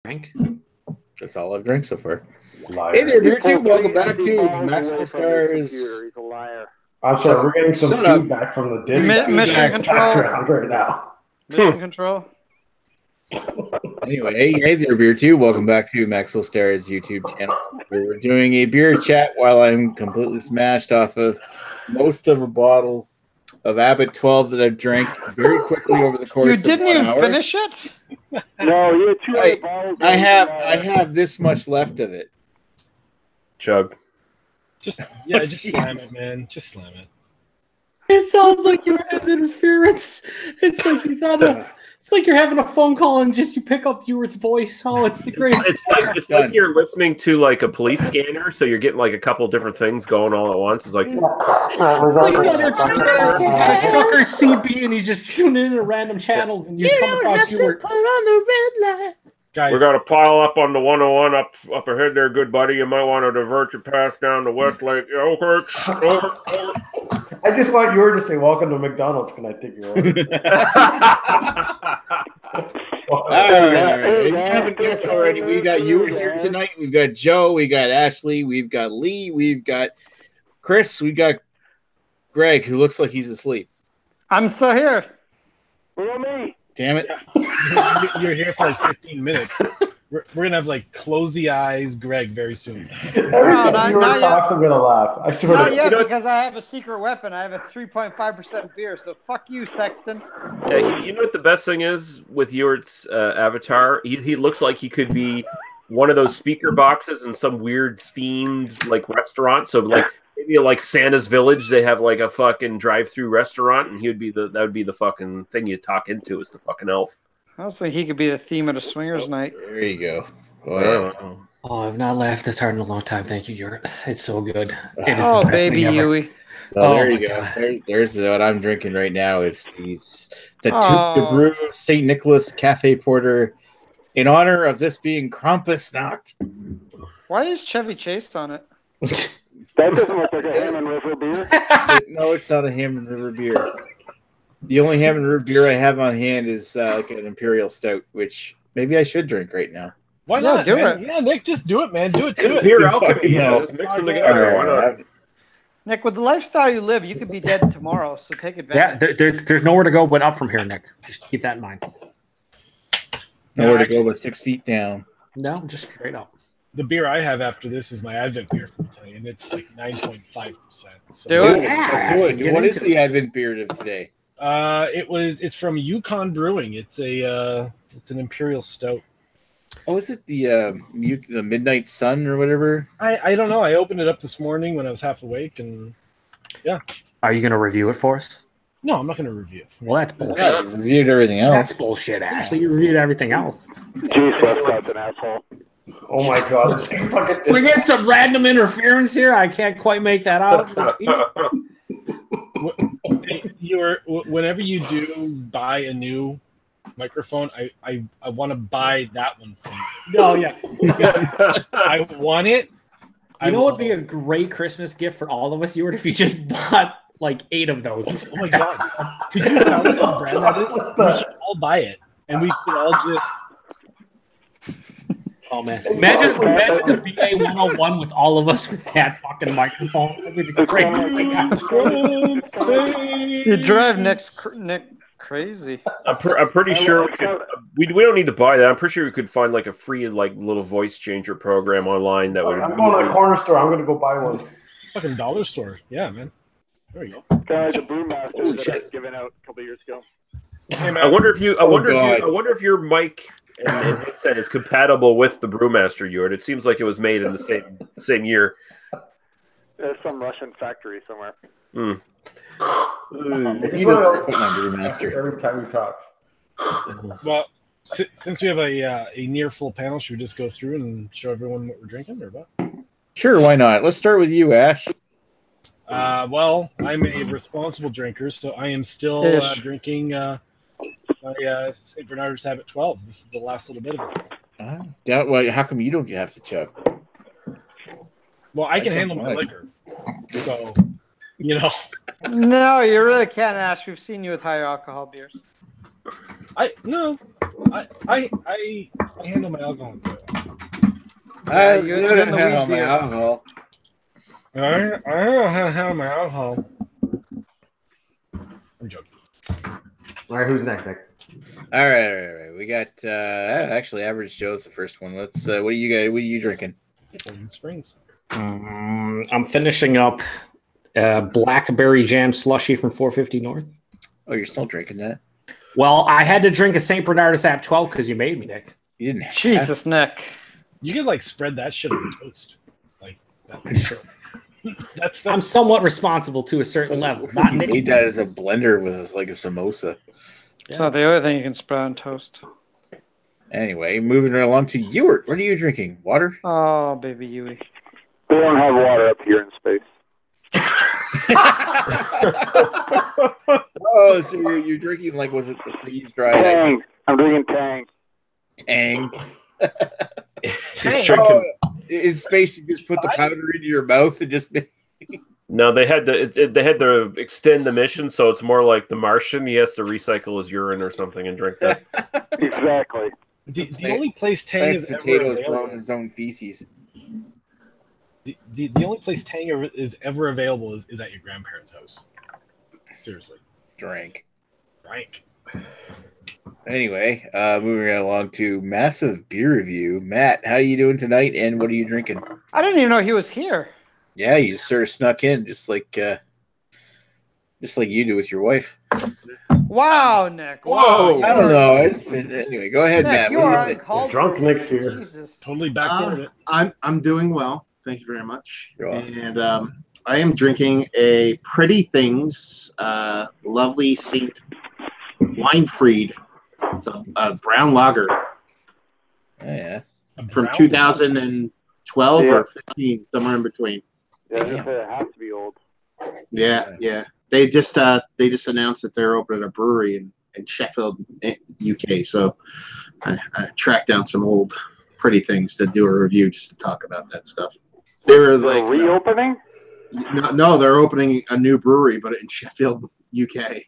Drink. That's all I've drank so far. Liar. Hey there, Beer Tube. Welcome back to Maxwell Stars. He's a liar. I'm sorry, we're getting some Shut up. feedback from the Discord Mission control. background right now. Mission control. Anyway, hey there, Beer Tube. Welcome back to Maxwell Stars YouTube channel. We're doing a beer chat while I'm completely smashed off of most of a bottle of Abbott 12 that I've drank very quickly over the course You of didn't 1 even hour. finish it? No, you had 200 bottles. I have this much left of it. Chug. Just Jesus. slam it, man. Just slam it. It sounds like you're having interference. It's like he's on a. It's like you're having a phone call and just you pick up Ewert's voice. Oh, it's the greatest. It's like you're listening to like a police scanner, so you're getting like a couple different things going all at once. It's like He's on trucker CB and he's just tuning into random channels and you come across Ewert. Put on the red light. Guys, we're gonna pile up on the 101 up ahead there, good buddy. You might want to divert your path down to Westlake. Yeah, okay. Over. I just want you to say, "Welcome to McDonald's. Can I take your order?" All right. If you haven't guessed already, we got Ewert here tonight. We've got Joe, we got Ashley, we've got Lee, we've got Chris, we got Greg, who looks like he's asleep. I'm still here. What about me? Damn it. you're here for like 15 minutes. We're gonna have like close the eyes, Greg, very soon. Every time Ewert not talks, I'm gonna laugh. I swear. Not to yet, God. because I have a secret weapon. I have a 3.5% beer, so fuck you, Sexton. Yeah, you know what the best thing is with Ewert's avatar? He looks like he could be one of those speaker boxes in some weird themed like restaurant. So like maybe like Santa's Village, they have like a fucking drive-through restaurant, and that would be the fucking thing you talk into is the fucking elf. I was thinking he could be the theme of the swingers night. There you go. Oh, yeah. Oh, I've not laughed this hard in a long time. Thank you, Ewert. It's so good. It is Oh, the best baby thing ever. Yui. Oh, there Oh you my go. God. There's what I'm drinking right now. Is the Oh. Toot de Brew St. Nicholas Cafe Porter in honor of this being Krampus Nacht. Why is Chevy Chase on it? That doesn't look like a Hammond River beer. No, it's not a Hammond River beer. The only Hammond River beer I have on hand is like an Imperial Stout, which maybe I should drink right now. Why Yeah, not? do man? it. Yeah, Nick, just do it, man. Do it. Do it. Beer alchemy, yeah. No. Just mix them All together. Why not? right. Nick, with the lifestyle you live, you could be dead tomorrow, so take Yeah, advantage. there's nowhere to go but up from here, Nick. Just keep that in mind. Nowhere to go but 6 feet down. No, just straight up. The beer I have after this is my Advent beer from today, and it's like 9.5%. So, Do it. Yeah, Do it. get What is into the Advent beer of today? It's from Yukon Brewing. It's an Imperial Stout. Oh, is it the Midnight Sun or whatever? I don't know. I opened it up this morning when I was half awake, and Are you going to review it for us? no, I'm not going to review it. Well, that's bullshit. Yeah, you reviewed everything That's else. bullshit, Ashley. You reviewed everything else. Jeez, Westcott's an asshole. Oh my God! It's fucking We get some random interference here. I can't quite make that out. Whenever you do buy a new microphone, I want to buy that one from you. No, yeah. I want it. You know what would be a great Christmas gift for all of us, Ewert, if you just bought like 8 of those. Oh my God! Could you tell us what brand that is? We should all buy it, and we could all just. Oh man! Imagine the BA 101 with all of us with that fucking microphone. That'd be the greatest thing. You drive Nick crazy. I'm pretty sure we don't need to buy that. I'm pretty sure we could find like a free like little voice changer program online that would. I'm going to the corner store. I'm gonna go buy one. Fucking dollar store. Yeah, man. There you go. Guy, the Brewmaster that I was giving out a couple years ago. I wonder if your mic and headset is compatible with the Brewmaster Ewert. It seems like it was made in the same year. There's some Russian factory somewhere. You don't put my Brewmaster. Every time we talk. Well, since we have a near full panel, should we just go through and show everyone what we're drinking, or what? Sure, why not? Let's start with you, Ash. Well, I'm a responsible drinker, so I am still drinking my St. Bernardus Habit 12. This is the last little bit of it. Well, how come you don't have to chug? Well, I can handle my liquor, so No, you really can't, Ash. We've seen you with higher alcohol beers. No, I handle my alcohol. I you're don't the handle weed my beer. alcohol. I don't know how to handle my alcohol. I'm joking. All right, who's next, Nick? All right. We got actually Average Joe's the first one. Let's. What are you drinking? Golden Springs. I'm finishing up blackberry jam slushy from 450 North. Oh, you're still drinking that? Well, I had to drink a St. Bernardus App 12 because you made me, Nick. You didn't. Jesus, Nick. You could like spread that shit on toast. Like that. Sure. That stuff. I'm somewhat responsible to a certain level. Looks Not like you Nick. made that as a blender with like a samosa. It's not the other thing you can spread on toast. Anyway, moving right along to Ewart. What are you drinking? Water? Oh, baby Yui. They don't have water up here in space. Oh, so you're drinking like, was it the freeze dried Tang. I'm drinking Tang. Tang? He's drinking. In space, you just put the powder into your mouth and just. No, they had to extend the mission, so it's more like the Martian. He has to recycle his urine or something and drink that. Exactly. The only place Tang is ever potatoes grown available. his own feces. The only place Tang is ever available is at your grandparents' house. Seriously. Drank. Rank. Anyway, moving right along to massive beer review. Matt, how are you doing tonight, and what are you drinking? I didn't even know he was here. Yeah, you just sort of snuck in, just like you do with your wife. Wow, Nick. Whoa. Wow, I don't know. Anyway, go ahead, Nick, Matt. you What do are you think? uncalled Drunk for. Nick's here. Jesus. Totally backboard it. I'm doing well. Thank you very much. You're welcome. And I am drinking a Pretty Things lovely Saint Weinfried. It's a brown lager Oh, yeah. from 2012 or 15, somewhere in between. Yeah, it has to be old. Yeah. They just announced that they're opening a brewery in Sheffield, UK. So I tracked down some old Pretty Things to do a review just to talk about that stuff. They were like Reopening? No, they're opening a new brewery, but in Sheffield, UK.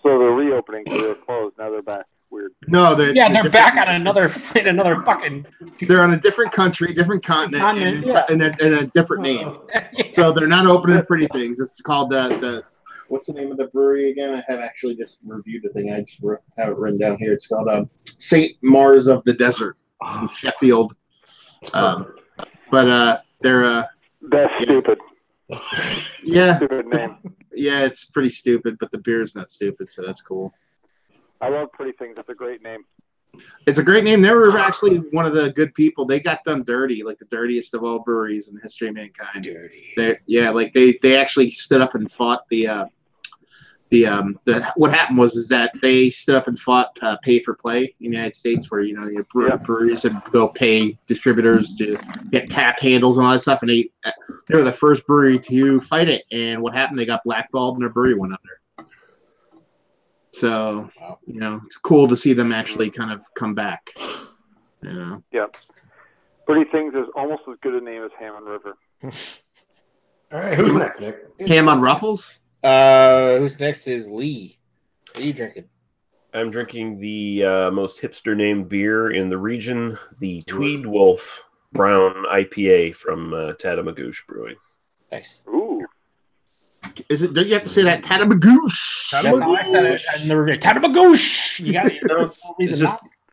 So they're reopening because they're closed. Now they're back. Weird. No, they're back on another fucking. They're on a different country, different continent, and a different name. So they're not opening Pretty Things. It's called the what's the name of the brewery again? I have actually just reviewed the thing. I just have it written down here. It's called Saint Mars of the Desert. It's in Sheffield. But they're That's stupid. yeah, Stupid name. yeah, it's pretty stupid, but the beer's not stupid, so that's cool. I love Pretty Things. It's a great name. It's a great name. They were actually one of the good people. They got done dirty, like the dirtiest of all breweries in the history of mankind. Dirty. They actually stood up and fought what happened was that they stood up and fought pay for play in the United States, where your breweries would go pay distributors to get tap handles and all that stuff, and they were the first brewery to fight it. And what happened? They got blackballed, and their brewery went under. So it's cool to see them actually kind of come back. Yeah. Pretty Things is almost as good a name as Hammond River. All right, who's next, Nick? Ham on Ruffles. Who's next is Lee. What are you drinking? I'm drinking the most hipster named beer in the region, the Tweed Wolf Brown IPA from Tatamagouche Brewing. Nice. Ooh. Is it? Don't you have to say that Tatamagouche? That's how I said it in the review. Tatamagouche. You got it. It's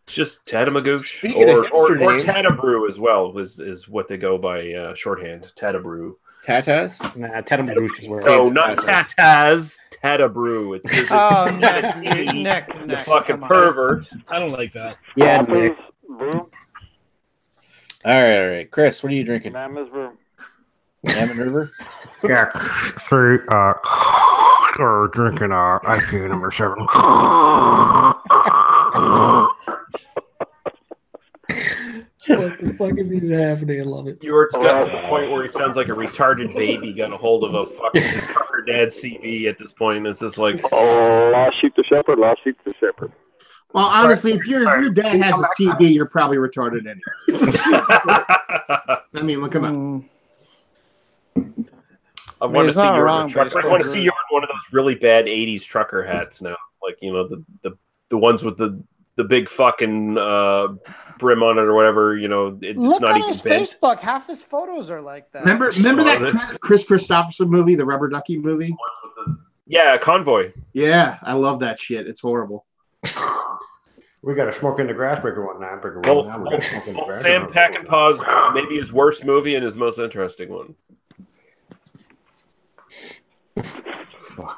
just Tatamagouche Speaking of or hipster names- Tatabrew as well is what they go by shorthand. Tatabrew. Tatas? Nah, Tatamagouche is where. So not Tatas, Tatabrew. It's Oh, Nick, the fucking pervert. I don't like that. Yeah, Krampus Brew. All right. Chris, what are you drinking? Mama's Brew. Hammond River? Yeah, so we're drinking IPA number 7. What the fuck is even happening? I love it. Ewart's got to the point where he sounds like a retarded baby got a hold of a fucking his trucker dad's CV at this point. It's just like, Oh, lost sheep to shepherd, lost sheep to shepherd. Well, honestly, if your dad has a CD, you're probably retarded anyway. I mean, look him up. I want to he's see not you in wrong, a but he's trucker. I still want to good. see you in one of those really bad '80s trucker hats now, like the the ones with the big fucking brim on it or whatever. You know, it's Look not on even his bent. Facebook. Half his photos are like that. Remember that Chris Christopherson movie, the Rubber Ducky movie? Yeah, Convoy. Yeah, I love that shit. It's horrible. We got a Smoke in the Grassbreaker one now. Sam Peckinpah's maybe his worst movie and his most interesting one.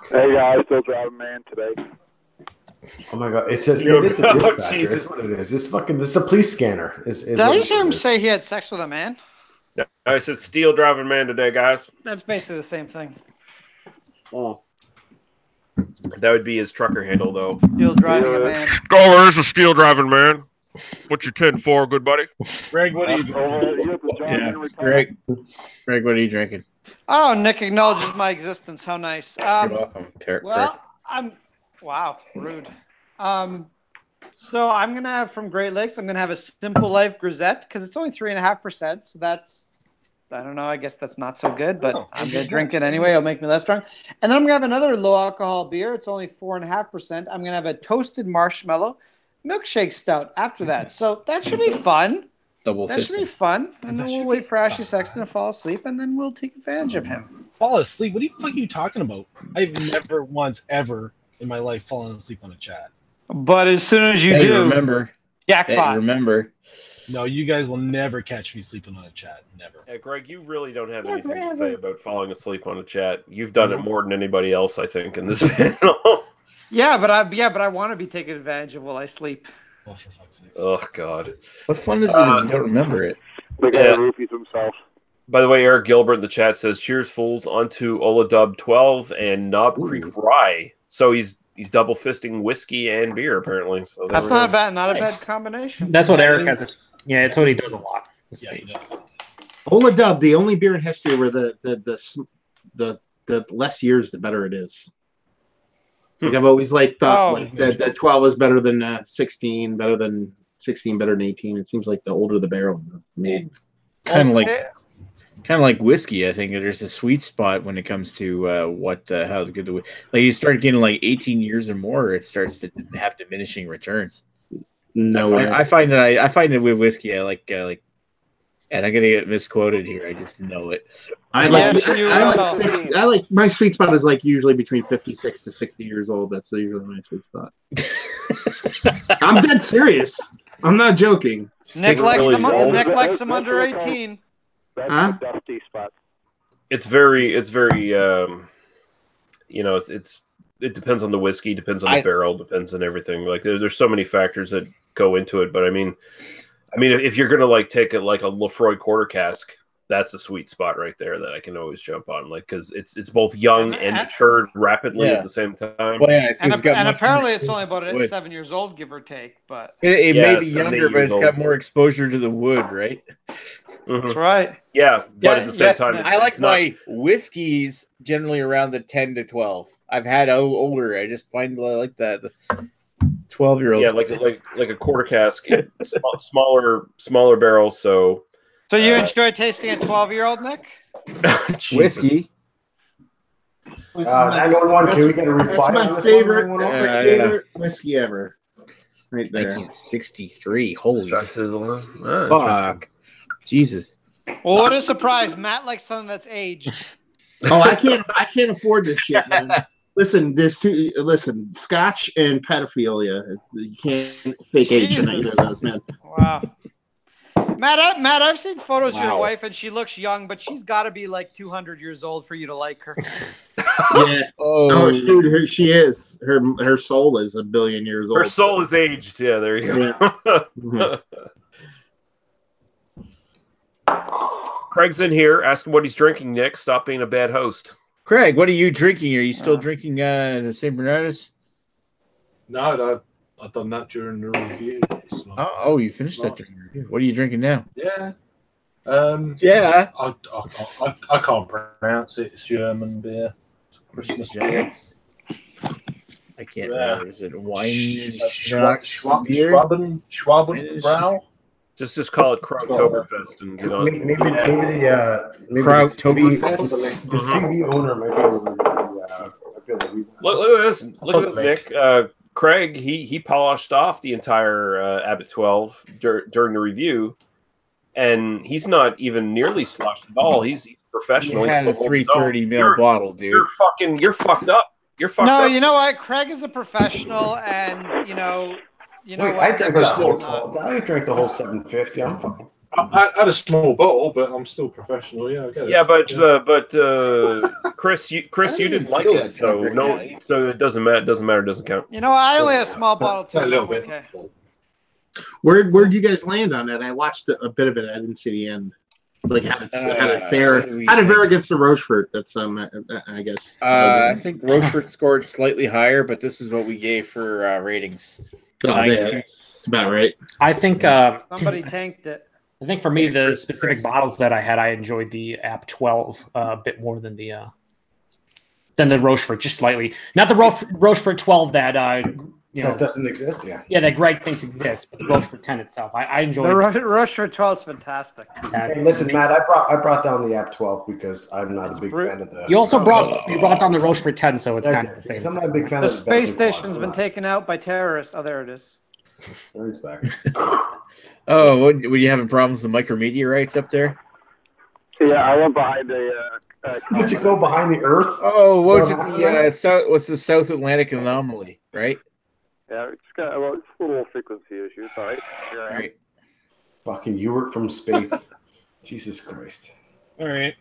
Hey guys, still driving man today. Oh my god, it's a dispatcher. Jesus. That's what it is. It's a police scanner. Did I hear him say he had sex with a man? No, I said steel driving man today, guys. That's basically the same thing. Oh. That would be his trucker handle, though. Steel driving a man. Oh, there's a steel driving man. What's your 10-4, good buddy? Greg, what are you drinking? Greg, what are you drinking? Oh, Nick acknowledges my existence. How nice. You're welcome. Wow, rude. So I'm gonna have from Great Lakes. I'm gonna have a Simple Life Grisette because it's only 3.5%. So that's, I don't know. I guess that's not so good, but I'm gonna drink it anyway. It'll make me less drunk. And then I'm gonna have another low alcohol beer. It's only 4.5%. I'm gonna have a toasted marshmallow milkshake stout after that. So that should be fun. That should be fun. And then we'll wait for Ashley Sexton to fall asleep, and then we'll take advantage of him. Fall asleep? What the fuck are you talking about? I've never once ever in my life fallen asleep on a chat. But as soon as you do, remember. Jackpot. Remember. No, you guys will never catch me sleeping on a chat. Never. Yeah, Greg, you really don't have anything to say about falling asleep on a chat. You've done it more than anybody else, I think, in this panel. Yeah, but I want to be taken advantage of while I sleep. Oh, for fuck's sake. Oh, God. What fun is it if you don't remember it? The guy roofies himself. By the way, Eric Gilbert in the chat says, cheers, fools, onto Oladub 12 and Knob Creek Rye. So he's double fisting whiskey and beer, apparently. So that's not bad. Not a bad combination. That's what Eric has. Yeah, it's what he does a lot. Oladub, the only beer in history where the less years, the better it is. Like I've always thought that 12 is better than 16, better than 16, better than 18. It seems like the older the barrel, made. Kind of like whiskey. I think there's a sweet spot when it comes to how good the you start getting like 18 years or more, it starts to have diminishing returns. No, I find that with whiskey, I like, and I'm gonna get misquoted here. I just know it. I like my sweet spot is like usually between 56 to 60 years old. That's usually my sweet spot. I'm dead serious. I'm not joking. Nick likes them under 18. That's a dusty spot. It's very it depends on the whiskey, depends on the barrel, depends on everything. Like there's so many factors that go into it. But I mean, if you're gonna take it like a Lefroy quarter cask, that's a sweet spot right there that I can always jump on, because it's both young and matured rapidly at the same time. Well, and apparently it's only about 7 years old, give or take. But it may be younger, but it's got more exposure to the wood, right? Mm-hmm. That's right. Yeah, but at the same time, I like my whiskeys generally around the 10 to 12. I've had older. I just find I like the 12-year-olds. Yeah, like a quarter cask, smaller barrels. So you enjoy tasting a 12-year-old, Nick? Whiskey. 911, can we get a reply? That's my favorite whiskey ever. Right there. 1963. Holy fuck. Fuck. Jesus. Well, what a surprise. Matt likes something that's aged. Oh, I can't afford this shit, man. Listen, Scotch and pedophilia. You can't fake age in either of those, man. Wow. Matt, I've seen photos of your wife, and she looks young, but she's got to be like 200 years old for you to like her. Yeah. Oh, dude, she is. Her soul is 1 billion years old. Her soul is aged. Yeah, there you go. Yeah. Mm-hmm. Craig's in here asking what he's drinking, Nick. Stop being a bad host. Craig, what are you drinking? Are you still drinking the St. Bernardus? No, I've done that during the review. Oh, you finished that during the review. What are you drinking now? Yeah. Yeah. I can't pronounce it. It's German beer. Christmas beer. I can't remember. Is it wine? Schwabenbrau? Just call it Krautoktoberfest and get on. Maybe the Krautoktoberfest. The CV owner might be able to. Look at this, Nick. Craig, he polished off the entire Abbott 12 during the review, and he's not even nearly sloshed at all. He's professional. You had a 330 ml bottle, dude. You're fucked up. You're fucked up. No, you know what? Craig is a professional, and you know Wait, what? I drank a small. I drank the whole 750. I'm fine. I had a small bottle, but I'm still professional. Yeah, I get it. Yeah, but Chris, you didn't like it, so no, so it doesn't matter. Doesn't count. You know, I only had a small bottle too. A little bit. Okay. Where'd you guys land on that? I watched a bit of it. I didn't see the end. Like how it fare against the Rochefort. That's I guess. I think Rochefort scored slightly higher, but this is what we gave for ratings. That's about right. I think Somebody tanked it. I think for me, the specific bottles that I had, I enjoyed the App 12 a bit more than the Rochefort, just slightly. Not the Rochefort 12 that that doesn't exist. Yeah, that Greg thinks exists, but the Rochefort 10 itself, I enjoyed. The Rochefort 12 is fantastic. Hey, listen, Matt, I brought down the App 12 because I'm not a big fan of the. You also brought down the Rochefort 10, so it's kind of the same. I'm not a big fan the of the space station's been taken out by terrorists. Oh, there it is. There it's back. Oh, were you having problems with micrometeorites up there? Yeah, I went behind a. Did you go behind the Earth? Oh, what was it? What's the South Atlantic anomaly, right? Yeah, it's got it's a little frequency issue. It's all right. Right. Fucking Ewart from space. Jesus Christ. All right,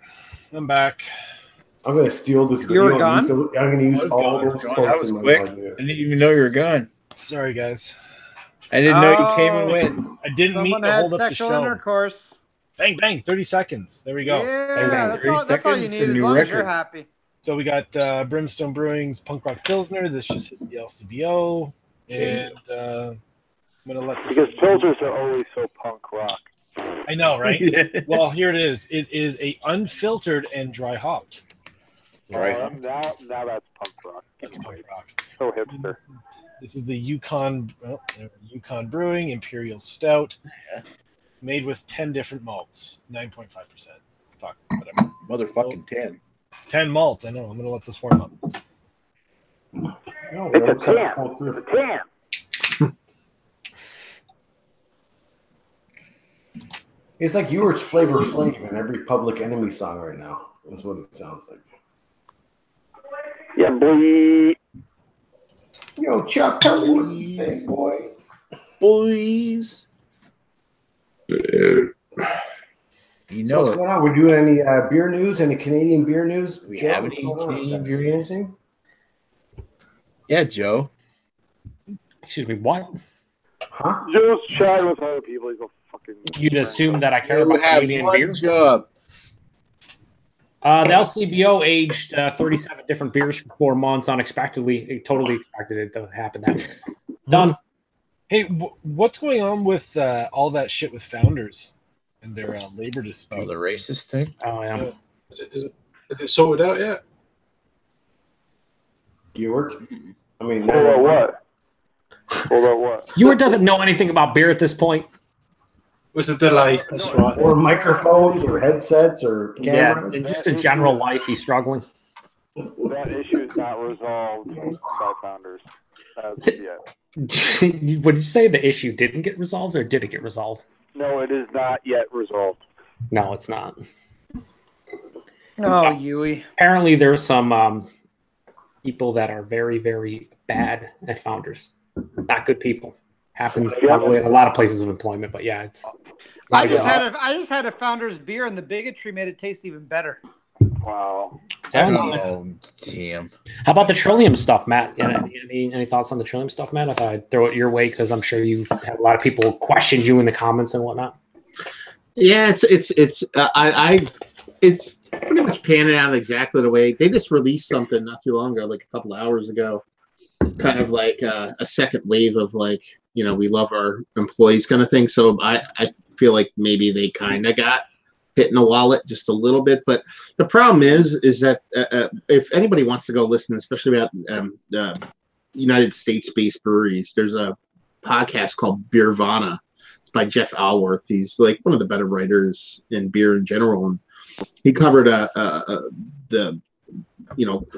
I'm back. I'm gonna steal this video. You were gone? I'm gonna use all those quotes. That was quick. I didn't even know you were gone. Sorry, guys. I didn't know you came and went. I didn't mean to hold up the sexual show. intercourse. Bang, bang, 30 seconds. There we go. Yeah, Bang, bang. that's 30 all you seconds, need a as new long as you're record. happy. So we got Brimstone Brewing's Punk Rock Pilsner. This just hit the LCBO. And I'm going to let this... Because filters are always so punk rock. I know, right? Well, here it is. It is a unfiltered and dry hopped. Right. Now that's punk rock. That's punk rock. So hipster. This is the Yukon Brewing Imperial Stout, made with 10 different malts, 9.5%. Fuck, whatever. Motherfucking 10. 10 malts. I know. I'm gonna let this warm up. No, It's a 10. It's a 10. It's like Ewart's Flavor Flav in every Public Enemy song right now. That's what it sounds like. Yeah, boy. Yo, Chuck, tell me what you think, boy. Boys. You know what's going on? We're doing any beer news? Any Canadian beer news? We Joe, have any Canadian beer news? Yeah, Joe. Excuse me, what? Huh? Joe's chatting with other people. He's a fucking. You'd assume that I care about Canadian beer? Job. The LCBO aged 37 different beers for 4 months unexpectedly. Totally expected it to happen that way. Done. Hey, what's going on with all that shit with Founders and their labor dispute? Oh, the racist thing? Oh, yeah. Is it sorted out yet? Ewart? I mean, Hold on, what? Hold on, what? Ewart doesn't know anything about beer at this point. Was a delay. That's right. Or microphones, or headsets, or cameras. Yeah, and just in general life, he's struggling. That issue is not resolved by Founders. Yet. Would you say the issue didn't get resolved, or did it get resolved? No, it is not yet resolved. No, it's not. No, Yui. Apparently, there's some people that are very, very bad at Founders. Not good people. Happens probably in a lot of places of employment, but yeah, it's. I just had a Founders beer, and the bigotry made it taste even better. Wow. Oh, damn. How about the Trillium stuff, Matt? Any thoughts on the Trillium stuff, Matt? I thought I'd throw it your way because I'm sure you had a lot of people question you in the comments and whatnot. Yeah, it's pretty much panning out exactly the way they just released something not too long ago, like a couple of hours ago, kind of like a second wave of like, you know, we love our employees kind of thing. So I feel like maybe they kind of got hit in the wallet just a little bit. But the problem is that if anybody wants to go listen, especially about United States-based breweries, there's a podcast called Beervana. It's by Jeff Alworth. He's like one of the better writers in beer in general. And he covered the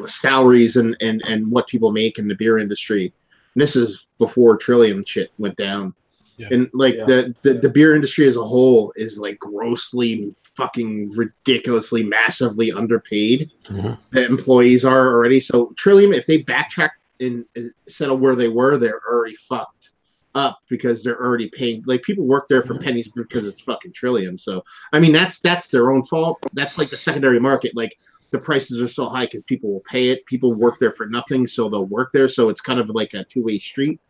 salaries and what people make in the beer industry This is before Trillium shit went down. Yeah. And like the beer industry as a whole is like grossly fucking ridiculously massively underpaid. The employees are already. So Trillium, if they backtrack and settle where they were, they're already fucked up because they're already paying. Like people work there for pennies because it's fucking Trillium. So I mean that's their own fault. That's like the secondary market. Like the prices are so high because people will pay it. People work there for nothing, so they'll work there. So it's kind of like a two-way street.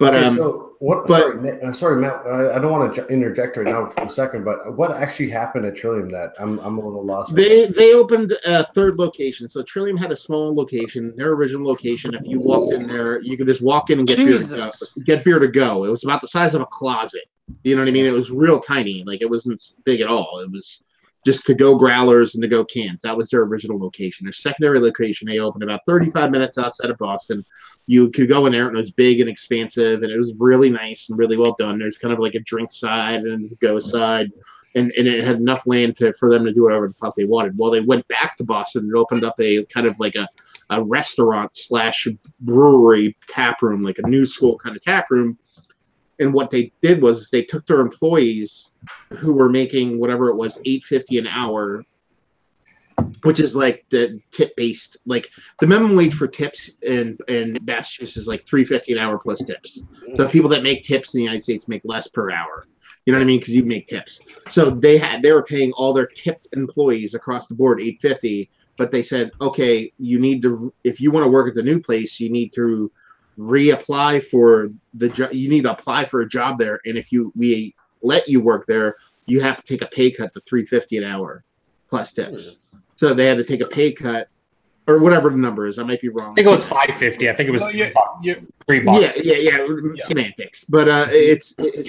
But okay, so what? Sorry, Matt. I don't want to interject right now for a second, but what actually happened at Trillium that I'm a little lost? They opened a third location. So Trillium had a small location, their original location. If you walked in there, you could just walk in and get beer to go. It was about the size of a closet. You know what I mean? It was real tiny. Like it wasn't big at all. It was just to go growlers and to go cans. That was their original location. Their secondary location, they opened about 35 minutes outside of Boston. You could go in there and it was big and expansive and it was really nice and really well done. There's kind of like a drink side and a go side. And it had enough land for them to do whatever the fuck they wanted. Well, they went back to Boston and opened up a kind of like a restaurant / brewery tap room, like a new school kind of tap room. And what they did was they took their employees who were making whatever it was, $8.50 an hour, which is like the tip based, like the minimum wage for tips in Massachusetts is like $3.50 an hour plus tips. So people that make tips in the United States make less per hour. You know what I mean? Because you make tips. So they were paying all their tipped employees across the board $8.50, but they said, okay, you need to, if you want to work at the new place, you need to reapply for the job. You need to apply for a job there, and if we let you work there, you have to take a pay cut to $3.50 an hour plus tips. So they had to take a pay cut, or whatever the number is. I might be wrong. I think it was $5.50. I think it was $3. Yeah. Semantics, but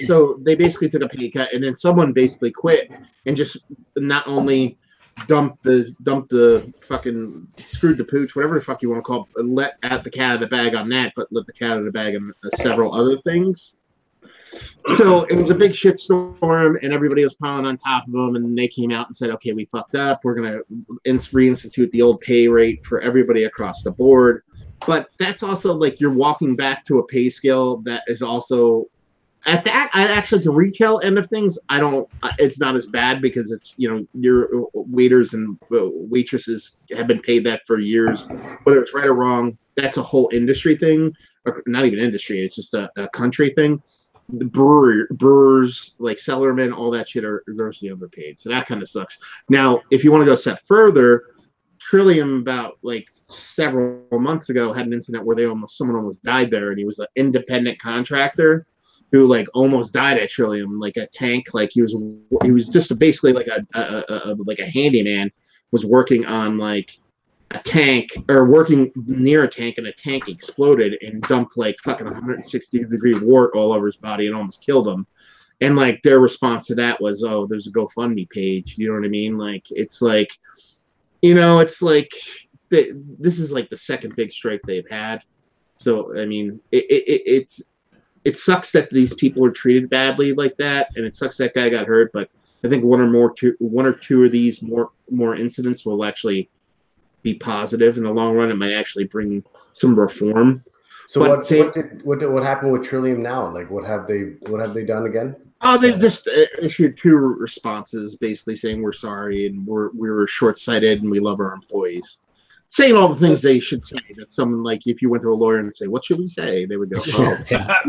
so they basically took a pay cut, and then someone basically quit and just not only dumped the fucking screwed the pooch, whatever the fuck you want to call it, let out the cat out of the bag on that, but let the cat out of the bag on several other things. So it was a big shitstorm, and everybody was piling on top of them, and they came out and said, okay, we fucked up. We're going to reinstitute the old pay rate for everybody across the board. But that's also like you're walking back to a pay scale that is also at that. Actually, the retail end of things, it's not as bad because it's, your waiters and waitresses have been paid that for years, whether it's right or wrong. That's a whole industry thing, or not even industry. It's just a country thing. The brewers like cellarmen, all that shit are grossly underpaid. So that kind of sucks. Now, if you want to go a step further, Trillium about like several months ago had an incident where someone almost died there, and he was an independent contractor who like almost died at Trillium, like a tank. Like he was just basically like a handyman, was working on like a tank or working near a tank, and a tank exploded and dumped like fucking 160-degree wart all over his body and almost killed him. And like their response to that was, oh, there's a GoFundMe page. You know what I mean? Like it's like, it's like this is like the second big strike they've had. So I mean, it sucks that these people are treated badly like that, and it sucks that guy got hurt. But I think one or two of these more incidents will actually be positive in the long run. It might actually bring some reform. So what happened with Trillium now? Like what have they done again? Oh, they just issued 2 responses, basically saying we're sorry and we were short-sighted and we love our employees. Saying all the things they should say. That someone, like, if you went to a lawyer and say, "What should we say?" they would go, "Oh,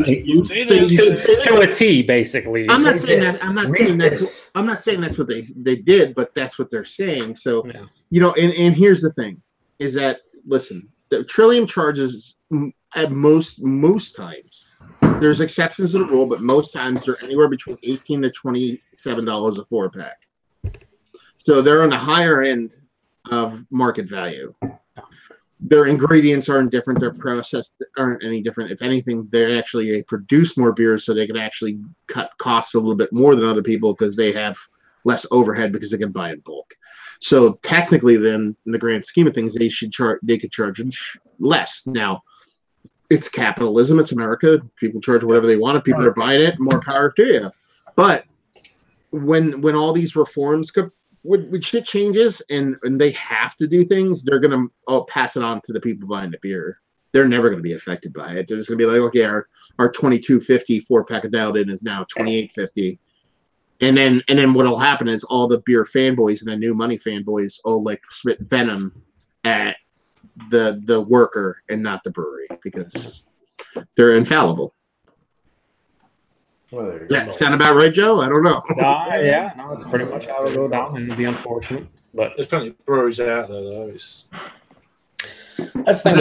you say to a T, basically." I'm not saying that. I'm not saying that's what they did, but that's what they're saying. So, and here's the thing: is that listen, the Trillium charges at most times. There's exceptions to the rule, but most times they're anywhere between $18 to $27 a 4-pack. So they're on the higher end of market value. Their ingredients aren't different. Their process aren't any different. If anything, they actually produce more beers so they can actually cut costs a little bit more than other people because they have less overhead because they can buy in bulk. So technically, then, in the grand scheme of things, they could charge less. Now, it's capitalism. It's America. People charge whatever they want. If people are buying it, more power to you. But when all these reforms come, when shit changes and they have to do things, they're gonna pass it on to the people buying the beer. they're never going to be affected by it. They're just going to be like, okay, our $22.50 4-pack of dialed in is now $28.50. And then what'll happen is all the beer fanboys and the new money fanboys will like spit venom at the worker and not the brewery because they're infallible. Well, That sound about right, Joe? I don't know. Yeah, no, it's pretty much how it'll go down, and it'd be unfortunate. But there's plenty of breweries out there, though. That's the thing.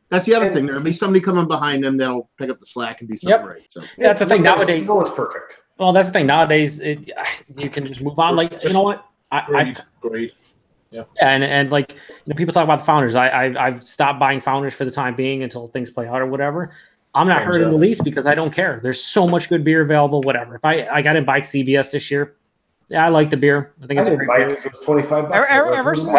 That's the other thing. There'll be somebody coming behind them that'll pick up the slack and do something right. So that's the thing nowadays. No one's perfect. Well, that's the thing nowadays. You can just move on. Like, you know what? Agreed. Yeah. And like, people talk about the founders. I've stopped buying founders for the time being until things play out or whatever. I'm not hurt in the least because I don't care. There's so much good beer available. Whatever. If I got in Bike CBS this year, yeah, I like the beer. I think it's a great beer. It was $25. Ever since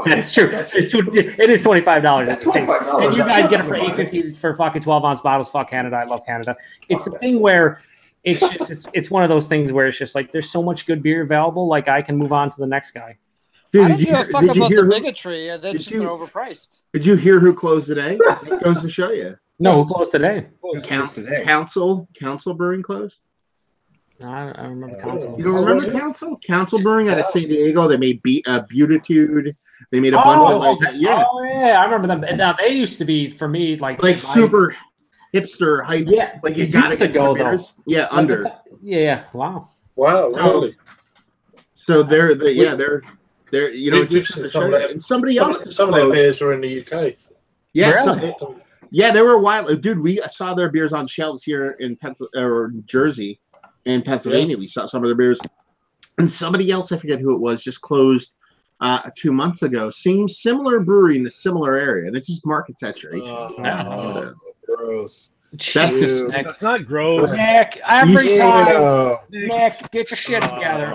that's true. It is $25. That's $25. And you guys get it for $8.50 for fucking 12-ounce bottles. Fuck Canada. I love Canada. It's a thing where it's just it's one of those things where it's just like there's so much good beer available. Like I can move on to the next guy. Dude, I don't give a fuck about the bigotry. They're just overpriced. Did you hear who closed today? It goes to show you. No, who closed today? Council Brewing closed. No, I don't remember Council. You don't remember Council? Council Brewing out of San Diego. They made Beautitude. They made a bunch of like yeah. Oh yeah, I remember them. Now they used to be for me like super hipster hype. Yeah, like you gotta get go though. Yeah, under. Yeah, wow. Really? So they're just and somebody else. Some of their beers are in the UK. Yeah, really? They were wild, dude. We saw their beers on shelves here in Jersey, in Pennsylvania. We saw some of their beers, and somebody else, I forget who it was, just closed 2 months ago. Similar brewery in a similar area, and it's just market saturation. Gross. That's not gross. Nick, every time. Nick, get your shit together.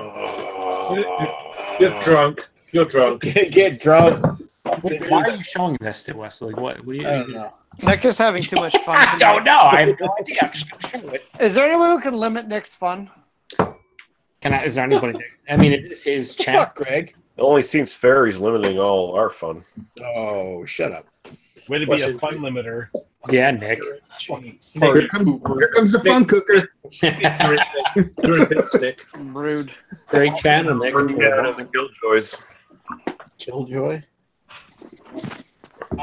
You're drunk. Get drunk. Why are you showing this to us? Like, what do you? I don't know. Nick is having too much fun. I don't know. I have no idea. I'm just gonna show it. Is there anyone who can limit Nick's fun? Is there anybody? I mean, it is his channel. Fuck, Greg. It only seems fair he's limiting all our fun. Oh, shut up. Way to be a fun limiter. Yeah, Nick. Here comes the fun cooker. Rude. Great channel, Nick. Yeah, it doesn't Killjoys. Killjoy?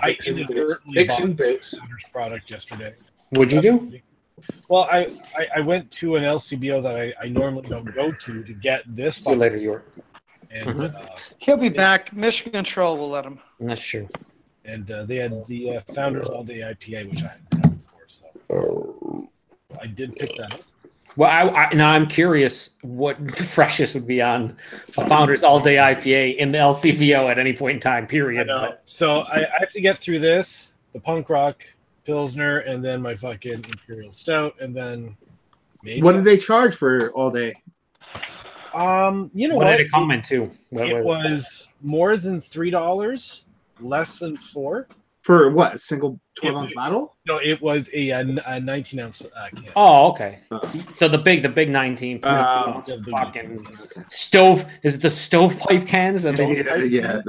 I inadvertently bought Founder's product yesterday. What'd you do? Well, I went to an LCBO that I normally don't go to get this. See you later, York. And he'll be back. Mission Control will let him. That's true. And they had the Founders All Day IPA, which I hadn't had before, so I did pick that up. Well, now I'm curious what the freshest would be on a Founders All Day IPA in the LCBO at any point in time, period. So I have to get through this, the punk rock Pilsner, and then my fucking Imperial Stout, and then maybe. What did they charge for all day? You know what did it come in to? It was more than $3, less than $4. For what? A single 12-ounce bottle? No, it was a 19-ounce can. Oh, okay. So the big 19. Fucking stove. Is it the stovepipe cans? Yeah.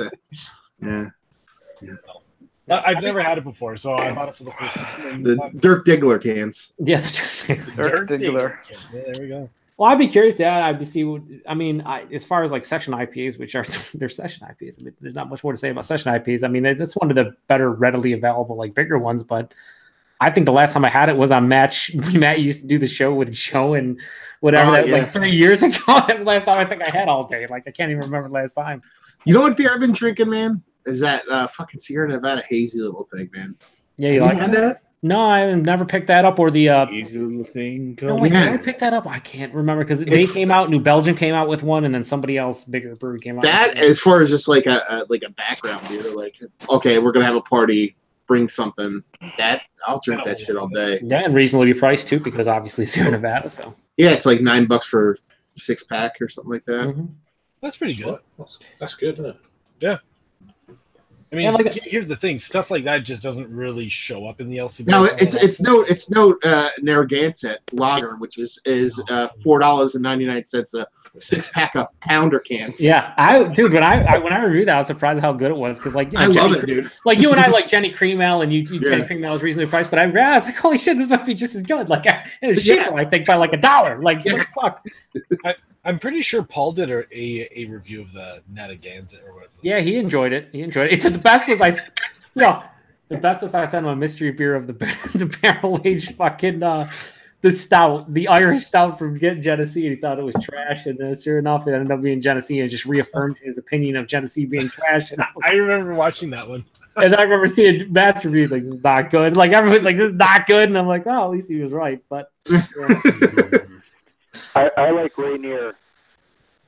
I've never had it before, so I bought it for the first time. The Dirk Diggler cans. Yeah, Dirk Diggler. Yeah, there we go. Well, I'd be curious to as far as like session IPAs, which are they're session IPAs. I mean, there's not much more to say about session IPAs. I mean, that's one of the better readily available, like bigger ones. But I think the last time I had it was on Match. Matt used to do the show with Joe and whatever. That was like 3 years ago. That's the last time I think I had all day. Like I can't even remember the last time. You know what beer I've been drinking, man? Is that fucking Sierra Nevada hazy little thing, man? Yeah, you like that? No, I've never picked that up. Or the easy little thing. Did I pick that up? I can't remember because they came out. New Belgium came out with one, and then somebody else, bigger brewery, came out. That, as far as just like a background beer, like okay, we're gonna have a party, bring something. That I'll drink that shit all day. Yeah, and reasonably priced too, because obviously Sierra Nevada. So yeah, it's like $9 for 6-pack or something like that. That's pretty good. That's good, isn't it? Yeah. I mean, like, here's the thing: stuff like that just doesn't really show up in the LCBO. No, it's no Narragansett lager, which is $4.99 a 6-pack of pounder cans. Yeah, dude, when I reviewed that, I was surprised how good it was because like I love it, dude. Like you and I like Jenny Cream Ale, and you Jenny Cream Ale is reasonably priced, but I was like, holy shit, this might be just as good. Like it's cheaper, I think, by like $1. Like what the fuck. I'm pretty sure Paul did a review of the Narragansett or whatever. Yeah, he enjoyed it. The best was the best was I sent him a mystery beer of the barrel aged fucking the stout, the Irish stout from Genesee, and he thought it was trash. And then sure enough, it ended up being Genesee, and just reaffirmed his opinion of Genesee being trash. And I remember watching that one. And I remember seeing Matt's reviews like, this is not good. Like everyone's like, this is not good, and I'm like, oh, at least he was right. But yeah. I like Rainier.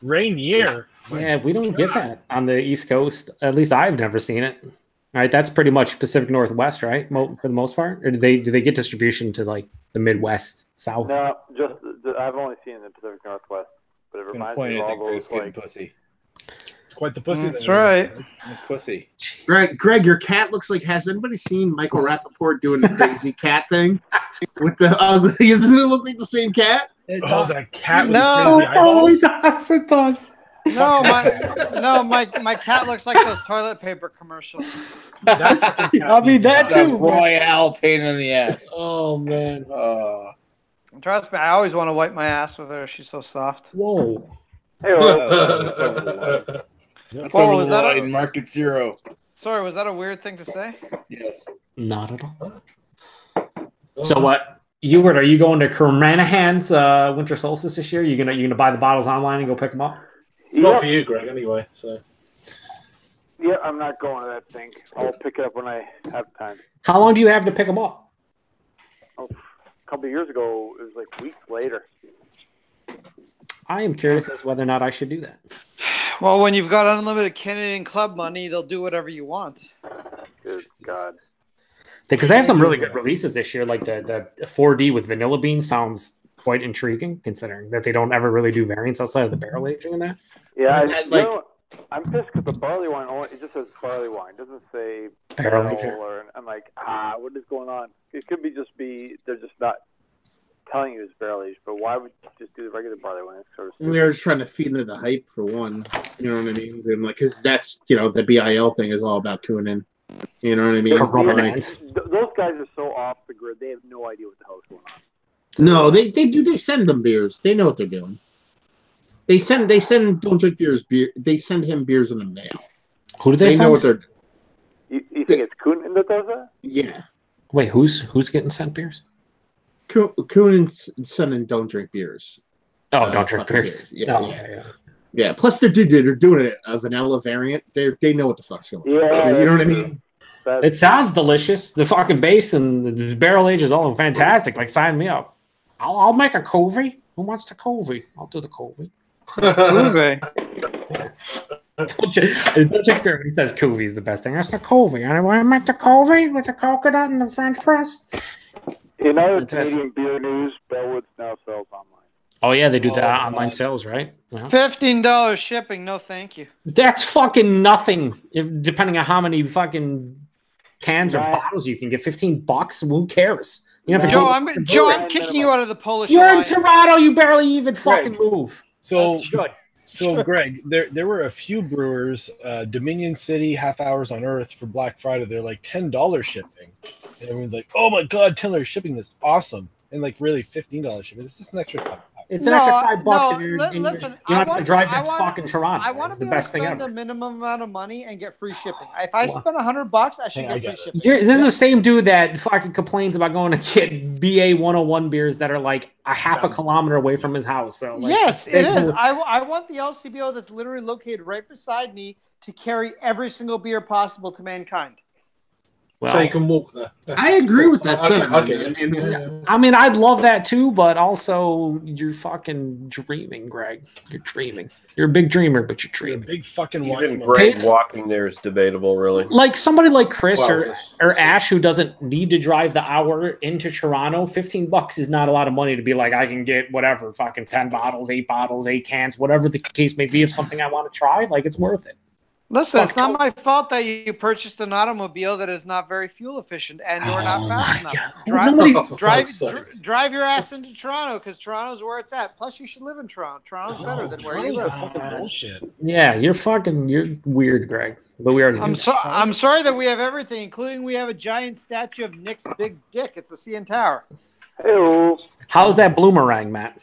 Rainier. Yeah, we don't get that on the East Coast. At least I've never seen it. All right, that's pretty much Pacific Northwest, right? For the most part, or do they get distribution to like the Midwest, South? No, just I've only seen the Pacific Northwest, but it reminds me of all those like pussy. It's quite the pussy. That's right. It's pussy. Greg, your cat looks like. Has anybody seen Michael Rappaport doing the crazy cat thing with the ugly? Doesn't it look like the same cat? That cat. No, it totally does. It does. No, my cat looks like those toilet paper commercials. I mean that too. Royale pain in the ass. Oh man. Trust me, I always want to wipe my ass with her. She's so soft. Whoa. Hey, That's over the line. Market zero. Sorry, was that a weird thing to say? Yes. Not at all. So what? Are you going to Carmanahan's Winter Solstice this year? You gonna buy the bottles online and go pick them up? Not for you, Greg, anyway. So. Yeah, I'm not going to that thing. I'll pick it up when I have time. How long do you have to pick them up? Oh, a couple of years ago, it was like weeks later. I am curious as to whether or not I should do that. Well, when you've got unlimited Canadian Club money, they'll do whatever you want. Good God. Because they have some really good releases this year, like the 4D with vanilla bean sounds quite intriguing, considering that they don't ever really do variants outside of the barrel aging in that. Yeah, I'm pissed because the barley wine it just says barley wine, it doesn't say barrel aging. I'm like, what is going on? It could they're just not telling you it's barrel aged, but why would you just do the regular barley wine? Sort of they're just trying to feed into the hype for one. You know what I mean? And like, because that's the BIL thing is all about tuning in. You know what I mean? Those guys are so off the grid; they have no idea what the hell's going on. No, they do. They send them beers. They know what they're doing. They send Don't Drink Beers beer. They send him beers in the mail. Who do they send? Know what they're. You think it's Kuhn that does that? Yeah. Wait, who's getting sent beers? Kuhn and sending Don't Drink Beers. Oh, Don't Drink Beers. Yeah. Plus, they're doing a vanilla variant. They know what the fuck's going on. Yeah, you know what I mean. It sounds delicious. The fucking base and the barrel age is all fantastic. Like, sign me up. I'll make a Covey. Who wants the Covey? I'll do the Covey. Covey. Don't check there. He says Covey is the best thing. That's the Covey. I want to make the Covey with the coconut and the French press. In other Canadian beer news, Bellwood's now sells online. Oh yeah, they do that online sales, right? Yeah. $15 shipping. No, thank you. That's fucking nothing. Depending on how many fucking cans or bottles you can get, $15. Who cares? You know, Joe, I'm kicking you out of the Polish. You're in Toronto. You barely even fucking move. So Greg, there were a few brewers, Dominion City, Half Hours on Earth for Black Friday. They're like $10 shipping, and everyone's like, "Oh my god, $10 shipping! That's awesome!" And like really $15 shipping. It's just an extra $5. It's an extra $5. Listen, you don't have to drive to fucking Toronto. I want to be able to spend the minimum amount of money and get free shipping. If I spend $100, I should get free shipping. This is the same dude that fucking complains about going to get BA 101 beers that are like a half a kilometer away from his house. So like, yes, it is. I want the LCBO that's literally located right beside me to carry every single beer possible to mankind. Well, so you can walk there. I agree with that sentiment. I mean, I'd love that too, but also you're fucking dreaming, Greg. You're dreaming. You're a big dreamer, but you're dreaming. Big fucking even Greg walking there is debatable, really. Like somebody like Chris or Ash who doesn't need to drive the hour into Toronto, $15 is not a lot of money to be like, I can get whatever, fucking 10 bottles, 8 cans, whatever the case may be of something I want to try. Like, it's worth it. Listen, it's not my fault that you purchased an automobile that is not very fuel efficient and you're not fast enough. Drive your ass into Toronto because Toronto's where it's at. Plus, you should live in Toronto. Toronto's better than where you live. Fucking bullshit. Yeah, you're weird, Greg. But we already. I'm sorry that we have everything, including we have a giant statue of Nick's big dick. It's the CN Tower. Hey, how's that bloomerang, Matt?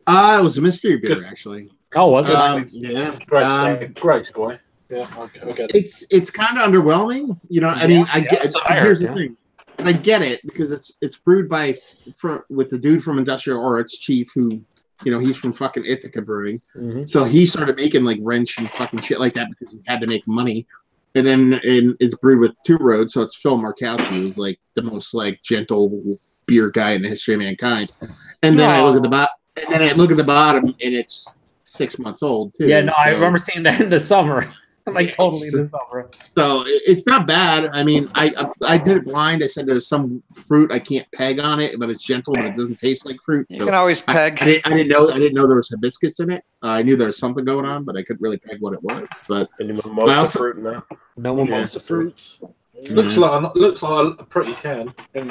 It was a mystery beer, actually. Oh, was it? Yeah. Great boy. Yeah, okay. It's kind of underwhelming. You know, I mean, here's the thing. I get it because it's brewed with the dude from Industrial or its chief who, you know, he's from fucking Ithaca Brewing. Mm-hmm. So he started making like wrench and fucking shit like that because he had to make money. And then it's brewed with Two Roads, so it's Phil Markowski, who's like the most like gentle beer guy in the history of mankind. And then I look at the bottom, and it's 6 months old too. Yeah, no, I remember seeing that in the summer. Like totally in the summer. So it's not bad. I mean, I did it blind. I said there's some fruit I can't peg on it, but it's gentle, but it doesn't taste like fruit. You can always peg. I didn't know there was hibiscus in it. I knew there was something going on, but I couldn't really peg what it was. But Any mimosa fruit in that? No mimosa fruits. Looks like a pretty can. Yeah,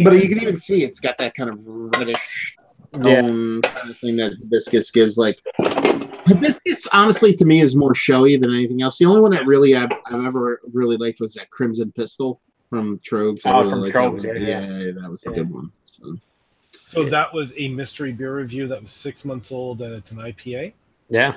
but you can even see it's got that kind of reddish kind of thing that hibiscus gives. Like hibiscus, honestly, to me, is more showy than anything else. The only one that really I've ever really liked was that Crimson Pistol from Trogs. From Trogs, yeah, that was a good one. So that was a mystery beer review that was 6 months old, and it's an IPA. Yeah.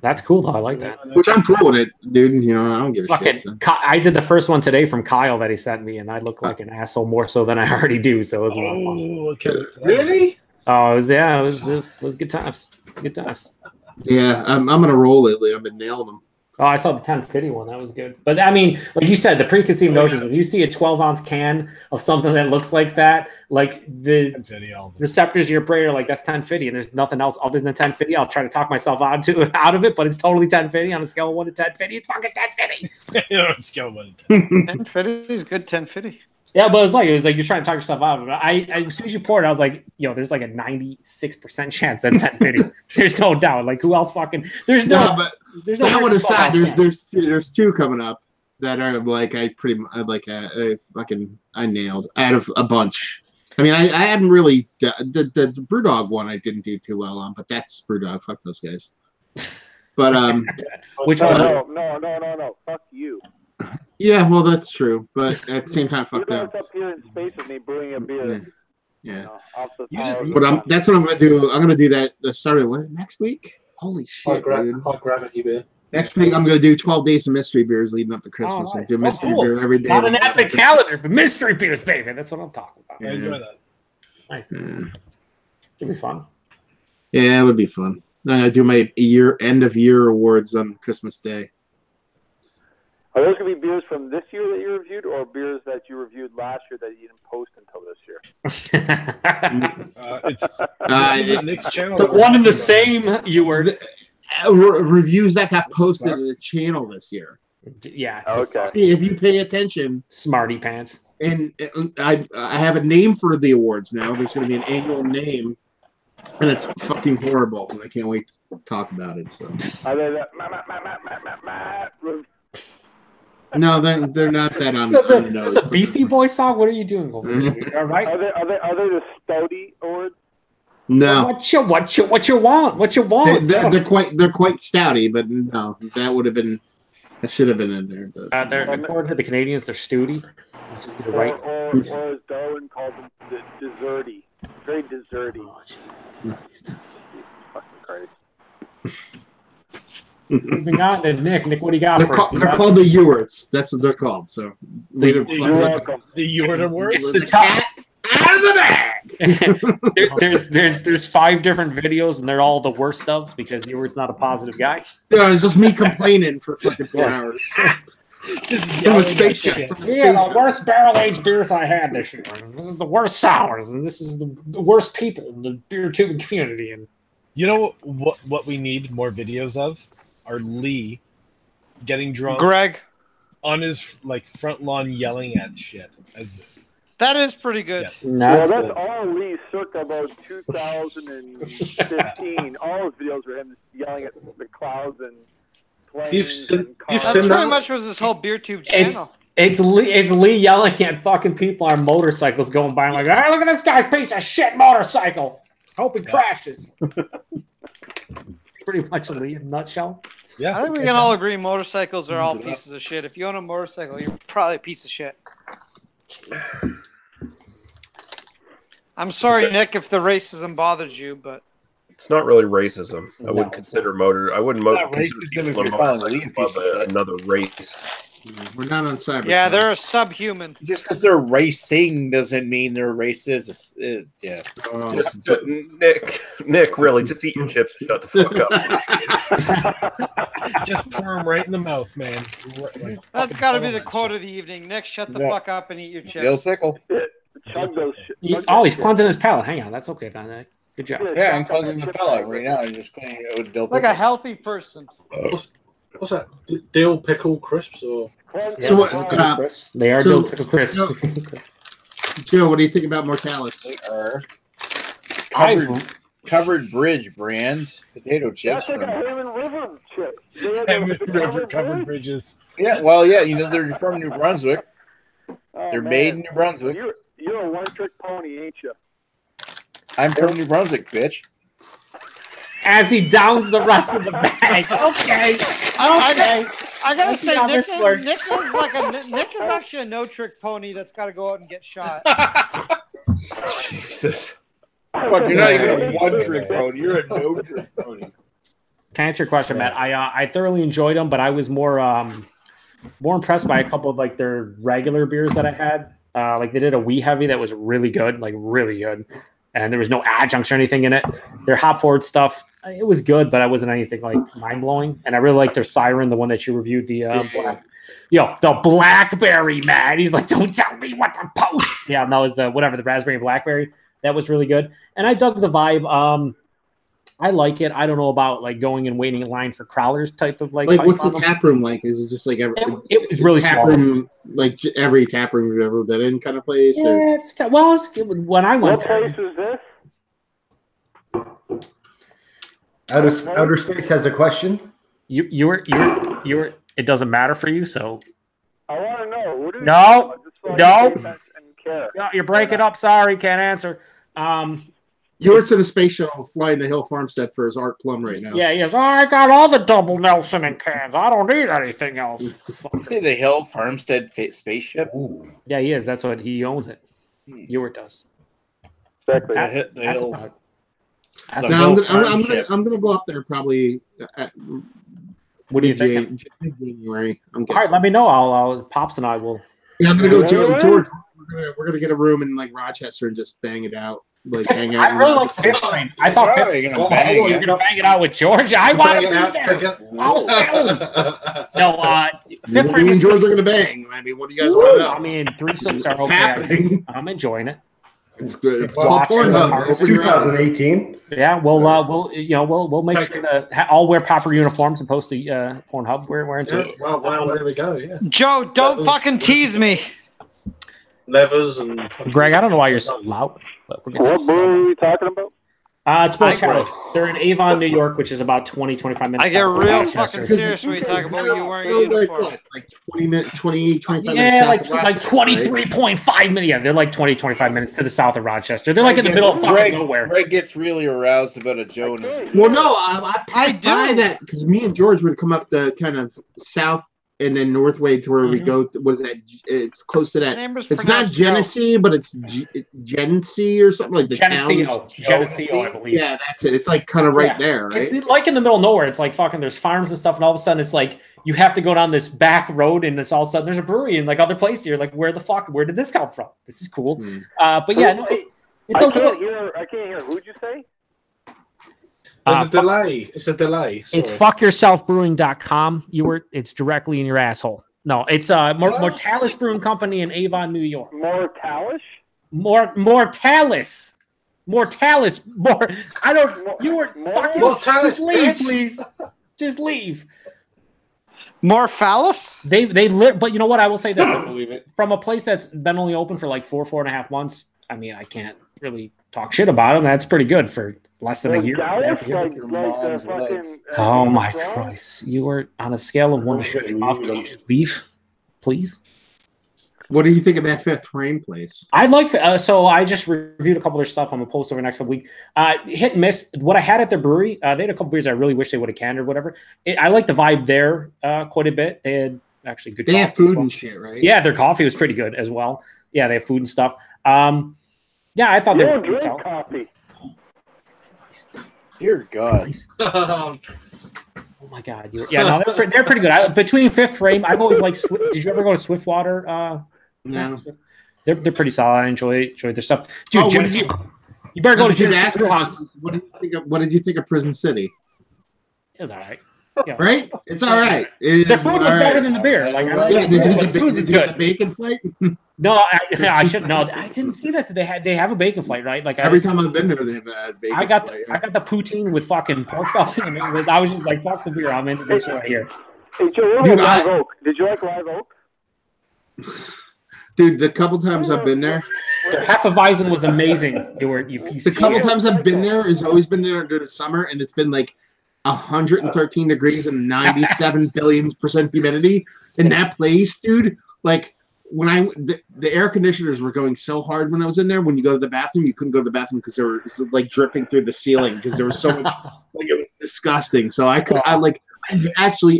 That's cool though. I like that. Which I'm cool with it, dude. You know, I don't give a shit. So. I did the first one today from Kyle that he sent me, and I look like an asshole more so than I already do. So it was a lot of fun. Okay. Really? Oh, it was good times. It was good times. Yeah, I'm gonna roll lately. I've been nailing them. Oh, I saw the 1050 one. That was good. But I mean, like you said, the preconceived notion. If you see a 12-ounce can of something that looks like that, like the receptors of your brain are like, that's 1050, and there's nothing else other than 1050. I'll try to talk myself out of it, but it's totally 1050 on a as-scale of 1 to 1050. It's fucking 1050. Scale of 1 to 10. 1050 is good. 1050. Yeah, but it was like you're trying to talk yourself out of it. I as soon as you pour it, I was like, there's like a 96% chance that's 1050. There's no doubt. Like who else fucking? There's no. That one aside, there's two coming up that are like I nailed out of a bunch. I mean, I haven't really the Brewdog one I didn't do too well on, but that's Brewdog. Fuck those guys. But which one? No. Fuck you. Yeah, well, that's true, but at the same time, fuck them. Up here in space with me brewing a beer. Yeah. But that's what I'm gonna do. I'm gonna do that. Starting next week. Holy shit, dude! High gravity beer. Next week, I'm gonna do 12 days of mystery beers leading up to Christmas. And do mystery beer every day. Not an epic calendar, but mystery beers, baby. That's what I'm talking about. I enjoy that. Nice. It'd be fun. Yeah, it would be fun. I do my end of year awards on Christmas Day. Are those going to be beers from this year that you reviewed, or beers that you reviewed last year that you didn't post until this year? It's Nick's channel. The one and the same. You were reviews that got posted to the channel this year. Yeah. Okay. See if you pay attention. Smarty pants. And I have a name for the awards now. There's going to be an annual name, and it's fucking horrible. And I can't wait to talk about it. So. Are they No, they're not that on. That's a Beastie Boys song. What are you doing over here? All right. Are they the Stouty awards? No. What you want? What you want? They're quite stouty, but no, that should have been in there. But they're according to the Canadians, they're stouty. Right. Or as Darwin called them, the desserty. Very desserty. Oh, Jesus Fucking Christ. Who's been got then, Nick? Nick, what do you got for us? They're called the Ewerts. That's what they're called. So the Ewert Awards. The cat out of the bag. there's 5 different videos, and they're all the worst of because Ewert's not a positive guy. Yeah, it's just me complaining for fucking 4 hours. The worst barrel-aged beers I had this year. This is the worst sours, and this is the worst people in the beer tubing community. And you know what we need more videos of? Are Lee getting drunk, Greg on his front lawn yelling at shit. That is pretty good. Yes. No, that's all Lee circa about 2015. All his videos were him yelling at the clouds and planes. That pretty much was his whole BeerTube channel. It's Lee yelling at fucking people on motorcycles going by. I'm like, hey, look at this guy's piece of shit motorcycle. Hope he crashes. Pretty much Lee in a nutshell. Yeah, I think we can all agree motorcycles are all pieces of shit. If you own a motorcycle, you're probably a piece of shit. I'm sorry, Nick, if the racism bothers you, but it's not really racism. I No, wouldn't consider motor. I wouldn't consider people on motorcycles above another race. We're not on cyber. yeah, they're a subhuman. Just because they're racing doesn't mean they're racist. Yeah. Nick, really, just eat your chips and shut the fuck up. Just pour them right in the mouth, man. That's got to be the quote of the evening. Nick, shut the fuck up and eat your chips. Dill pickle. Chug those shit. He's cleansing his palate. Hang on, that's okay, Don. Good job. Yeah, I'm cleansing the palate right now. I'm just cleaning it with dill pickle. Like a healthy person. What's that? Dill pickle crisps or? So what? Crisps. They are dill pickle crisps. Joe, what do you think about Mortalis? They are covered bridge brand potato chips. That's like a Hammond River chip. Hammond River covered bridges. Yeah, well, yeah, they're from New Brunswick. They're made in New Brunswick. You're a one-trick pony, ain't you? I'm from New Brunswick, bitch. As he downs the rest of the bag. Okay. I gotta say, Nick is actually a no-trick pony that's got to go out and get shot. Jesus. Fuck, you're not even a one-trick pony. You're a no-trick pony. To answer your question, Matt, I thoroughly enjoyed them, but I was more impressed by a couple of like their regular beers that I had. Like they did a wee heavy that was really good, and there was no adjuncts or anything in it. Their hop forward stuff, it was good, but it wasn't anything like mind blowing. And I really liked their Siren, the one that you reviewed, the blackberry, man. He's like, don't tell me what to post. Yeah, and that was the raspberry and blackberry. That was really good, and I dug the vibe. I like it. I don't know about like going and waiting in line for crawlers type of like. What's the tap room like? Is it just like every? It was really tap small. Room, like every tap room you've ever been in, kind of place. Yeah, when I went. What place is this? Outer Space has a question. You were. It doesn't matter for you, so. I want to know. What is No. No, you're breaking up. Sorry, can't answer. You're in the space shuttle flying to Hill Farmstead for his Art Plum right now. Yeah, he is. I got all the double Nelson in cans. I don't need anything else. Say the Hill Farmstead spaceship. Ooh. Yeah, he is. That's what he owns it. Ewart does. Exactly. I'm gonna go up there probably. What do you think? January. I'm guessing. All right, let me know. I'll Pops and I will. Yeah, I'm gonna go. George, we're gonna get a room in like Rochester and just bang it out. Like hang out. I really like Fifth Frame. I thought you're gonna bang it out with George. I want to be there. No, Fifth Frame. Me and George are gonna bang. I mean, what do you guys want to know? I mean, threesomes are okay. I'm enjoying it. It's good. It's 2018. Yeah, we'll make sure to all wear proper uniforms and post the Pornhub. We're into it. Well, there we go. Yeah. Joe, don't fucking tease me. Levers and. Greg, I don't know why you're so loud. But we're what movie are we talking about? It's Mortalis. They're in Avon, New York, which is about 20-25 minutes. I get real fucking serious when you talk about you wearing a uniform. Like 20 minutes, 25 minutes. Yeah, like 23.5 minutes. Yeah, they're like 20-25 minutes to the south of Rochester. They're like in the middle of fucking nowhere. Greg gets really aroused about a Jonas. Well, no, I passed by that because me and George would come up the kind of south and then northway to where we go. What is that? It's close to that. It's not Genesee, but it's Genesee or something like the Genesee, I believe. Yeah, that's it. It's like kind of right there, right? It's like in the middle of nowhere. It's like fucking. There's farms and stuff, and all of a sudden it's like you have to go down this back road, and it's all of a sudden there's a brewery and like other places. You're like, where the fuck? Where did this come from? This is cool. But yeah, no, it's I can't hear. Who'd you say? There's a delay. It's a delay. Sorry. It's fuckyourselfbrewing.com. It's directly in your asshole. No, it's Mortalis Brewing Company in Avon, New York. Mortalis? Mortalis. I don't. You were fucking. Mortalis, just leave, bitch. please. Just leave. More phallus? But you know what? I will say this. I believe it. From a place that's been only open for like 4.5 months, I mean, I can't really talk shit about them. That's pretty good for less than a year. Oh my Christ! You were on a scale of 1 to 6. Beef, please. What do you think of that Fifth Frame place? I'd like so I just reviewed a couple of their stuff. I'm gonna post over the next week. Hit and miss. What I had at their brewery, they had a couple beers I really wish they would have canned or whatever. I like the vibe there quite a bit. They had actually good. They have food and shit, right? Yeah, their coffee was pretty good as well. Yeah, they have food and stuff. Yeah, I thought they were pretty solid. Coffee. Dear God. Oh my God! No, they're pretty good. Between Fifth Frame, I've always liked. Did you ever go to Swiftwater? No. They're pretty solid. I enjoyed their stuff. Dude, you better go to Jim's house. What did you think of Prison City? It was all right. Yeah. Right? It's all right. The food was better than the beer. Like, did you get the bacon flight? No, I should. No, I didn't see that. They have a bacon flight, right? Like every time I've been there, they have a bacon. I got the poutine with fucking pork belly, and I was just like, "Fuck the beer, I'm in this right here." Hey Joe, Live Oak. Did you like Live Oak? Dude, the couple times I've been there, Hefeweizen was amazing. You piece. The couple times I've been there has always been there during the summer, and it's been like 113 degrees and 97 billion% humidity in that place, dude. Like when the air conditioners were going so hard when I was in there. When you go to the bathroom, you couldn't go to the bathroom because there was like dripping through the ceiling because there was so much. Like it was disgusting. So I actually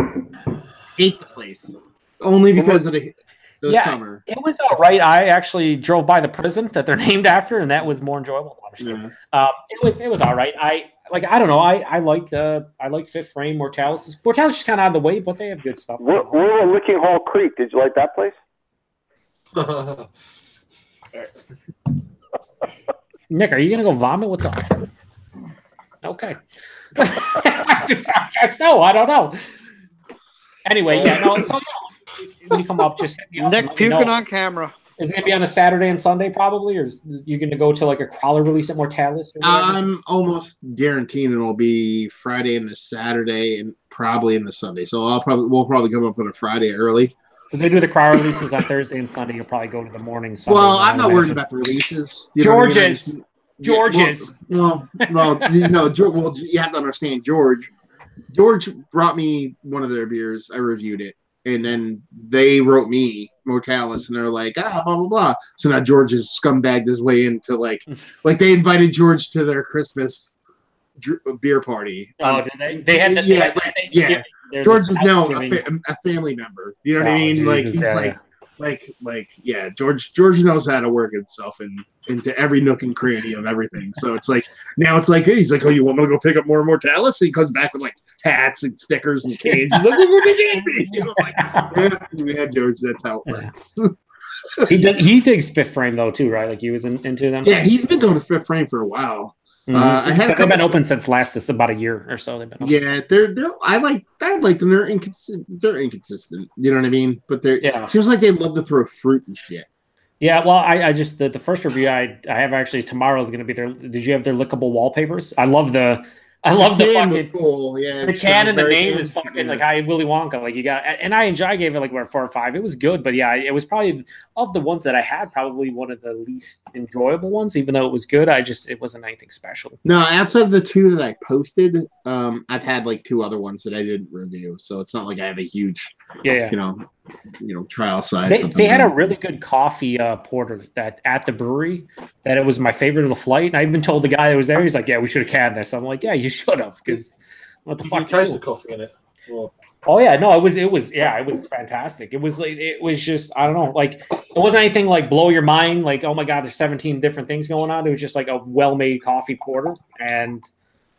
hate the place only because of the summer. It was all right. I actually drove by the prison that they're named after, and that was more enjoyable. Yeah. It was all right. I don't know. I liked Fifth Frame, Mortalis. Mortalis is kind of out of the way, but they have good stuff. We're at Licking Hall Creek. Did you like that place? Nick, are you gonna go vomit? What's up? Okay. I guess no. I don't know. Anyway, So when you come up, just Nick puking on camera. Is it gonna be on a Saturday and Sunday probably, or is you gonna go to like a crawler release at Mortalis? I'm almost guaranteeing it'll be Friday and a Saturday, and probably in the Sunday. So we'll probably come up on a Friday early. Because they do the crowd releases on Thursday and Sunday, you'll probably go to the morning. Sunday, well, I'm not worried about the releases. George's. Well, you have to understand George. George brought me one of their beers. I reviewed it, and then they wrote me Mortalis, and they're like, blah blah blah. So now George has scumbagged his way into like they invited George to their Christmas beer party. Oh, did they? They had yeah. George is now a family member. You know what I mean? Jesus, like he's George knows how to work himself into every nook and cranny of everything. So it's like now it's like he's like, oh, you want me to go pick up more Mortalis? And he comes back with like hats and stickers and cans. He's like, look what you gave me. You know, like, yeah, George, that's how it works. He digs Fifth Frame though too, right? Like he was into them. Yeah, he's been doing a Fifth Frame for a while. They've been open since just about a year or so. They've been open. Yeah, they're I like them. They're inconsistent. You know what I mean? But it seems like they love to throw fruit and shit. Yeah, well, I just the first review I have actually tomorrow is going to be their. Did you have their lickable wallpapers? I love the fucking cool. Yeah, the can and the name is fucking like Willy Wonka. Like you got, and I gave it like 4 or 5. It was good, but yeah, it was probably of the ones that I had probably one of the least enjoyable ones. Even though it was good, it wasn't anything special. No, outside of the 2 that I posted, I've had like 2 other ones that I didn't review, so it's not like I have a huge trial size. They had a really good coffee porter that at the brewery that it was my favorite of the flight. And I even told the guy that was there, he's like, yeah, we should have canned this. I'm like, yeah, you should have, because what the fuck? You taste the coffee in it. Well, oh yeah, no, it was fantastic. It was just, I don't know, like it wasn't anything like blow your mind, like, oh my God, there's 17 different things going on. It was just like a well-made coffee porter, and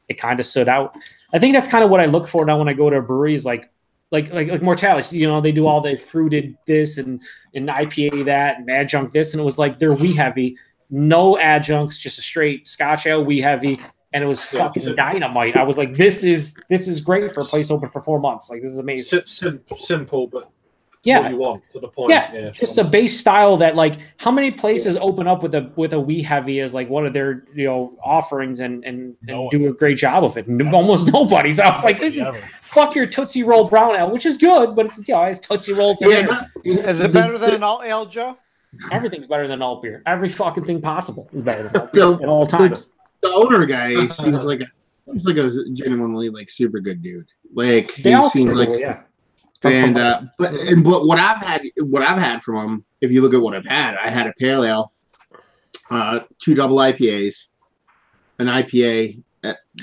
it kind of stood out. I think that's kind of what I look for now when I go to a brewery, is like Mortalis, they do all the fruited this and IPA that and adjunct this, and it was like they're wee heavy, no adjuncts, just a straight Scotch ale wee heavy, and it was fucking dynamite. I was like, this is great for a place open for 4 months. Like, this is amazing. Simple, but what you want to the point. Yeah, just a base style that, like, how many places open up with a wee heavy as like one of their offerings and do a great job of it? Almost nobody. So I was like, this is fuck your Tootsie Roll brown ale, which is good, but it's it's Tootsie Rolls. Is it better than an alt ale, Joe? Everything's better than alt beer. Every fucking thing possible is better than alt beer at all times. The owner guy seems like a genuinely like super good dude. Like they he seems like And but what I've had from him, if you look at what I've had, I had a pale ale, 2 double IPAs, an IPA,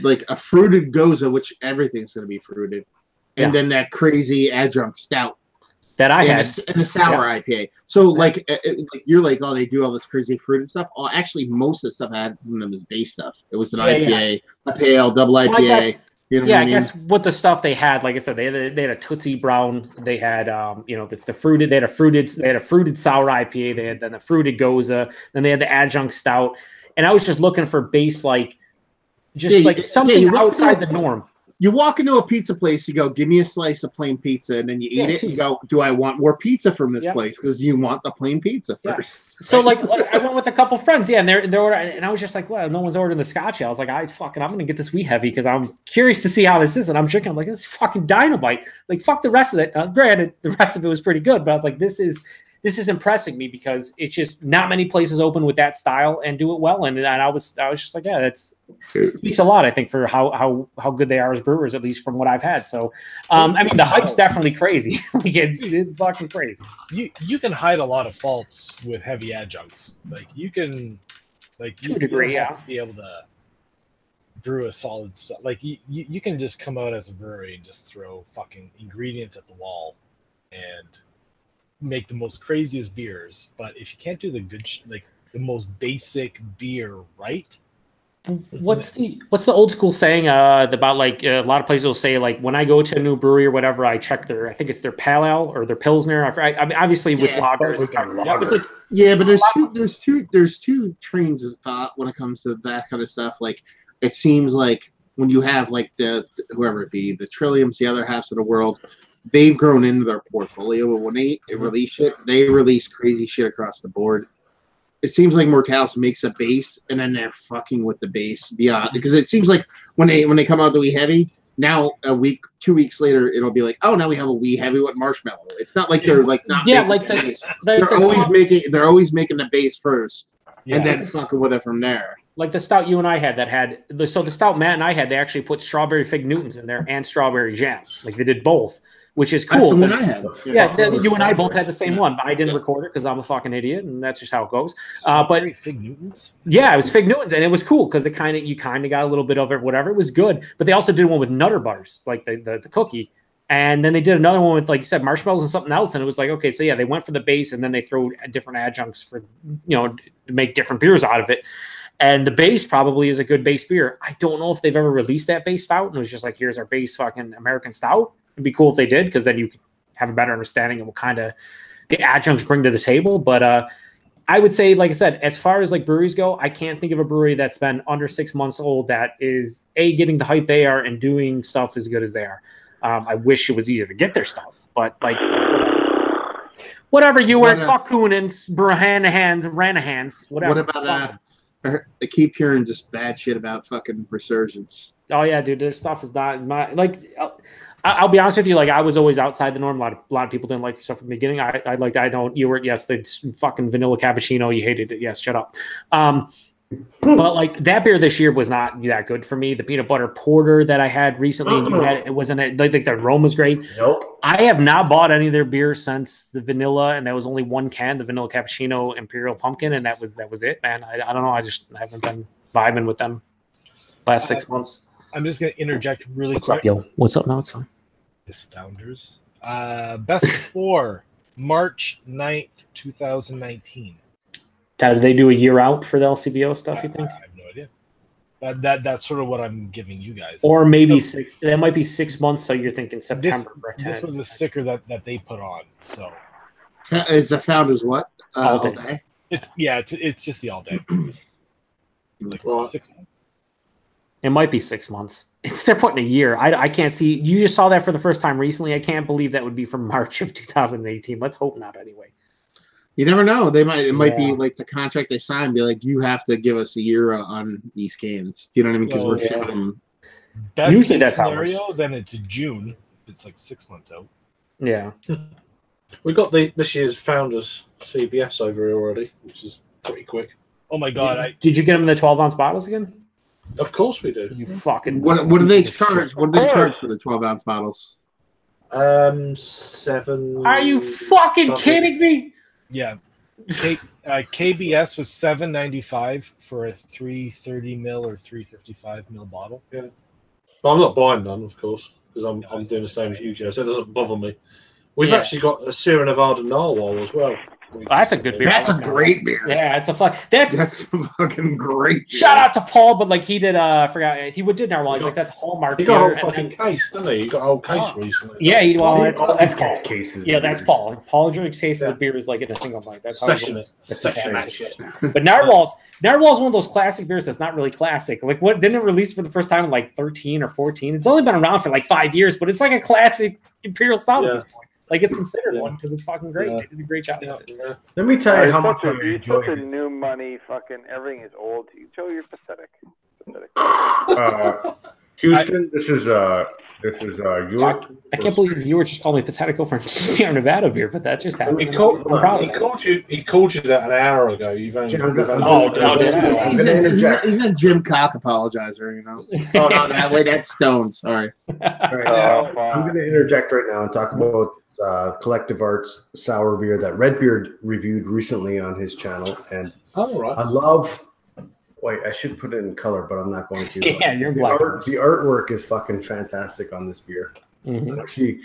like a fruited goza, which everything's going to be fruited, and then that crazy adjunct stout that I had, and a sour IPA. So like you're like, oh, they do all this crazy fruited stuff. Oh, actually, most of the stuff I had from them was base stuff. It was an IPA, a pale double IPA. You know what I mean? guess what the stuff they had, like I said, they had a Tootsie Brown. They had the fruited. They had a fruited sour IPA. They had then the fruited goza. Then they had the adjunct stout. And I was just looking for base something outside the norm. You walk into a pizza place, you go, give me a slice of plain pizza, and then you eat it. You go, do I want more pizza from this place? Because you want the plain pizza first. So like I went with a couple friends, and and I was just like, well, no one's ordering the Scotch. I was like, I'm gonna get this wee heavy because I'm curious to see how this is, and I'm drinking. I'm like, this is fucking dynamite. Like fuck the rest of it. Granted, the rest of it was pretty good, but I was like, this is impressing me because it's just not many places open with that style and do it well. And I was just like, it speaks a lot, I think, for how good they are as brewers, at least from what I've had. So, I mean, the hype's definitely crazy. Like it's fucking crazy. You can hide a lot of faults with heavy adjuncts. Like you can, to a degree, be able to brew a solid stuff. Like you can just come out as a brewery and just throw fucking ingredients at the wall and make the most craziest beers, but if you can't do the good the most basic beer right, what's the old school saying about like a lot of places will say like when I go to a new brewery or whatever, I check I think it's their pale ale or their pilsner. I mean obviously with lagers, but there's two trains of thought when it comes to that kind of stuff. Like it seems like when you have like the whoever it be, the Trilliums, the other halves of the world, they've grown into their portfolio. When they release shit, they release crazy shit across the board. It seems like Mortalis makes a base, and then they're fucking with the base beyond. Because it seems like when they come out the wee heavy, now 2 weeks later, it'll be like, oh, now we have a wee heavy with marshmallow. It's not like they're like not making the base. They're always making the base first, and then fucking with it from there. Like the stout you and I had the stout Matt and I had, they actually put strawberry fig Newtons in there and strawberry jam. Like they did both, which is cool. That's the one I had. You and I both had the same one, but I didn't record it because I'm a fucking idiot, and that's just how it goes. But fig Newtons? Yeah, it was fig Newtons, and it was cool because you kind of got a little bit of it, whatever. It was good. But they also did one with Nutter Butters, like the cookie. And then they did another one with, like you said, marshmallows and something else. And it was like, okay, so yeah, they went for the base, and then they throw different adjuncts for, to make different beers out of it. And the base probably is a good base beer. I don't know if they've ever released that base stout, and it was just like, here's our base fucking American stout. It'd be cool if they did, because then you could have a better understanding of what kind of the adjuncts bring to the table. But I would say, like I said, as far as like breweries go, I can't think of a brewery that's been under 6 months old that is getting the hype they are and doing stuff as good as they are. I wish it was easier to get their stuff, but like whatever you were, fuck Coonans, Ranahans, whatever. What about I keep hearing just bad shit about fucking Resurgence. Oh yeah, dude, this stuff is not like. I'll be honest with you. Like I was always outside the norm. A lot of people didn't like the stuff from the beginning. You were the fucking vanilla cappuccino. You hated it. Yes, shut up. But like that beer this year was not that good for me. The peanut butter porter that I had recently, it wasn't like the aroma's great. Nope. I have not bought any of their beer since the vanilla, and that was only one can, the vanilla cappuccino imperial pumpkin, and that was it, man. I don't know. I just haven't been vibing with them last 6 months. I'm just gonna interject really quick. What's up, yo? What's up? No, it's fine. This Founders. Best before March 9th, 2019. Did they do a year out for the LCBO stuff, you think? I have no idea. That's sort of what I'm giving you guys. Or maybe six. That might be 6 months, so you're thinking September. This was a sticker that they put on. So is the Founders what? All day? It's just the all day. Like 6 months. It might be 6 months. They're putting a year. I can't see. You just saw that for the first time recently. I can't believe that would be from March of 2018. Let's hope not anyway. You never know. It might be like the contract they signed. Be like, you have to give us a year on these cans. You know what I mean? Because we're shipping them. Best Usually case that's how it scenario, then it's June. It's like 6 months out. Yeah. We got this year's Founders CBS over here already, which is pretty quick. Oh my god! Did you get them in the 12-ounce bottles again? Of course we do. You fucking. What do they charge? What do they charge for the 12-ounce bottles? 7. Are you fucking something. kidding me? Yeah, KBS was $7.95 for a 330 ml or 355 ml bottle. Yeah, but I'm not buying none, of course, because I'm doing the same as you, Joe. So it doesn't bother me. We've actually got a Sierra Nevada Narwhal as well. Oh, that's a good beer. That's a great beer. Yeah, it's a fuck. That's a fucking great beer. Shout out to Paul, but like he did, I forgot he did Narwhal. He's like that's Hallmark. He got a whole fucking case, didn't he? He got a whole case recently. Yeah, that's Paul. Paul. Cases. Yeah, that's Paul. Paul drinks cases of beers like in a single night. That's how Session it it. Session that shit. But Narwhal's one of those classic beers that's not really classic. Like what didn't it release for the first time in like 13 or 14? It's only been around for like 5 years, but it's like a classic imperial stout at this point. Like it's considered one because it's fucking great. They did a great job with it. Let me tell you how much You're such a new money. Fucking everything is old. Joe, you're pathetic. Houston, this is York. I can't believe you were just calling me pathetic over in Sierra Nevada beer, but that just happened. He called you that an hour ago. You've only. He's a Jim Cock apologizer, you know. Oh no, that way that's Stone. Sorry. Right now, I'm going to interject right now and talk about Collective Arts sour beer that Redbeard reviewed recently on his channel, and I love. Wait, I should put it in color, but I'm not going to. Yeah, you're black. The artwork is fucking fantastic on this beer. Mm-hmm. I actually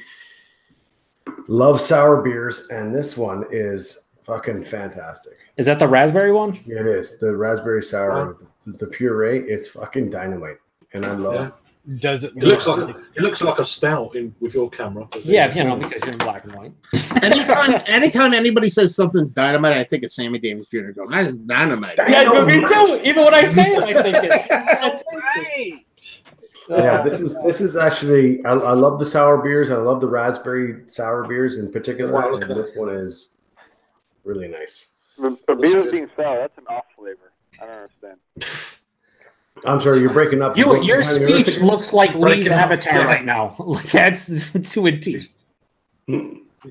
love sour beers, and this one is fucking fantastic. Is that the raspberry one? Yeah, it is. The raspberry sour, the puree, it's fucking dynamite. And I love it. Does it? It looks like a stout with your camera. Yeah, you know, because you're in black and white. Anytime anybody says something's dynamite, I think it's Sammy Davis Jr. going, that's dynamite. Yeah, but me too. Even when I say it, I think it. Right. Yeah, this is actually I love the sour beers. I love the raspberry sour beers in particular. Wow, and this one is really nice. But beers being sour, that's an off flavor. I don't understand. I'm sorry, you're breaking up. Your speech looks like Lee's Avatar right now. That's to a T.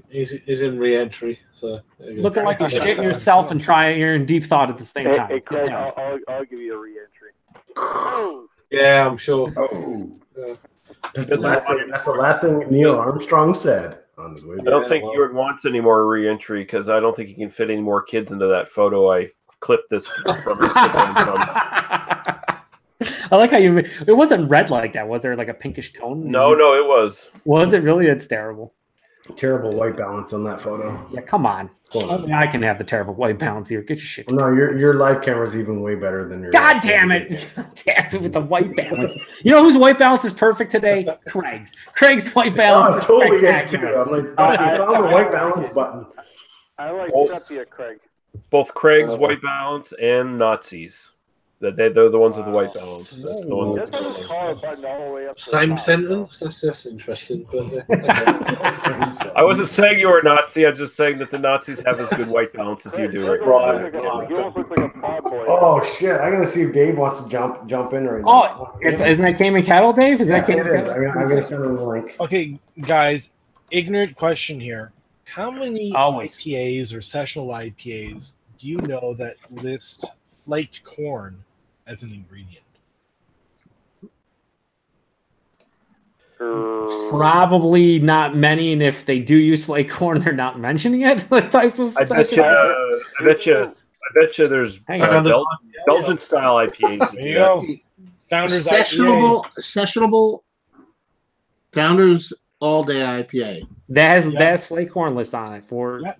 He's in re-entry, so looking like you're shitting yourself and you're in deep thought at the same time. Hey Craig, I'll give you a re-entry. Yeah, I'm sure. That's the last thing Neil Armstrong said on his way. I don't think York wants any more re-entry because I don't think he can fit any more kids into that photo. I clipped this from it. I like how it wasn't red like that. Was there like a pinkish tone? No, it was. Was it really? It's terrible. Terrible white balance on that photo. Yeah, come on. I can have the terrible white balance here. Get your shit. No, your live camera's even way better than your. God damn it! Damn it with the white balance. You know whose white balance is perfect today? Craig's. Craig's white balance is totally spectacular. I'm like, I found the white balance button. I like sepia, Craig. Both Craig's white balance and Nazis. They're the ones with the white balance. That's the one. Same sentence. That's interesting. But, I wasn't saying you were a Nazi. I'm just saying that the Nazis have as good white balance as you do. Right. Oh shit! I gotta see if Dave wants to jump in right now. Oh, isn't that Game and Cattle, Dave? Is that Game it is. I'm gonna send him the link. Okay, guys. Ignorant question here. How many IPAs or sessional IPAs do you know that list flaked corn as an ingredient? Probably not many, and if they do use flake corn, they're not mentioning it. The type of I bet you there's Belgian style IPAs. There you go. Founders Sessionable Founders All Day IPA. That has flake corn list on it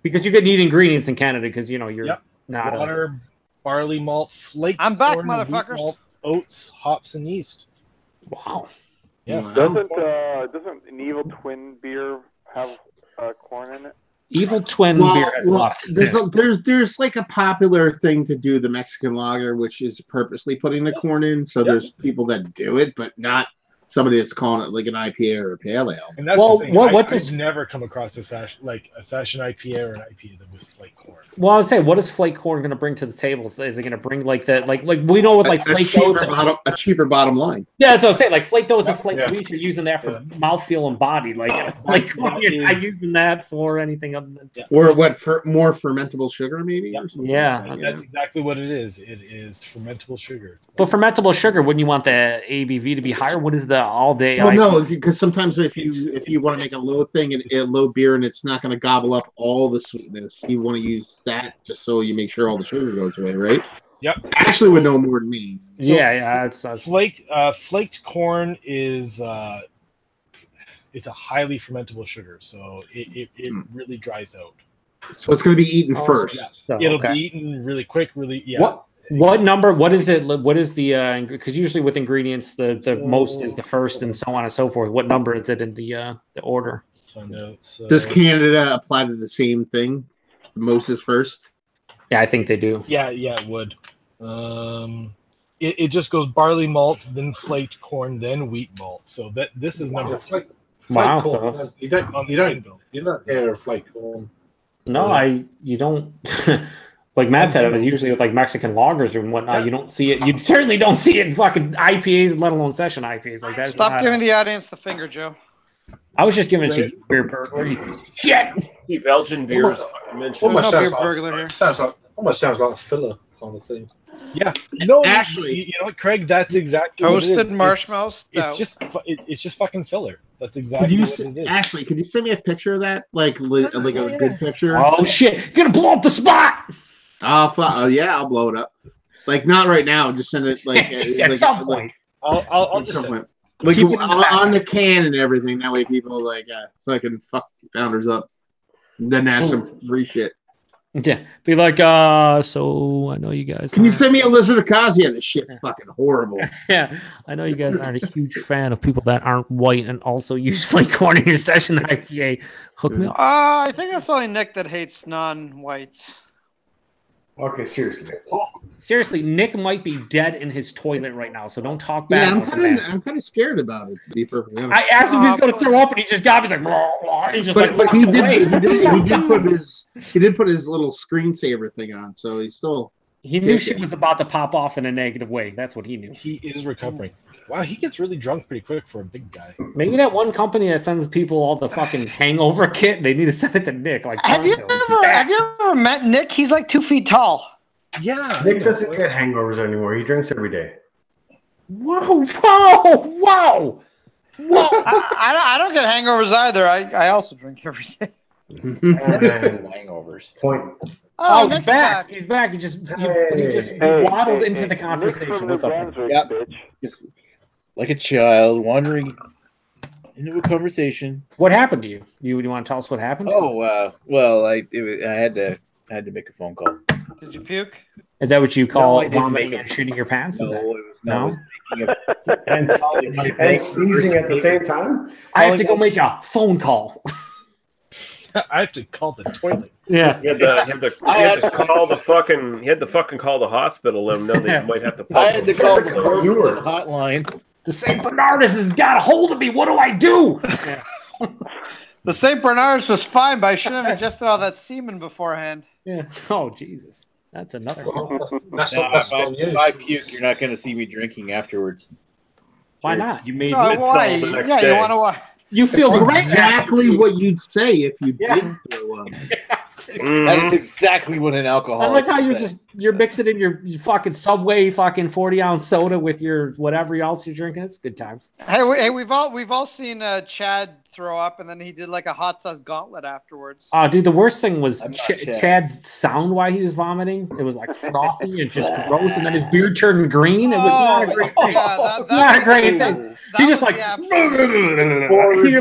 because you could need ingredients in Canada because you're not water, barley malt, flake. I'm back, corn, motherfuckers. Malt, oats, hops, and yeast. Wow. Yeah. Doesn't an Evil Twin beer have corn in it? Evil Twin beer has a lot. There's like a popular thing to do the Mexican lager, which is purposely putting the corn in. So there's people that do it, but not somebody that's calling it like an IPA or a pale ale. And that's the thing. I've never come across a session IPA or an IPA with flake corn. Well, I was saying, what is flake corn going to bring to the table? Is it going to bring like we know with like flake dough, a cheaper bottom line? Yeah, that's what I was saying. Like flake dough is a flake. You're using that for mouthfeel and body. Like you're not using that for anything other than or what for more fermentable sugar maybe. Or something? Yeah, that's exactly what it is. It is fermentable sugar. But fermentable sugar, wouldn't you want the ABV to be higher? What is the all day? Well, no, because sometimes if you want to make a low thing and a low beer and it's not going to gobble up all the sweetness, you want to use that just so you make sure all the sugar goes away, right? Yep. Ashley would know more than me. So, flaked corn is it's a highly fermentable sugar, so it really dries out. So it's going to be eaten first. Yeah. So, it'll be eaten really quick, What number? What is it? What is the? Because usually with ingredients, the most is the first, and so on and so forth. What number is it in the order? Does Canada apply to the same thing? The most is first. Yeah, I think they do. Yeah, it would. It just goes barley malt, then flaked corn, then wheat malt. So this is number 3. Wow. Corn. So you don't hear flake corn. No, you don't. Like Matt said, usually with like Mexican lagers and whatnot, you don't see it. You certainly don't see it in fucking IPAs, let alone session IPAas. Like that. Stop giving the audience the finger, Joe. I was just giving it to you, beer burglar. Shit. Belgian beers. Almost sounds like a filler kind of thing. Yeah. No, Ashley, you know what, Craig? That's exactly toasted what it is. marshmallow stout. It's just fucking filler. That's exactly what it is. Ashley, could you send me a picture of that? Like a good picture? Oh shit! You're gonna blow up the spot. Yeah, I'll blow it up. Like not right now. Just send it like at some point. I'll just send it. Like on the can and everything. That way people so I can fuck founders up. Then ask some free shit. Yeah, be like, so I know you guys. Can you send me a Lizard Ocasio? This shit's fucking horrible. Yeah, I know you guys aren't a huge fan of people that aren't white and also use flake corn in your session IPA. Hook me up. I think that's only Nick that hates non-whites. Okay, seriously. Seriously, Nick might be dead in his toilet right now, so don't talk bad. Yeah, I'm kind of scared about it. To be perfectly honest. I asked him if he's going to throw up, and he just got me. He's like, blah, blah, and he just but he did put his little screensaver thing on, so he's still. He knew shit was about to pop off in a negative way. That's what he knew. He is recovering. Wow, he gets really drunk pretty quick for a big guy. Maybe that one company that sends people all the fucking hangover kit, they need to send it to Nick. Like, have you ever met Nick? He's like 2 feet tall. Yeah. Nick doesn't get hangovers anymore. He drinks every day. Whoa. I don't get hangovers either. I also drink every day. Hangovers. Point. Oh, he's back. He's back. He just waddled into the conversation. What's up? Yep. Just like a child wandering into a conversation. What happened to you? You want to tell us what happened? Oh, well, I had to make a phone call. Did you puke? Is that what you call vomiting and shitting your pants? No, it was and sneezing at the same time? I have to go make a phone call. I have to call the toilet. Yeah. He had to call the fucking call the hospital. Let them know that you might have to. I had to call the porcelain hotline. The St. Bernardus has got a hold of me. What do I do? Yeah. The St. Bernardus was fine, but I shouldn't have ingested all that semen beforehand. Yeah. Oh, Jesus. That's another one. If I puke, you're not going to see me drinking afterwards. Why not? You made why? the next Yeah, day. you want to why? You feel great. Exactly what you'd say if you didn't throw up. That is exactly what an alcoholic. I like how you're mixing in your fucking Subway fucking 40-ounce soda with your whatever else you're drinking. It's good times. Hey, we've all seen Chad throw up, and then he did like a hot sauce gauntlet afterwards. Oh, dude, the worst thing was Chad's sound while he was vomiting. It was like frothy and just gross, and then his beard turned green. It was not a great thing. Yeah, not a great thing. He's just like, you're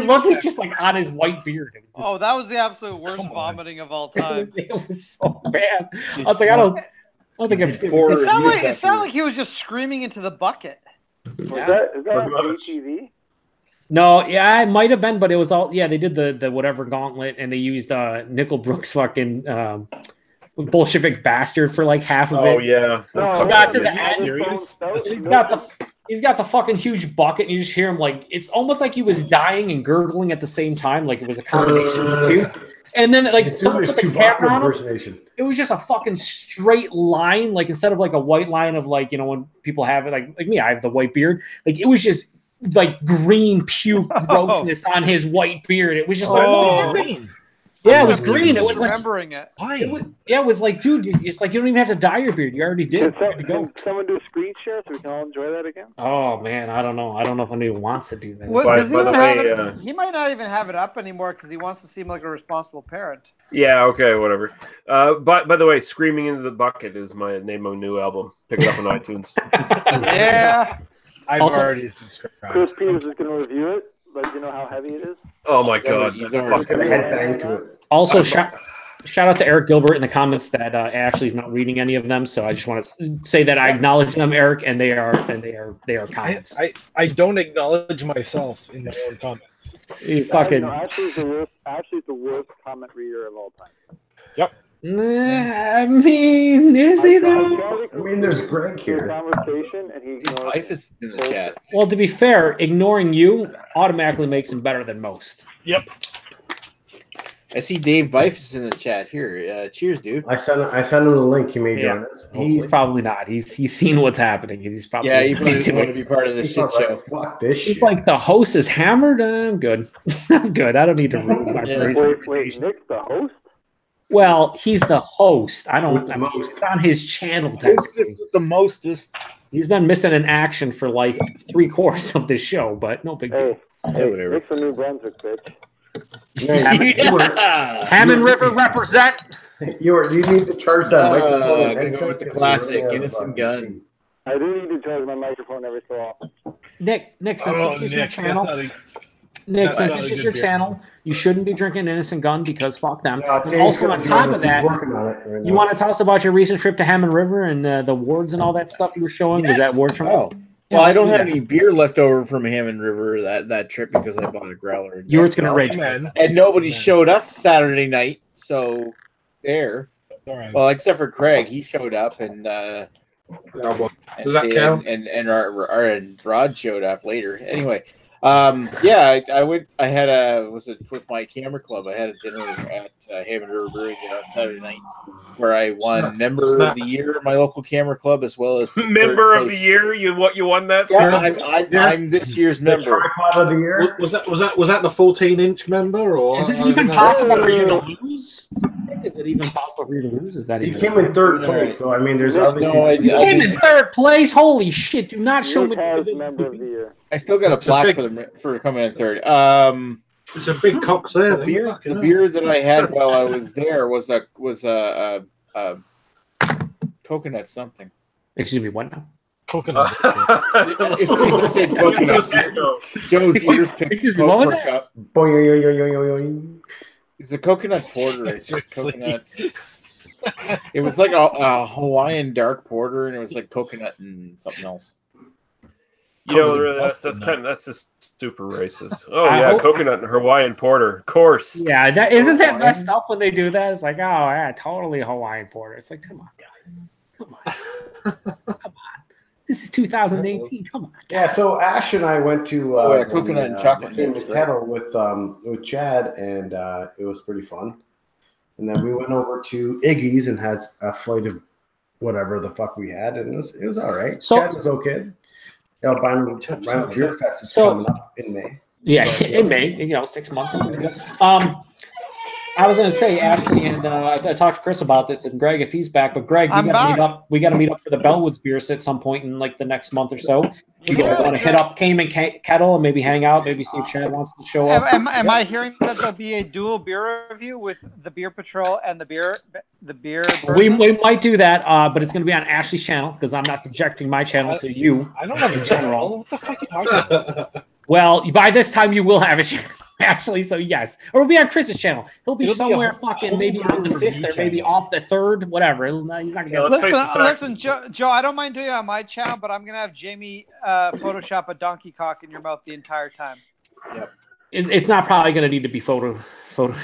looking just like on his white beard. That was the absolute worst vomiting of all time. It was so bad. I was like, I don't think I've seen it. It sounded like he was just screaming into the bucket. Is that on TV? No, yeah, it might have been, but it was all they did the whatever gauntlet, and they used Nickel Brooks fucking Bolshevik bastard for like half of it. Oh yeah. Got to the end. He's got the fucking huge bucket, and you just hear him like it's almost like he was dying and gurgling at the same time, like it was a combination of the two. And then like someone put the camera on him. It was just a fucking straight line, like instead of like a white line of like when people have it like me, I have the white beard. Like it was just like green puke grossness on his white beard. It was just like green. Yeah, it was green. It was like remembering it. Why? It was like, dude, it's like you don't even have to dye your beard. You already did. Can someone do a screen share so we can all enjoy that again? Oh man, I don't know. I don't know if anyone wants to do that. Does he even have it? He might not even have it up anymore because he wants to seem like a responsible parent. Yeah. Okay. Whatever. By the way, "Screaming into the Bucket" is my name of a new album. Pick it up on iTunes. Yeah. I've already subscribed. Chris Peters is going to review it. Let you know how heavy it is. Oh my god! He's already going to head bang to it. Also, shout out to Eric Gilbert in the comments that Ashley's not reading any of them. So I just want to say that I acknowledge them, Eric, and they are comments. I don't acknowledge myself in my own comments. You fucking. Ashley's the worst comment reader of all time. Yep. I mean, is he though? I mean, there's Greg here. Conversation, and he Life is in the chat. Well, to be fair, ignoring you automatically makes him better than most. Yep. I see Dave Bife is in the chat here. Cheers, dude. I sent him the link. He may join us. He's probably not. He's seen what's happening. He's probably he probably doesn't want to be part of this shit show. Fuck this shit. He's like, the host is hammered. I'm good. I'm good. I don't need to ruin my Wait, Nick's the host? Well, he's the host. It's on his channel. Hostess with the mostest. He's been missing in action for like 3/4 of this show, but no big deal. Hey, whatever. Nick's from New Brunswick, bitch. Hammond River represent. You need to charge that microphone. I'm gonna go with the classic Innocent Gun. I do need to charge my microphone every so often. Nick, since this is your channel, you shouldn't be drinking Innocent Gun because fuck them. And also, on top of that, you want to tell us about your recent trip to Hammond River and the wards and all that stuff you were showing? Was that ward from? Well, I don't have any beer left over from Hammond River that trip because I bought a growler. You were going to rage, and nobody showed us Saturday night, so there. Right. Well, except for Craig, he showed up, and does that count? And our Rod showed up later. Anyway, I went. I had with my camera club. I had a dinner at Hammond River Brewing Saturday night, where I won Member of the Year at my local camera club, as well as Member of the Year. You won that? Yeah, I'm this year's member. Tripod of the year. Was that the 14-inch member, or is it even possible for you to lose? Is it even possible for you to lose? Is that you came in third place? So I mean, there's you came in third place. Holy shit! Do not show me. Member of the Year. I still got a plaque for coming in third. It's a big cox there. The beer that I had while I was there was a coconut something. Excuse me, what now? Coconut. It's said coconut. Joe's ears picked coconut cup. It's a coconut porter. It's a coconut. It was like a Hawaiian dark porter, and it was like coconut and something else. That's just super racist. Oh yeah, coconut and Hawaiian porter, of course. Yeah, isn't that messed up when they do that? It's like, oh yeah, totally Hawaiian porter. It's like, come on, guys, come on. This is 2018. Come on. Guys. Yeah, so Ash and I went to coconut and chocolate kettle with Chad, and it was pretty fun. And then we went over to Iggy's and had a flight of whatever the fuck we had, and it was all right. So, Chad was okay. Albino Beer Fest is coming up in May. Yeah, in May, 6 months. I was going to say, Ashley, and I talked to Chris about this, and Greg, if he's back. But Greg, we got to meet up for the Bellwoods beer at some point in like the next month or so. You want to hit up Cayman Kettle and maybe hang out. Maybe see if Chad wants to show up. Am I hearing that there'll be a dual beer review with the Beer Patrol and the beer? We might do that, but it's going to be on Ashley's channel because I'm not subjecting my channel to you. I don't have a channel. What the fuck are you talking about? Well, by this time you will have a channel. Actually, so yes, or it'll be on Chris's channel. It'll be somewhere fucking maybe on the 5th or maybe off the 3rd, whatever. He's not gonna. Listen, Joe. I don't mind doing it on my channel, but I'm gonna have Jamie Photoshop a donkey cock in your mouth the entire time. Yep. It's not probably gonna need to be photoshopped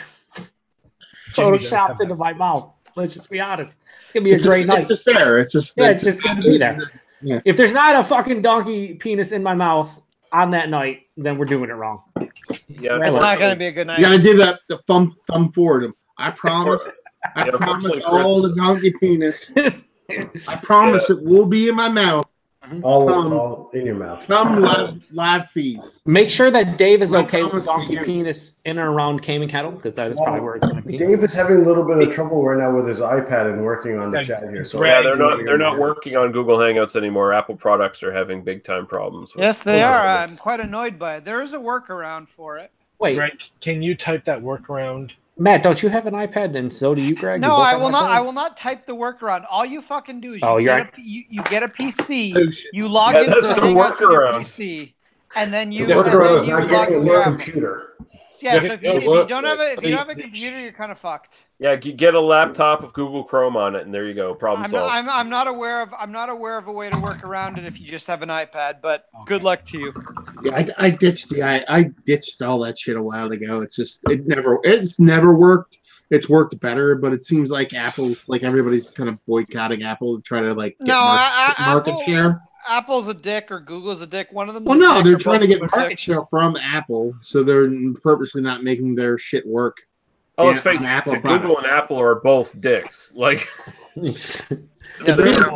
into my mouth. Let's just be honest. It's gonna be a great night. It's just there. It's just it's just gonna be there. Yeah. If there's not a fucking donkey penis in my mouth on that night, then we're doing it wrong. Yeah, It's not going to be a good night. You got to do the thumb forward. I promise. I promise all the donkey penis. I promise it will be in my mouth. All in your mouth. Some live feeds. Make sure that Dave is okay with donkey penis in and around Cayman Kettle, because that is probably where it's going to be. Dave is having a little bit of trouble right now with his iPad and working on the chat here. So yeah, they're not working on Google Hangouts anymore. Apple products are having big time problems. Yes, they are. I'm quite annoyed by it. There is a workaround for it. Wait, Greg, can you type that workaround? Matt, don't you have an iPad, and so do you, Greg? No, I will not. I will not type the workaround. All you fucking do is you get a PC, you log into the Hangouts on your PC, and then you. The workaround is you not getting a new computer. Yeah, so if you don't have a computer, you're kind of fucked. Yeah, get a laptop with Google Chrome on it, and there you go. Problem solved. I'm not aware of a way to work around it if you just have an iPad. But good luck to you. Yeah, I ditched all that shit a while ago. It's never worked. It's worked better, but it seems like everybody's kind of boycotting Apple to try to get market share. Apple's a dick or Google's a dick. One of them. Well, no, they're trying to get market share from Apple, so they're purposely not making their shit work. Oh, let's face it, Google and Apple are both dicks. Like, they're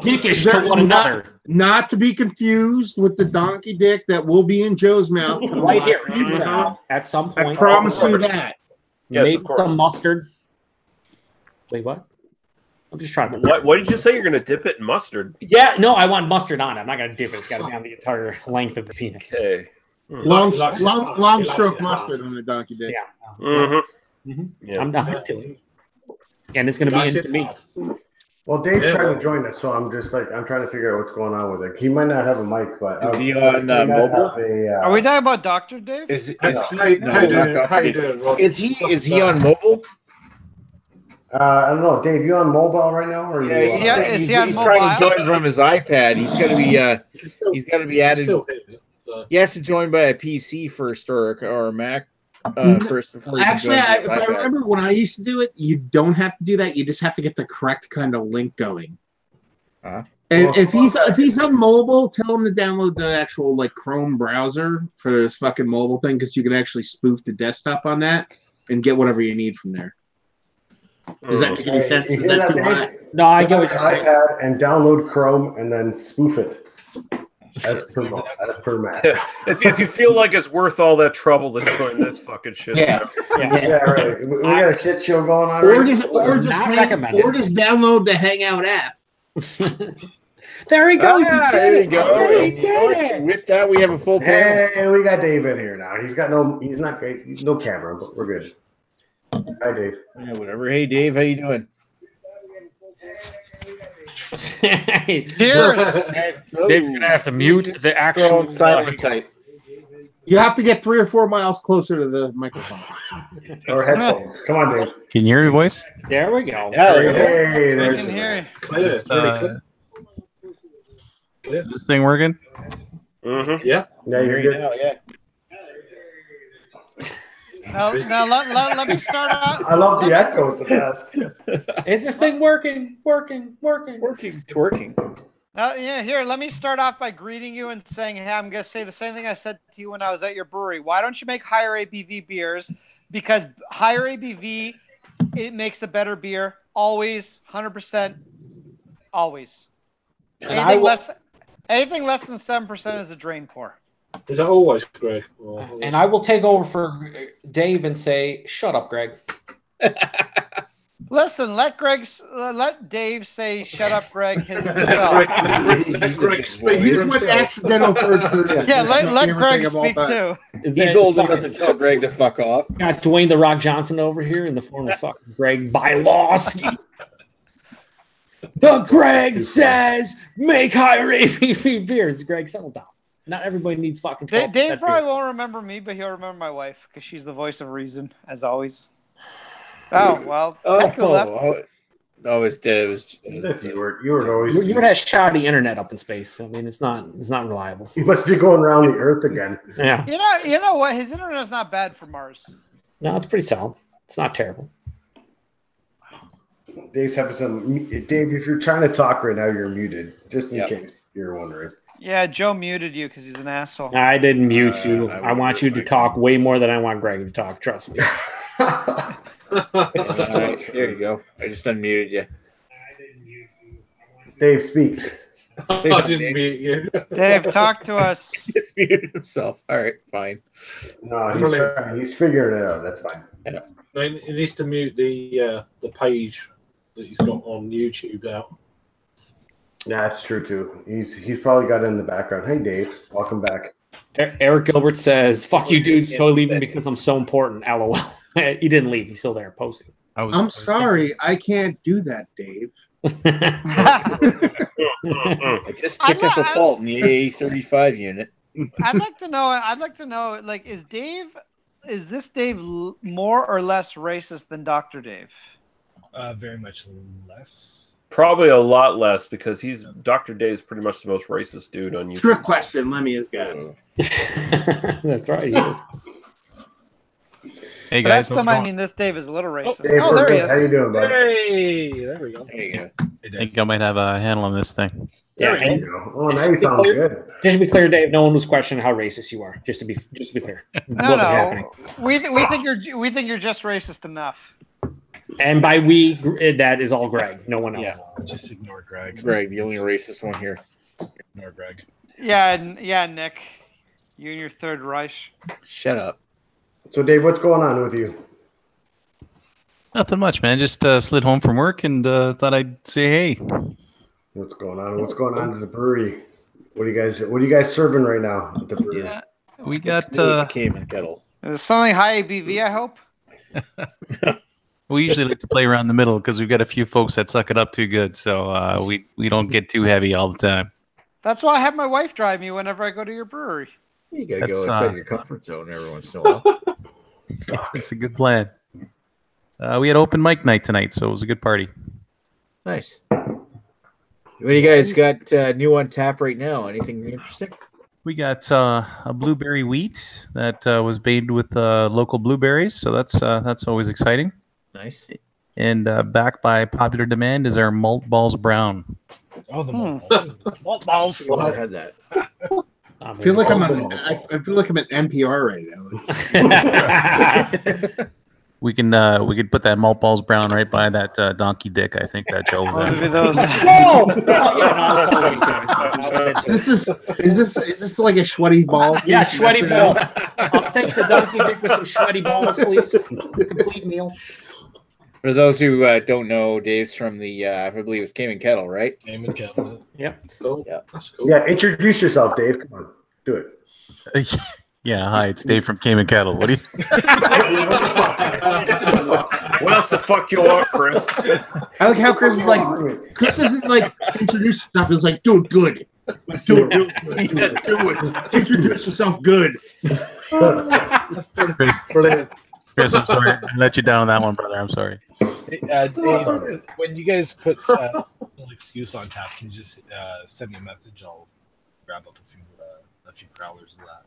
dickish to one another. Not to be confused with the donkey dick that will be in Joe's mouth. Right here. At some point. I promise you that. Yes, maybe some mustard. Wait, what? I'm just trying to. What did you say? You're going to dip it in mustard? Yeah, no, I want mustard on it. I'm not going to dip it. It's got to be on the entire length of the penis. Okay. Long stroke mustard on the donkey dick. Yeah. Yeah. I'm not into it. And it's going to be into me. Well, Dave's trying to join us, so I'm trying to figure out what's going on with it. He might not have a mic, but is he on mobile? Are we talking about Dr. Dave? Is he on mobile? I don't know, Dave. You on mobile right now, or is he on he's mobile? trying to join from his iPad. He's got to be added. He has to join by a PC first or a Mac first before. Actually, if I remember when I used to do it, you don't have to do that. You just have to get the correct kind of link going. And if he's on mobile, tell him to download the actual Chrome browser for this fucking mobile thing, because you can actually spoof the desktop on that and get whatever you need from there. Does that make any sense? Is that too high? No, I get what you're saying. And download Chrome and then spoof it. As per Mac. If you feel like it's worth all that trouble, then join this fucking shit. Yeah, right. We got a shit show going on. Or just download the Hangout app. There he goes. There you go. With that, we have a full panel. Hey, we got Dave in here now. He's not great. He's no camera, but we're good. Hi, Dave. Yeah, whatever. Hey, Dave, how you doing? Cheers. Dave, you're gonna have to mute the actual silent type. You have to get 3 or 4 miles closer to the microphone. Or headphones. Come on, Dave. Can you hear your voice? There we go. Hey, I can hear you. Is this thing working? Mm-hmm. Yeah. Yeah, you're good. Now, yeah. Now let me start out. I love the echoes of that. Is this thing working? Twerking. Here, let me start off by greeting you and saying, hey, I'm going to say the same thing I said to you when I was at your brewery. Why don't you make higher ABV beers? Because higher ABV, it makes a better beer. Always, 100%, always. Anything less than 7% is a drain pour. Is that always, Greg? And I will take over for Dave and say, shut up, Greg. Listen, let Dave say, shut up, Greg, himself. Greg speak. He's with accidental third person. Yeah, let Greg speak too. He's old enough to tell Greg to fuck off. Got Dwayne the Rock Johnson over here in the form of fucking Greg Bylowski. The Greg says, make higher ABV beers. Greg, settle down. Not everybody needs fucking 12%. Dave probably won't remember me, but he'll remember my wife because she's the voice of reason, as always. Oh well. You were always. You're that shoddy internet up in space. I mean, it's not reliable. He must be going around the Earth again. Yeah. You know what? His internet's not bad for Mars. No, it's pretty solid. It's not terrible. Dave's having some. Dave, if you're trying to talk right now, you're muted. Just in case you're wondering. Yeah, Joe muted you because he's an asshole. I didn't mute you. I want you to talk way more than I want Greg to talk. Trust me. There you go. I just unmuted you. Dave, speak. I didn't mute you. Dave, talk to us. He just muted himself. All right, fine. No, he's figuring it out. That's fine. Yeah. No, he needs to mute the page that he's got on YouTube out. Yeah, that's true too. He's probably got it in the background. Hey, Dave, welcome back. Eric Gilbert says, "Fuck you, dudes. Totally leaving because I'm so important." LOL. He didn't leave. He's still there posting. I'm sorry, I can't do that, Dave. I just picked up a fault in the A35 unit. I'd like to know. Like, is this Dave more or less racist than Dr. Dave? Very much less. Probably a lot less because Dr. Dave's pretty much the most racist dude on YouTube. Trick question. Lemmy is good. That's right. He is. Hey But guys, that still might mean this Dave is a little racist. Dave, Oh, there he is. How you doing, buddy? Hey, there we go. There you go. I think I might have a handle on this thing. Yeah. There you go. Oh, now you sound good. Just to be clear, Dave, no one was questioning how racist you are. Just to be clear, it wasn't happening. We think you're just racist enough. And by we, that is all Greg. No one else. Yeah, just ignore Greg. Greg, the only racist one here. Ignore Greg. Yeah, Nick, you and your Third Reich. Shut up. So, Dave, what's going on with you? Nothing much, man. Just slid home from work and thought I'd say hey. What's going on? What's going on at the brewery? What are you guys serving right now at the brewery? Yeah, we got Cayman Kettle. Is it something high ABV? I hope. we usually like to play around the middle because we've got a few folks that suck it up too good, so we don't get too heavy all the time. That's why I have my wife drive me whenever I go to your brewery. You gotta go outside your comfort zone every once in a while. It's a good plan. We had open mic night tonight, so it was a good party. Nice. What do you guys got new on tap right now? Anything interesting? We got a blueberry wheat that was made with local blueberries, so that's always exciting. Nice. And back by popular demand is our malt balls brown. Oh, the malt balls. Malt balls. Well, I had that. I feel like I'm at NPR right now. We can put that malt balls brown right by that donkey dick. I think that Joe was at. Is this like a sweaty ball? Yeah, sweaty balls. I'll take the donkey dick with some sweaty balls, please. Complete meal. For those who don't know, Dave's from the I believe it's Cayman Kettle, right? Cayman Kettle. Yep. Cool. Yeah, that's cool. Yeah, introduce yourself, Dave. Come on, do it. Yeah, hi, it's Dave from Cayman Kettle. What do you? What else the fuck you want, Chris? I like how Chris is like. Chris isn't like introduce stuff. It's like do it good. Like, do it real good. Do it. Just introduce yourself good. Chris, I'm sorry. I let you down on that one, brother. I'm sorry. Hey, Dave, when you guys put an excuse on tap, can you just send me a message? I'll grab up a few growlers of that.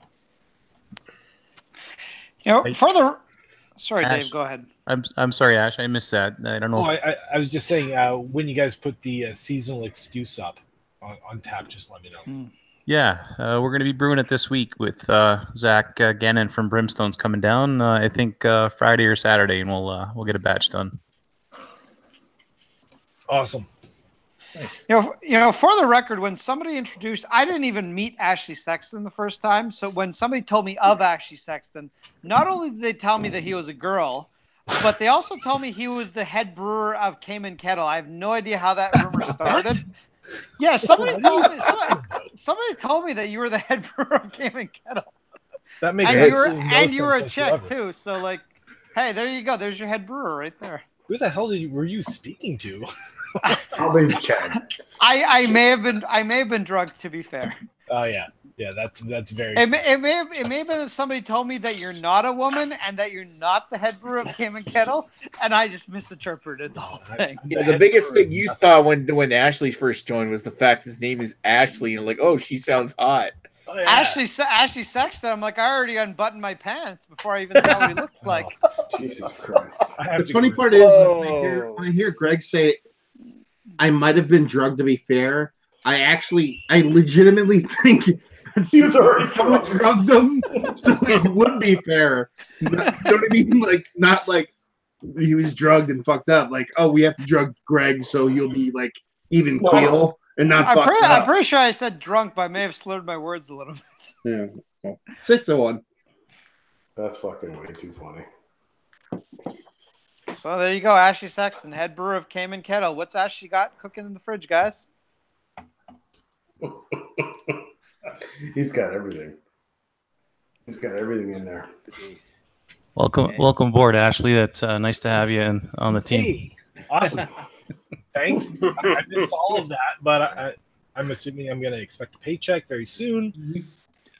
Sorry, Ash, Dave, go ahead. I'm sorry, Ash. I missed that. I don't know. I was just saying when you guys put the seasonal excuse up on tap, just let me know. Yeah, we're going to be brewing it this week with Zach Gannon from Brimstone's coming down. I think Friday or Saturday, and we'll get a batch done. Awesome. Nice. You know, for the record, when somebody introduced, I didn't even meet Ashley Sexton the first time. So when somebody told me of Ashley Sexton, not only did they tell me that he was a girl, but they also told me he was the head brewer of Cayman Kettle. I have no idea how that rumor started. Yeah, somebody told me that you were the head brewer of Cayman Kettle. That makes and you were a chick too. So like, hey, there you go. There's your head brewer right there. Who the hell were you speaking to? Probably Chad. I may have been drunk, to be fair. Oh yeah, that's very. It may have been that somebody told me that you're not a woman and that you're not the head brewer of Cayman Kettle, and I just misinterpreted the whole thing. Yeah, the biggest thing you saw when Ashley first joined was the fact his name is Ashley, and like, oh, she sounds hot. Oh, yeah. Ashley Sexton. I'm like, I already unbuttoned my pants before I even saw what he looked like. Jesus Christ. The funny part is when I hear Greg say, I might have been drugged to be fair, I legitimately think He was already someone drugged him, so it would be fair. You know what I mean? Like, not like he was drugged and fucked up. Like, oh, we have to drug Greg so he'll be like even keel and not fucked up. I'm pretty sure I said drunk, but I may have slurred my words a little bit. Yeah. Well, 601. That's fucking way too funny. So there you go, Ashley Sexton, head brewer of Cayman Kettle. What's Ashley got cooking in the fridge, guys? He's got everything. He's got everything in there. Welcome aboard, Ashley. It's nice to have you on the team. Hey, awesome. Thanks. I missed all of that, but I'm assuming I'm going to expect a paycheck very soon.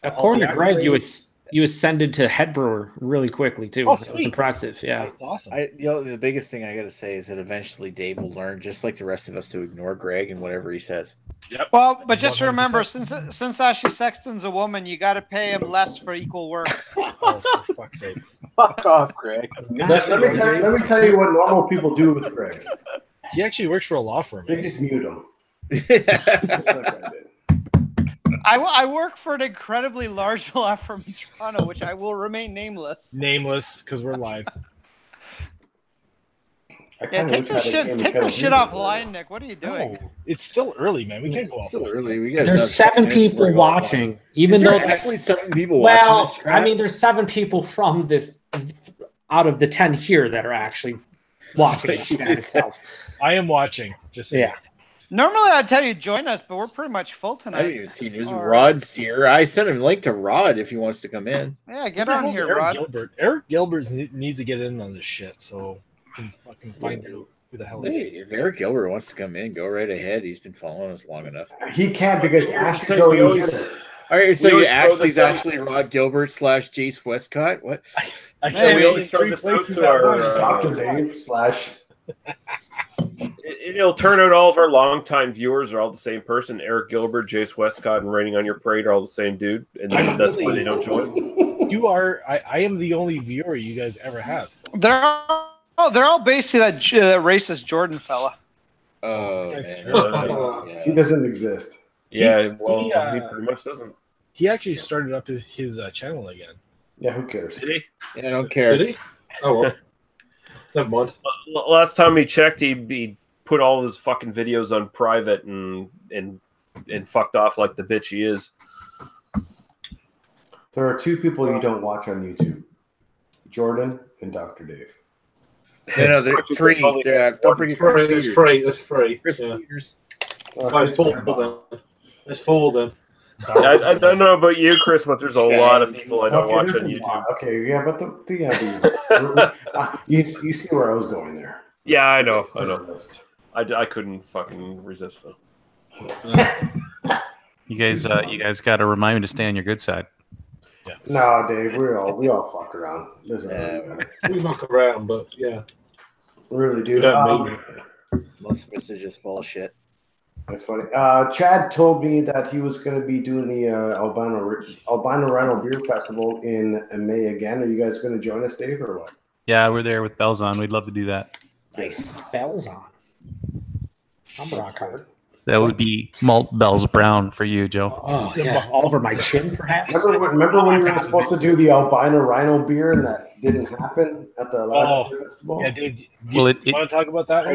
According to Greg, you ascended to head brewer really quickly too. It's impressive. Yeah, it's awesome. The biggest thing I got to say is that eventually Dave will learn, just like the rest of us, to ignore Greg and whatever he says. Yep. Well, but just 100%. Remember, since Ashley Sexton's a woman, you got to pay him less for equal work. Oh, for fuck's sake! Fuck off, Greg. Let me tell you what normal people do with Greg. He actually works for a law firm. They just mute him. Just like I did. I work for an incredibly large law firm in Toronto, which I will remain nameless. Nameless, because we're live. Yeah, take this shit offline, Nick. What are you doing? No, it's still early, man. We can't go off. It's still early. There's 7 people watching. Even though actually 7 people watching. Well, I mean, there's 7 people from this out of the 10 here that are actually watching itself. I am watching. Just so Normally, I'd tell you join us, but we're pretty much full tonight. I haven't even seen news. Rod's here. I sent him a link to Rod if he wants to come in. Yeah, get on here, Rod. Eric Gilbert needs to get in on this shit, so we can fucking find out who the hell it is. If Eric Gilbert wants to come in, go right ahead. He's been following us long enough. He can't because Ashley all right, so Ashley's actually Rod Gilbert / Jace Westcott. What? I can't always throw this out to our Dr. Dave It'll turn out all of our longtime viewers are all the same person. Eric Gilbert, Jace Westcott, and Raining on Your Parade are all the same dude, and that's why they don't join. You are. I am the only viewer you guys ever have. They're all based on that racist Jordan fella. Oh, man. He doesn't exist. Yeah, he pretty much doesn't. He actually started up his channel again. Yeah, who cares? Did he? Yeah, I don't care. Did he? Oh well. Never mind. Last time he checked, he put all his fucking videos on private and fucked off like the bitch he is. There are 2 people you don't watch on YouTube: Jordan and Dr. Dave. No, they're free. Don't forget it's free. It's free. Chris yeah. Peters. It's full then. It's full then. I don't know about you, Chris, but there's a lot of people I don't watch on YouTube. Okay, yeah, but you see where I was going there. Yeah, I know. I couldn't fucking resist though. You guys got to remind me to stay on your good side. Yeah. No, Dave, we all fuck around. We muck around, but yeah, we really do. Most of us are just full of shit. That's funny. Chad told me that he was going to be doing the Albino Rhino Beer Festival in May again. Are you guys going to join us, Dave, or what? Yeah, we're there with bells on. We'd love to do that. Nice. Bells on. I'm rock hard. That would be malt bells brown for you, Joe. Oh, yeah. All over my chin, perhaps. Remember when we were supposed to do the Albino Rhino beer and that didn't happen at the last festival? Yeah, dude. You want to talk about that?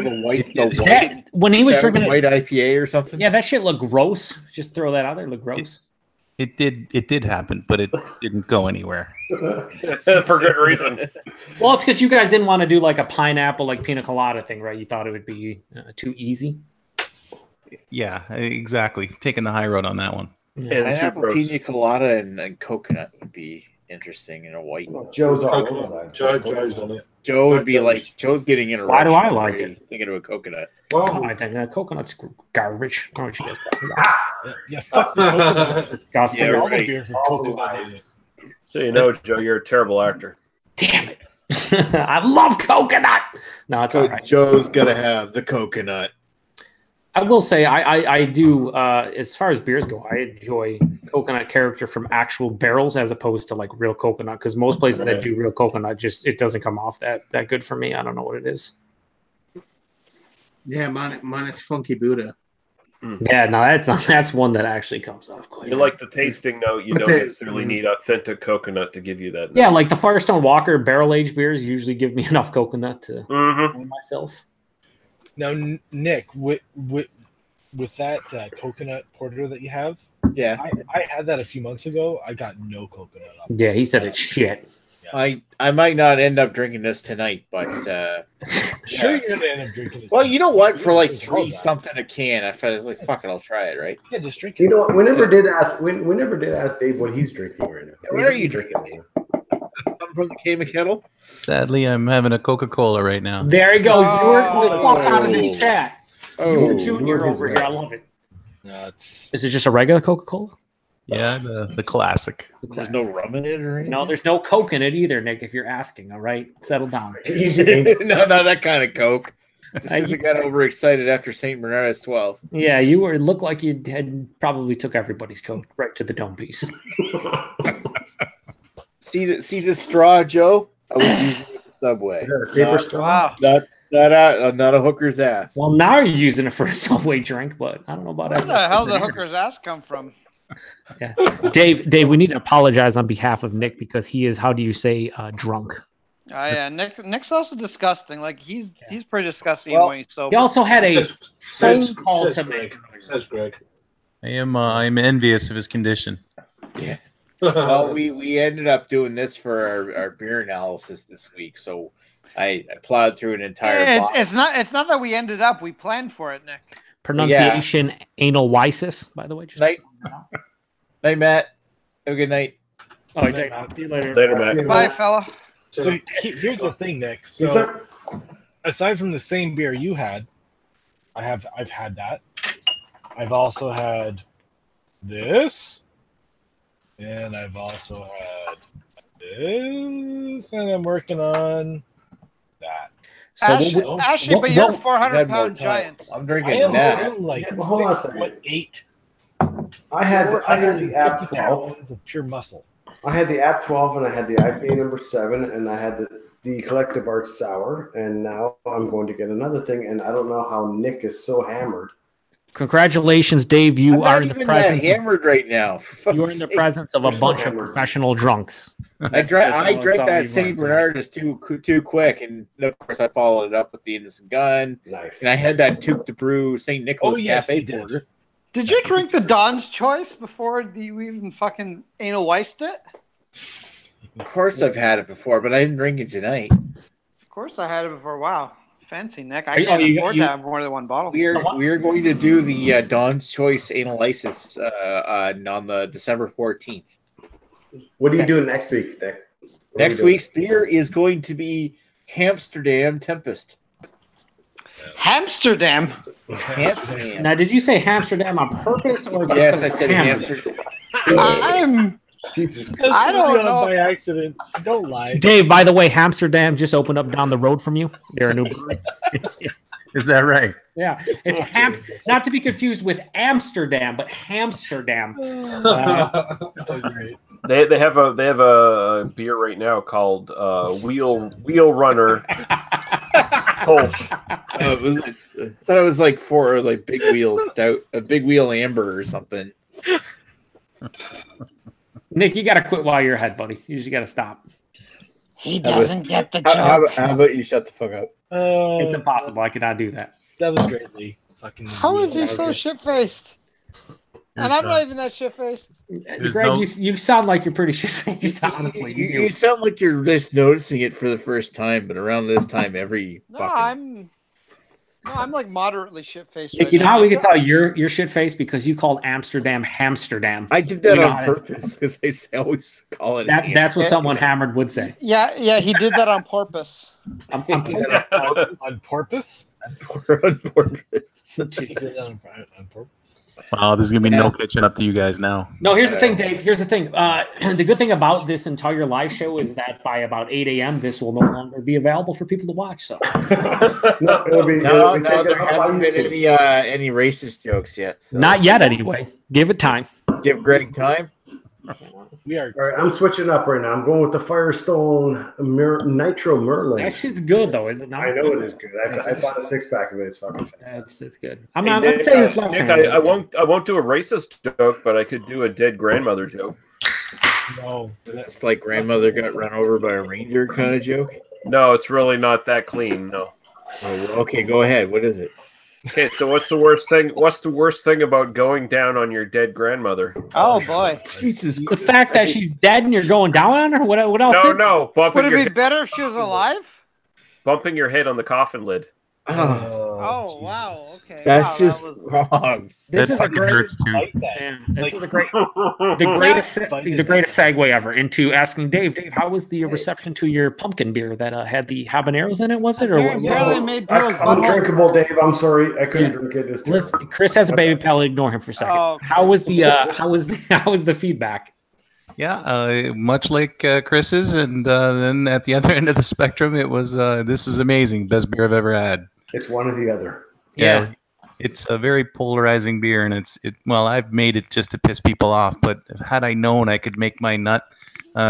When he was drinking white IPA or something? Yeah, that shit looked gross. Just throw that out there. It looked gross. It did happen, but it didn't go anywhere. For good reason. Well, it's because you guys didn't want to do like a pineapple, like pina colada thing, right? You thought it would be too easy. Yeah, exactly. Taking the high road on that one. Yeah, pineapple, pina colada, and coconut would be interesting in a white. Well, Joe's all over that. Joe's on it. Joe would be like, Joe's getting in a Why do I like it? Thinking of a coconut. Well, I think coconut's garbage. I don't know what you guys fuck the coconut. It's disgusting. all the beers with coconut in it. So you know, Joe, you're a terrible actor. Damn it. I love coconut. No, it's all right. Joe's got to have the coconut. I will say I do as far as beers go, I enjoy coconut character from actual barrels as opposed to like real coconut, because most places that do real coconut it doesn't come off that good for me. I don't know what it is. Yeah, minus Funky Buddha. Yeah, no, that's one that actually comes off quite. You like the tasting note. You don't necessarily need authentic coconut to give you that. Yeah, like the Firestone Walker barrel aged beers usually give me enough coconut to myself. Now, Nick, with that coconut porter that you have, I had that a few months ago. I got no coconut. Yeah, he said it's shit. Yeah. I might not end up drinking this tonight, but sure you're gonna end up drinking it. Well, you know what? For like $3 something a can, I was like, "Fuck it, I'll try it." Right? Yeah, just drink it. You know what? We never did ask Dave what he's drinking right now. What are you drinking, Dave? Come from the Cayman Kettle? Sadly, I'm having a Coca-Cola right now. There he goes. You're the fuck out of this chat. Oh, Junior over here. I love it. No, Is it just a regular Coca-Cola? Yeah, the classic. There's no rum in it or anything? No, there's no Coke in it either, Nick, if you're asking. All right? Settle down. No, not that kind of Coke. Just because I got overexcited after St. Bernard's 12. Yeah, you looked like you had probably took everybody's Coke right to the dome piece. See the straw, Joe? I was using it at the Subway. Paper straw? Not a hooker's ass. Well, now you're using it for a Subway drink, but I don't know about Where the hell did the hooker's ass come from? Yeah, Dave, we need to apologize on behalf of Nick because he is, how do you say, drunk? Yeah, Nick's also disgusting. Like he's pretty disgusting when he's sober. He also had a phone call to make. Says Greg. I'm envious of his condition. Yeah. Well, we ended up doing this for our beer analysis this week, so I plowed through an entire box. It's not that we ended up. We planned for it, Nick. Pronunciation anal wysis, by the way. Just night, Matt. Have a good night. Oh, night, Matt. See you later. Later, Matt. Bye, fella. So here's the thing, Nick. So aside from the same beer you had, I've had that. I've also had this, and I've also had this, and I'm working on that. So Ashley, but you're a 400-pound giant. I'm drinking that. I'm like hold on a second. 6'8". I had the app 12 of pure muscle. I had the app 12 and I had the IPA number 7 and I had the Collective Arts Sour, and now I'm going to get another thing, and I don't know how Nick is so hammered. Congratulations, Dave. You are in the presence. Hammered right now. You are in the presence of a bunch of professional drunks. I drank that St. Bernard's too quick, and of course I followed it up with the Innocent Gun. Nice. And I had that Took the Brew St. Nicholas Cafe Porter. Did you drink the Don's Choice before you even fucking anal weissed it? Of course I've had it before, but I didn't drink it tonight. Of course I had it before. Wow. Fancy, Nick. I can't afford to have more than one bottle. We are going to do the Don's Choice Analysis on the December 14th. What are you doing next week, Nick? Next week's beer is going to be Amsterdam Tempest. Amsterdam. Now, did you say Amsterdam on purpose, or yes, I said Amsterdam. I don't know. By accident. Don't lie. Dave, by the way, Amsterdam just opened up down the road from you. They're a new brewery. Is that right? Yeah, it's not to be confused with Amsterdam, but Hamsterdam. They have a beer right now called Wheel Runner. Pulse. I thought it was like for like Big Wheel Stout, a Big Wheel Amber or something. Nick, you got to quit while you're ahead, buddy. You just got to stop. He doesn't get the joke. How about you shut the fuck up? It's impossible. I cannot do that. That was greatly fucking. How is he so shit-faced? And I'm not even that shit-faced. Greg, you sound like you're pretty shit-faced, honestly. You sound like you're just noticing it for the first time, but around this time, I'm like moderately shit-faced. Nick, right you know now. how we can tell you're shit-faced? Because you called Amsterdam Hamsterdam. I did that on purpose because I always call it. That's what someone hammered would say. Yeah, he did that on purpose. On purpose? On purpose. On purpose? Wow, there's gonna be no catching up to you guys now. No, here's the thing, Dave. Here's the thing. The good thing about this entire live show is that by about 8 a.m., this will no longer be available for people to watch. So no, there haven't been any racist jokes yet. So. Not yet, anyway. Give it time. Give Greg time. We are. All right, I'm switching up right now. I'm going with the Firestone Nitro Merlin. That shit's good, though, is it not? I know it is good. I bought a 6-pack of it. It's fucking fantastic. It's good. I'm not saying it's not. Nick, I won't do a racist joke, but I could do a dead grandmother joke. No, it's like grandmother got run over by a reindeer kind of joke. No, it's really not that clean. No. Oh, okay, go ahead. What is it? Okay, so what's the worst thing? What's the worst thing about going down on your dead grandmother? Oh boy, Jesus! The fact that she's dead and you're going down on her. What else? No. Would it be better if she was alive? Bumping your head on the coffin lid. Oh wow! Okay, that's just wrong. This is a great. This is a great. The greatest segue ever into asking Dave. Dave, how was the reception to your pumpkin beer that had the habaneros in it? Was it or what? Undrinkable, Dave. I'm sorry, I couldn't drink it. Listen, Chris has a baby pellet. Ignore him for a second. Oh, how was the feedback? Yeah, much like Chris's, and then at the other end of the spectrum, it was this is amazing, best beer I've ever had. It's one or the other. Yeah, it's a very polarizing beer, and well, I've made it just to piss people off. But had I known I could make my nut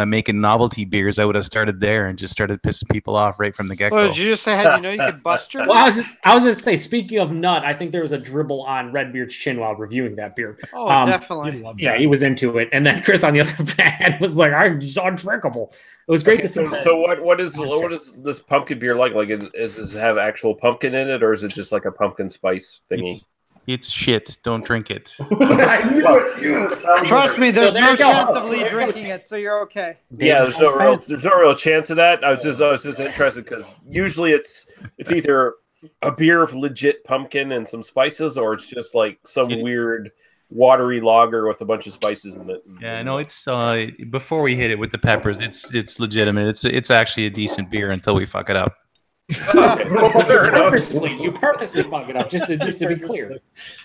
making novelty beers, I would have started there and just started pissing people off right from the get-go. Well, did you just say you could bust your? Well, I was just say, speaking of nut, I think there was a dribble on Redbeard's chin while reviewing that beer. Oh, definitely. Yeah, he was into it, and then Chris on the other hand was like, "I'm undrinkable." It was great to see. So what is this pumpkin beer like? Like, does it have actual pumpkin in it, or is it just like a pumpkin spice thingy? It's shit. Don't drink it. Trust me, there's no chance of Lee drinking it, so you're okay. Yeah, there's no real chance of that. I was just interested because usually it's either a beer of legit pumpkin and some spices, or it's just like some weird watery lager with a bunch of spices in it. Yeah, no, it's before we hit it with the peppers, it's legitimate. It's actually a decent beer until we fuck it up. You purposely fuck it up just to be clear.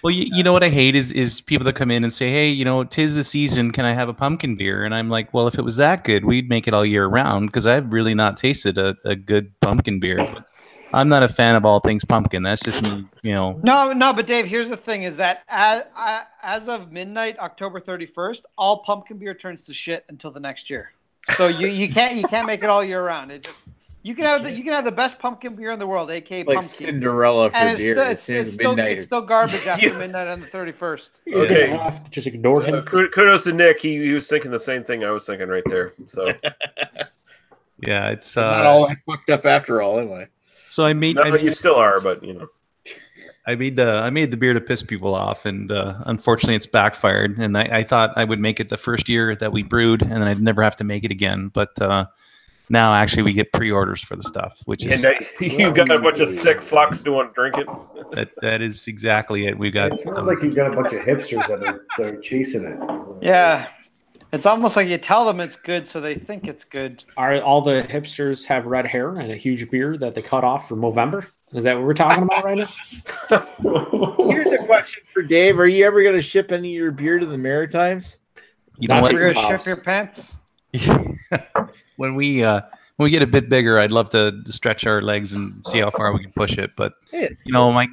Well, you know what I hate is people that come in and say, hey, 'tis the season, can I have a pumpkin beer? And I'm like, well, if it was that good, we'd make it all year round, because I've really not tasted a good pumpkin beer. But I'm not a fan of all things pumpkin. That's just me, No, but Dave, here's the thing: is that as of midnight, October 31st, all pumpkin beer turns to shit until the next year. So you can't make it all year round. It just you can have the best pumpkin beer in the world, aka it's like pumpkin. Cinderella for and beer. It's still garbage after midnight on the 31st. Okay, just ignore him. Kudos to Nick. He was thinking the same thing I was thinking right there. So yeah, it's not all that fucked up after all, anyway. So you still are, but I made the beer to piss people off, and unfortunately, it's backfired. And I thought I would make it the first year that we brewed, and then I'd never have to make it again. But now, actually, we get pre-orders for the stuff, which is you got a bunch of sick fucks who want to drink it. That is exactly it. We got. It sounds like you've got a bunch of hipsters that are chasing it. Yeah. It's almost like you tell them it's good, so they think it's good. Are all the hipsters have red hair and a huge beard that they cut off for Movember? Is that what we're talking about right now? Here's a question for Dave: are you ever going to ship any of your beer to the Maritimes? You know what? You're going to ship your pants? When we get a bit bigger, I'd love to stretch our legs and see how far we can push it. But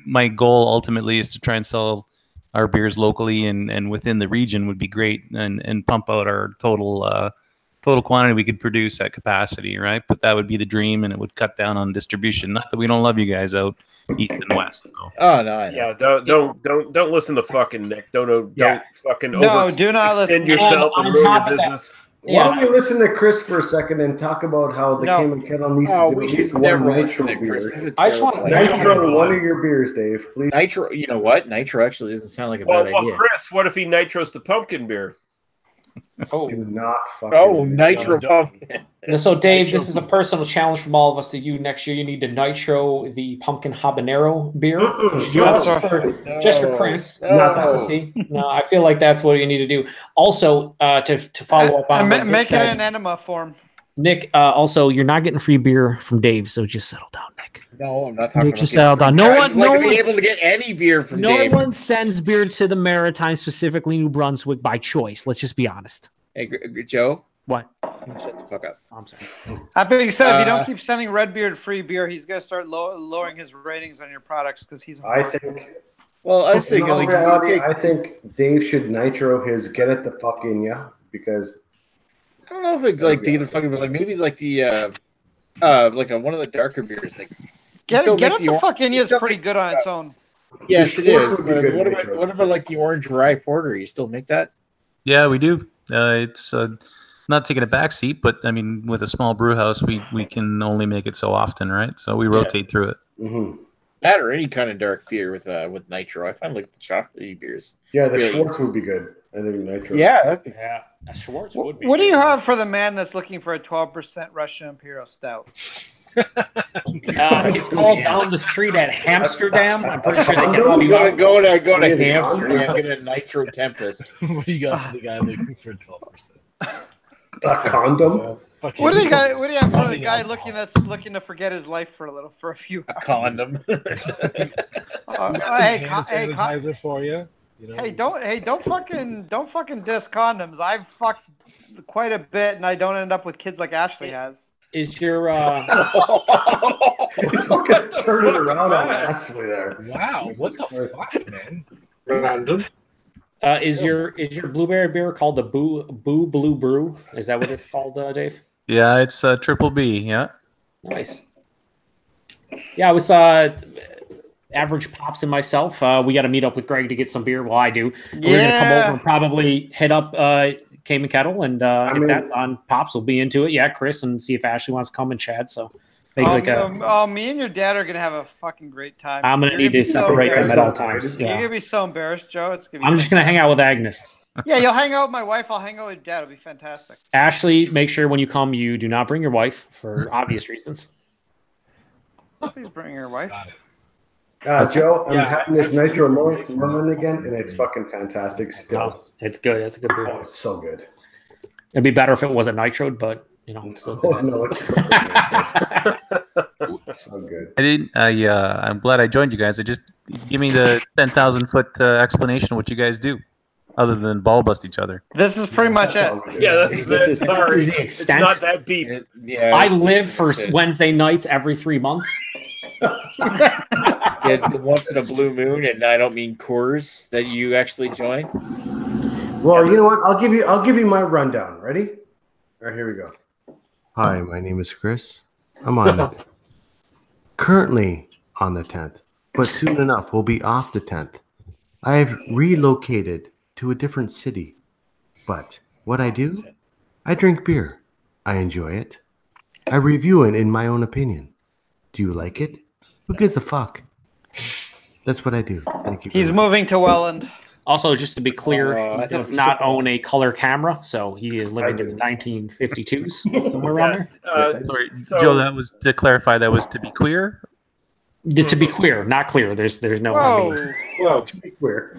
my goal ultimately is to try and sell our beers locally and within the region would be great, and pump out our total quantity we could produce at capacity, right? But that would be the dream, and it would cut down on distribution. Not that we don't love you guys out east and west. So. Oh no, yeah, don't listen to fucking Nick. Don't fucking do not listen. yourself and ruin your business. Why don't we listen to Chris for a second and talk about how the Cayman Kettle needs to do at least one nitro beer? I just want nitro one of your beers, Dave, please. Nitro, you know what? Nitro actually doesn't sound like a bad idea. Well, Chris, what if he nitros the pumpkin beer? Oh, not fucking nitro pumpkin. So, Dave, this is a personal challenge from all of us to you. Next year, you need to nitro the pumpkin habanero beer. Just for Chris, not just to see. No, I feel like that's what you need to do. Also, to follow up on make it an enema form. Nick, also, you're not getting free beer from Dave, so just settle down, Nick. No, I'm not talking Nick, about just settle down. No one be able to get any beer from Dave. No one sends beer to the Maritimes, specifically New Brunswick, by choice. Let's just be honest. Hey, Joe. What? Shut the fuck up. I'm sorry. That being said, if you don't keep sending Redbeard free beer, he's gonna start lowering his ratings on your products because he's. I think. Well, I was thinking, in reality, I think Dave should nitro his "Get It the Fuck In Ya" because I don't know if it like to get a fucking, but like maybe like the like one of the darker beers, like Get It the Fuck In Ya is pretty good on its own. Yes, it is. But what about like the orange rye porter? You still make that? Yeah, we do. It's not taking a back seat, but I mean, with a small brew house, we can only make it so often, right? So we rotate through it. Mm-hmm. That or any kind of dark beer with nitro. I find like chocolatey beers. Yeah, the Schwartz would be good. I think nitro. Yeah, a Schwartz would be. What do you have for the man that's looking for a 12% Russian Imperial Stout? It's called down the street at Amsterdam. I'm pretty sure they can help you go out. to Amsterdam, get a nitro Tempest. What do you got for the guy looking for 12%? A condom. What do you have for the guy looking to forget his life for a few hours? A condom. Hey, sanitizer for you. Hey, don't fucking diss condoms. I've fucked quite a bit, and I don't end up with kids like Ashley has. Is your turn it around on Ashley there? Wow, what the fuck, man? Random. Is your blueberry beer called the Boo Blue Brew? Is that what it's called, Dave? Yeah, it's triple B. Yeah. Nice. Yeah, I was average pops and myself. We got to meet up with Greg to get some beer. Well, I do. Yeah. We're gonna come over and probably hit up Cayman Kettle, and if that's on pops, we'll be into it. Yeah, Chris, and see if Ashley wants to come and chat. So. Me and your dad are gonna have a fucking great time. I'm gonna need to separate them at all times. You're gonna be so embarrassed, Joe. I'm just gonna hang out with Agnes. Yeah, you'll hang out with my wife. I'll hang out with Dad. It'll be fantastic. Ashley, make sure when you come, you do not bring your wife for obvious reasons. Please bring your wife. Joe, I'm having this nitro Merlin again, and it's fucking fantastic still. It's good. It's a good beer. Oh, it's so good. It'd be better if it wasn't nitroed, but you know, it's still good. It's so good. I'm glad I joined you guys. Just give me the 10,000-foot explanation of what you guys do, other than ball bust each other. This is pretty much it. Yeah, this is it. Sorry, the extent. It's not that deep. I live for Wednesday nights every 3 months. Once in a blue moon, and I don't mean Coors that you actually join. Well, you know what? I'll give you my rundown. Ready? All right, here we go. Hi, my name is Chris. I'm on currently on the 10th, but soon enough we'll be off the 10th. I've relocated to a different city, but what I do, I drink beer. I enjoy it. I review it in my own opinion. Do you like it? Who gives a fuck? That's what I do. Thank you. He's moving to Welland. Also, just to be clear, he does not own a color camera, so he is living in the 1952s, somewhere around there. Sorry, Joe, that was to clarify, that was to be queer? To be queer, not clear. There's no... Well, to be queer.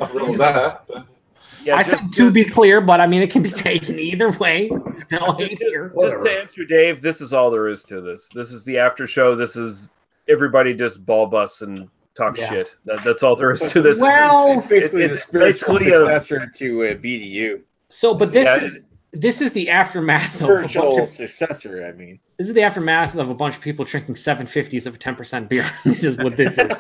I said to be clear, but I mean, it can be taken either way. No hate here. Just to answer Dave, this is all there is to this. This is the after show. This is everybody just ball busts and talk shit. That's all there is to this. Well, it's basically the spiritual successor to BDU. So, but this is the aftermath of spiritual successor. I mean, this is the aftermath of a bunch of people drinking 750s of a 10% beer. This is what this is.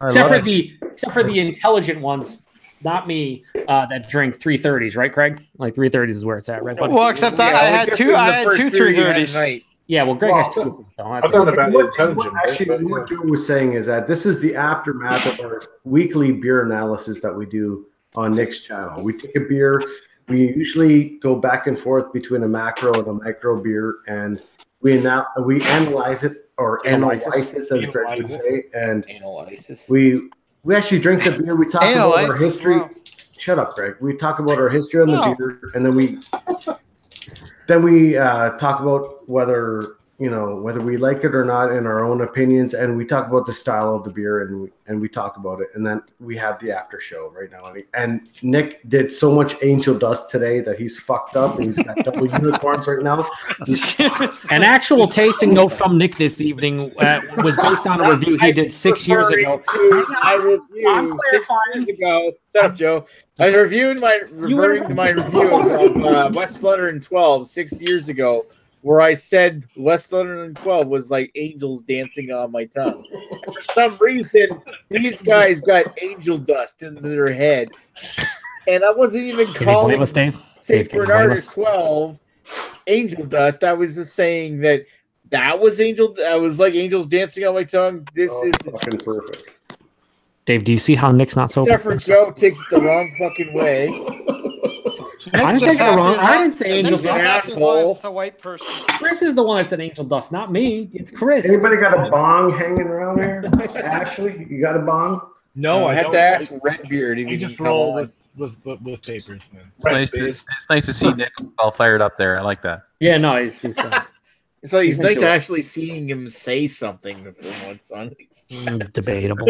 Except for the intelligent ones. Not me, that drink 330s, right, Craig? Like 330s is where it's at, right? Well, except I had two 330s. Yeah, well, Greg has two. What Joe was saying is that this is the aftermath of our weekly beer analysis that we do on Nick's channel. We take a beer, we usually go back and forth between a macro and a micro beer, and we analyze it, or analyze it, as Greg would say, and we actually drink the beer. We talk about our history. Wow. Shut up, Greg. We talk about our history on the beer, and then we talk about whether whether we like it or not in our own opinions, and we talk about the style of the beer and we talk about it, and then we have the after show right now. And Nick did so much angel dust today that he's fucked up. He's got double unicorns right now. An actual tasting note from Nick this evening was based on a review he did 6 years ago. I reviewed 6 years ago. Shut up, Joe. I was reviewing my review of West Flutter 12 6 years ago, where I said West Flutter 12 was like angels dancing on my tongue. For some reason, these guys got angel dust in their head, and I wasn't even calling St. Bernardus 12 angel dust. I was just saying that was angel. I was like angels dancing on my tongue. This is fucking perfect. Dave, do you see how Nick's not sober? Except for Joe takes it the wrong fucking way. I didn't take it wrong. I didn't say angel dust. Asshole. It's a white person. Chris is the one that said angel dust, not me. It's Chris. Anybody got a bong hanging around here? Ashley, you got a bong? No, I had to ask Redbeard if you just roll with papers, man. It's nice to see Nick all fired up there. I like that. Yeah, no, he's it's nice to actually seeing him say something for once on these. Debatable.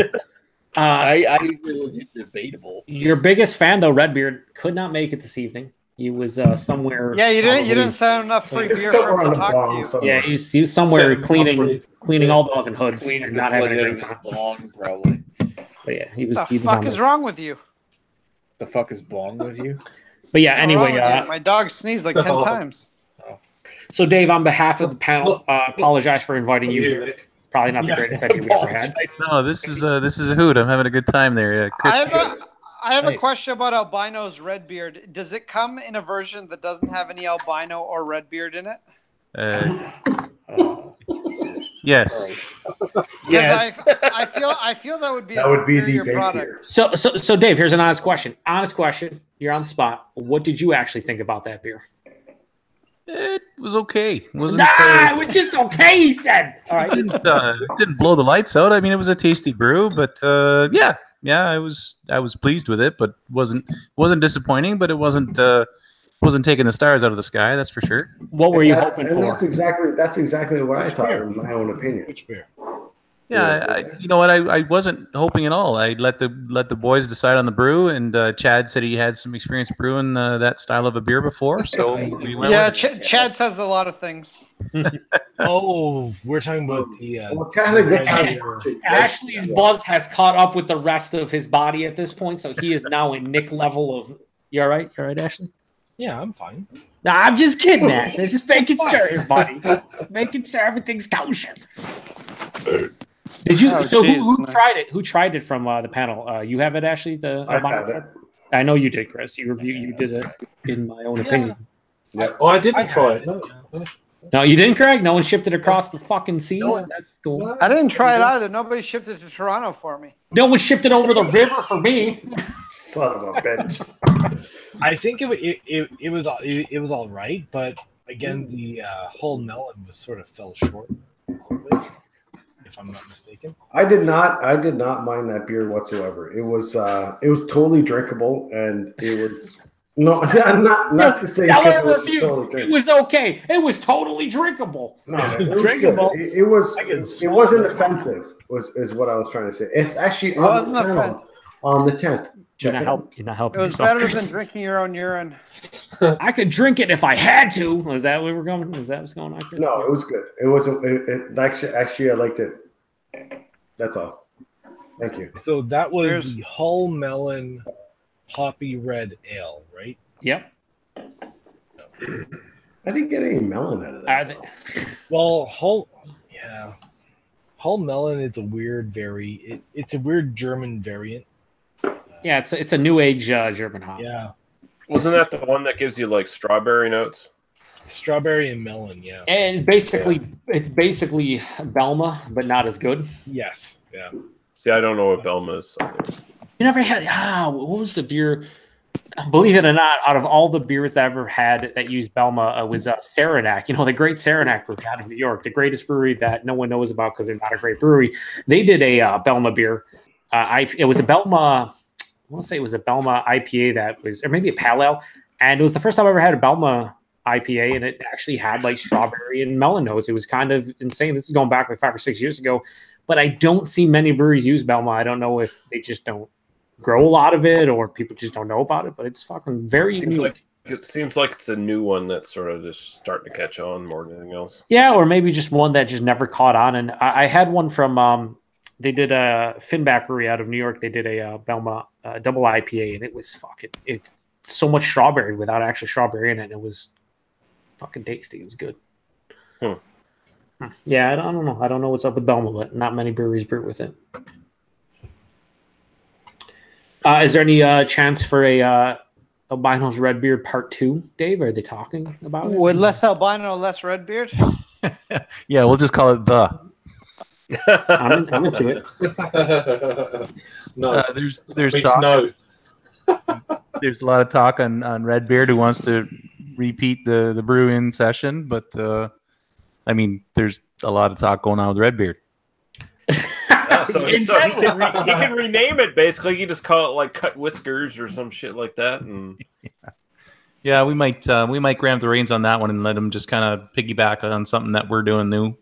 I usually was debatable. Your biggest fan though, Redbeard, could not make it this evening. He was somewhere. Yeah, you didn't send enough free beer for us to talk to you. Yeah, he was somewhere cleaning all the oven hoods and not having a great time. Bong, probably. But yeah, he was. What the fuck is wrong with you? The fuck is bong with you? But yeah, anyway, my dog sneezed like 10 times. So Dave, on behalf of the panel, apologize for inviting you here. Probably not the greatest idea we ever had. No, this is a hoot. I'm having a good time there. Yeah, Chris, I have a question about Albino's Redbeard. Does it come in a version that doesn't have any albino or Redbeard in it? Yes. Yes. I feel that would be the base product. So Dave, here's an honest question. Honest question. You're on the spot. What did you actually think about that beer? It was okay. It was just okay. He said. All right. It didn't blow the lights out. I mean, it was a tasty brew, but yeah, I was pleased with it, but wasn't disappointing. But it wasn't taking the stars out of the sky. That's for sure. What were you hoping for? That's exactly what I thought, in my own opinion. Which beer? Yeah, you know what? I wasn't hoping at all. I let the boys decide on the brew, and Chad said he had some experience brewing that style of a beer before. So we went with it. Chad says a lot of things. Oh, we're talking about the. Ashley's buzz has caught up with the rest of his body at this point, so he is now in Nick level of. You all right? You all right, Ashley? Yeah, I'm fine. Nah, I'm just kidding, Ashley. Just making sure, buddy. Making sure everything's kosher. Did you? Who tried it? Who tried it from the panel? You have it, Ashley. I know you did, Chris. You did it. In my own opinion. Yeah. Oh, I didn't try it. No, you didn't, Craig. No one shipped it across the fucking seas. That's cool. I didn't try it either. Nobody shipped it to Toronto for me. No one shipped it over the river for me. Son of a bitch. I think it was all right, but again, the whole melon was sort of fell short. If I'm not mistaken, I did not mind that beer whatsoever. It was totally drinkable, and it was not to say because it was totally drinkable. It was okay. It was totally drinkable. No, it was drinkable. It wasn't offensive. Is what I was trying to say. It's actually on the 10th. You're not helping. It was better than drinking your own urine. I could drink it if I had to. Was that where we're going? Was that what's going on? No, it was good. It wasn't. Actually, I liked it. That's all. Thank you. So that was the Hull Melon Hoppy Red Ale, right? Yep. I didn't get any melon out of that. Well, Hull Melon is a weird, it's a weird German variant. Yeah, it's a new age German hop. Yeah. Wasn't that the one that gives you like strawberry notes? Strawberry and melon, yeah. And it's basically Belma, but not as good. Yes. Yeah. See, I don't know what Belma is. You never had what was the beer? Believe it or not, out of all the beers that I ever had that used Belma, was Saranac. You know, the great Saranac brewery out of New York, the greatest brewery that no one knows about because they're not a great brewery. They did a Belma beer. It was a Belma. I want to say it was a Belma IPA that was, or maybe a Pale Ale, and it was the first time I ever had a Belma IPA, and it actually had like strawberry and melon notes. It was kind of insane. This is going back like 5 or 6 years ago, but I don't see many breweries use Belma. I don't know if they just don't grow a lot of it or people just don't know about it, but it's fucking very unique. It seems like it's a new one that's sort of just starting to catch on more than anything else. Yeah, or maybe just one that just never caught on. And I had one from they did a Finback brewery out of New York. They did a Belma double IPA, and it was so much strawberry without actually strawberry in it. And it was fucking tasty. It was good. Yeah, I don't know. I don't know what's up with Belma, but not many breweries brew with it. Is there any chance for a Albino's Redbeard Part 2, Dave? Are they talking about it? With less albino, less Redbeard? Yeah, we'll just call it the. I'm into it. No, there's talk. No. There's a lot of talk on Redbeard who wants to repeat the brew-in session, but I mean, there's a lot of talk going on with Redbeard. So he can rename it. Basically, he just call it like Cut Whiskers or some shit like that. And yeah, we might grab the reins on that one and let him just kind of piggyback on something that we're doing new.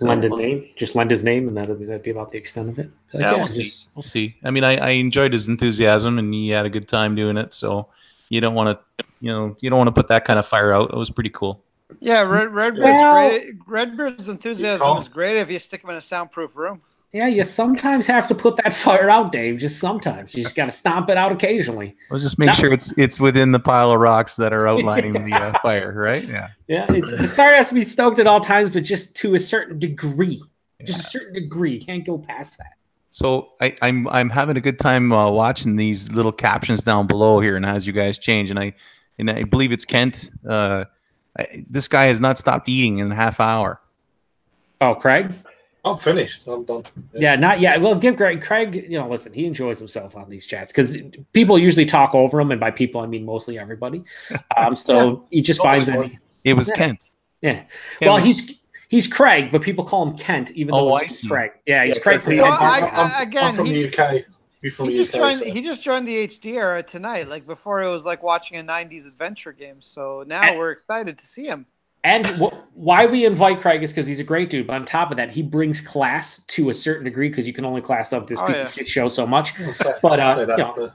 Lend his name, just lend his name, and that'd be about the extent of it. Like, yeah, we'll see. We'll see. I mean, I enjoyed his enthusiasm, and he had a good time doing it. So you don't want to put that kind of fire out. It was pretty cool. Yeah, Redbeard's great. Redbeard's enthusiasm is great if you stick him in a soundproof room. Yeah, you sometimes have to put that fire out, Dave. Just sometimes. You just got to stomp it out occasionally. We'll just make sure it's within the pile of rocks that are outlining the fire, right? Yeah. Yeah, the fire has to be stoked at all times, but just to a certain degree. Yeah. Just a certain degree. You can't go past that. So I'm having a good time watching these little captions down below here, and as you guys change, and I believe it's Kent. This guy has not stopped eating in a half hour. Oh, Craig? I'm finished. I'm done. Yeah, not yet. Well, give Craig, listen, he enjoys himself on these chats because people usually talk over him, and by people, I mean mostly everybody. So he just finds that. It was Kent. Yeah. Well, he's Craig, but people call him Kent, even though he's Craig. Yeah, he's Craig. I'm from the UK. He just joined the HD era tonight. Like before, it was like watching a '90s adventure game. So now we're excited to see him. And why we invite Craig is because he's a great dude. But on top of that, he brings class to a certain degree because you can only class up this piece of shit show so much. But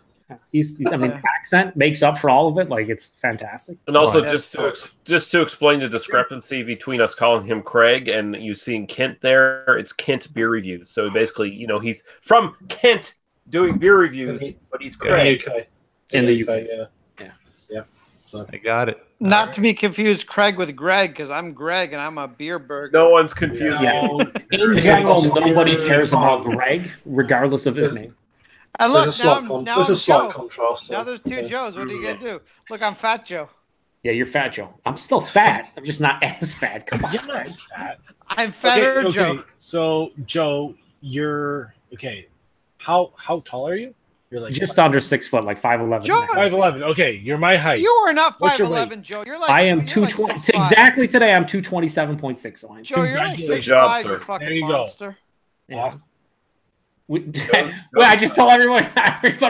he's accent makes up for all of it. Like it's fantastic. And also, just to explain the discrepancy between us calling him Craig and you seeing Kent there, it's Kent Beer Reviews. So basically, he's from Kent doing beer reviews, but he's Craig. In the UK, yeah. So I got it. Not to be confused, Craig with Greg, because I'm Greg and I'm a beer burger. No one's confused. Yeah. In general, nobody cares about Greg, regardless of his name. And look, there's a slight contrast. Now there's two Joes. What are you gonna do? Look, I'm Fat Joe. Yeah, you're Fat Joe. I'm still fat. I'm just not as fat. Come on. You're not fat. I'm fatter, Joe. So, Joe, you're okay. How tall are you? You're like just under 6 foot, like 5'11". Joe, 5'11". Okay, you're my height. You are not 5'11", Joe. You're like I am 220. Like exactly today, I'm 227.6. So I'm Joe, you're like 6'5", you fucking there you monster. Go. Yeah. Awesome. Well, I just told everyone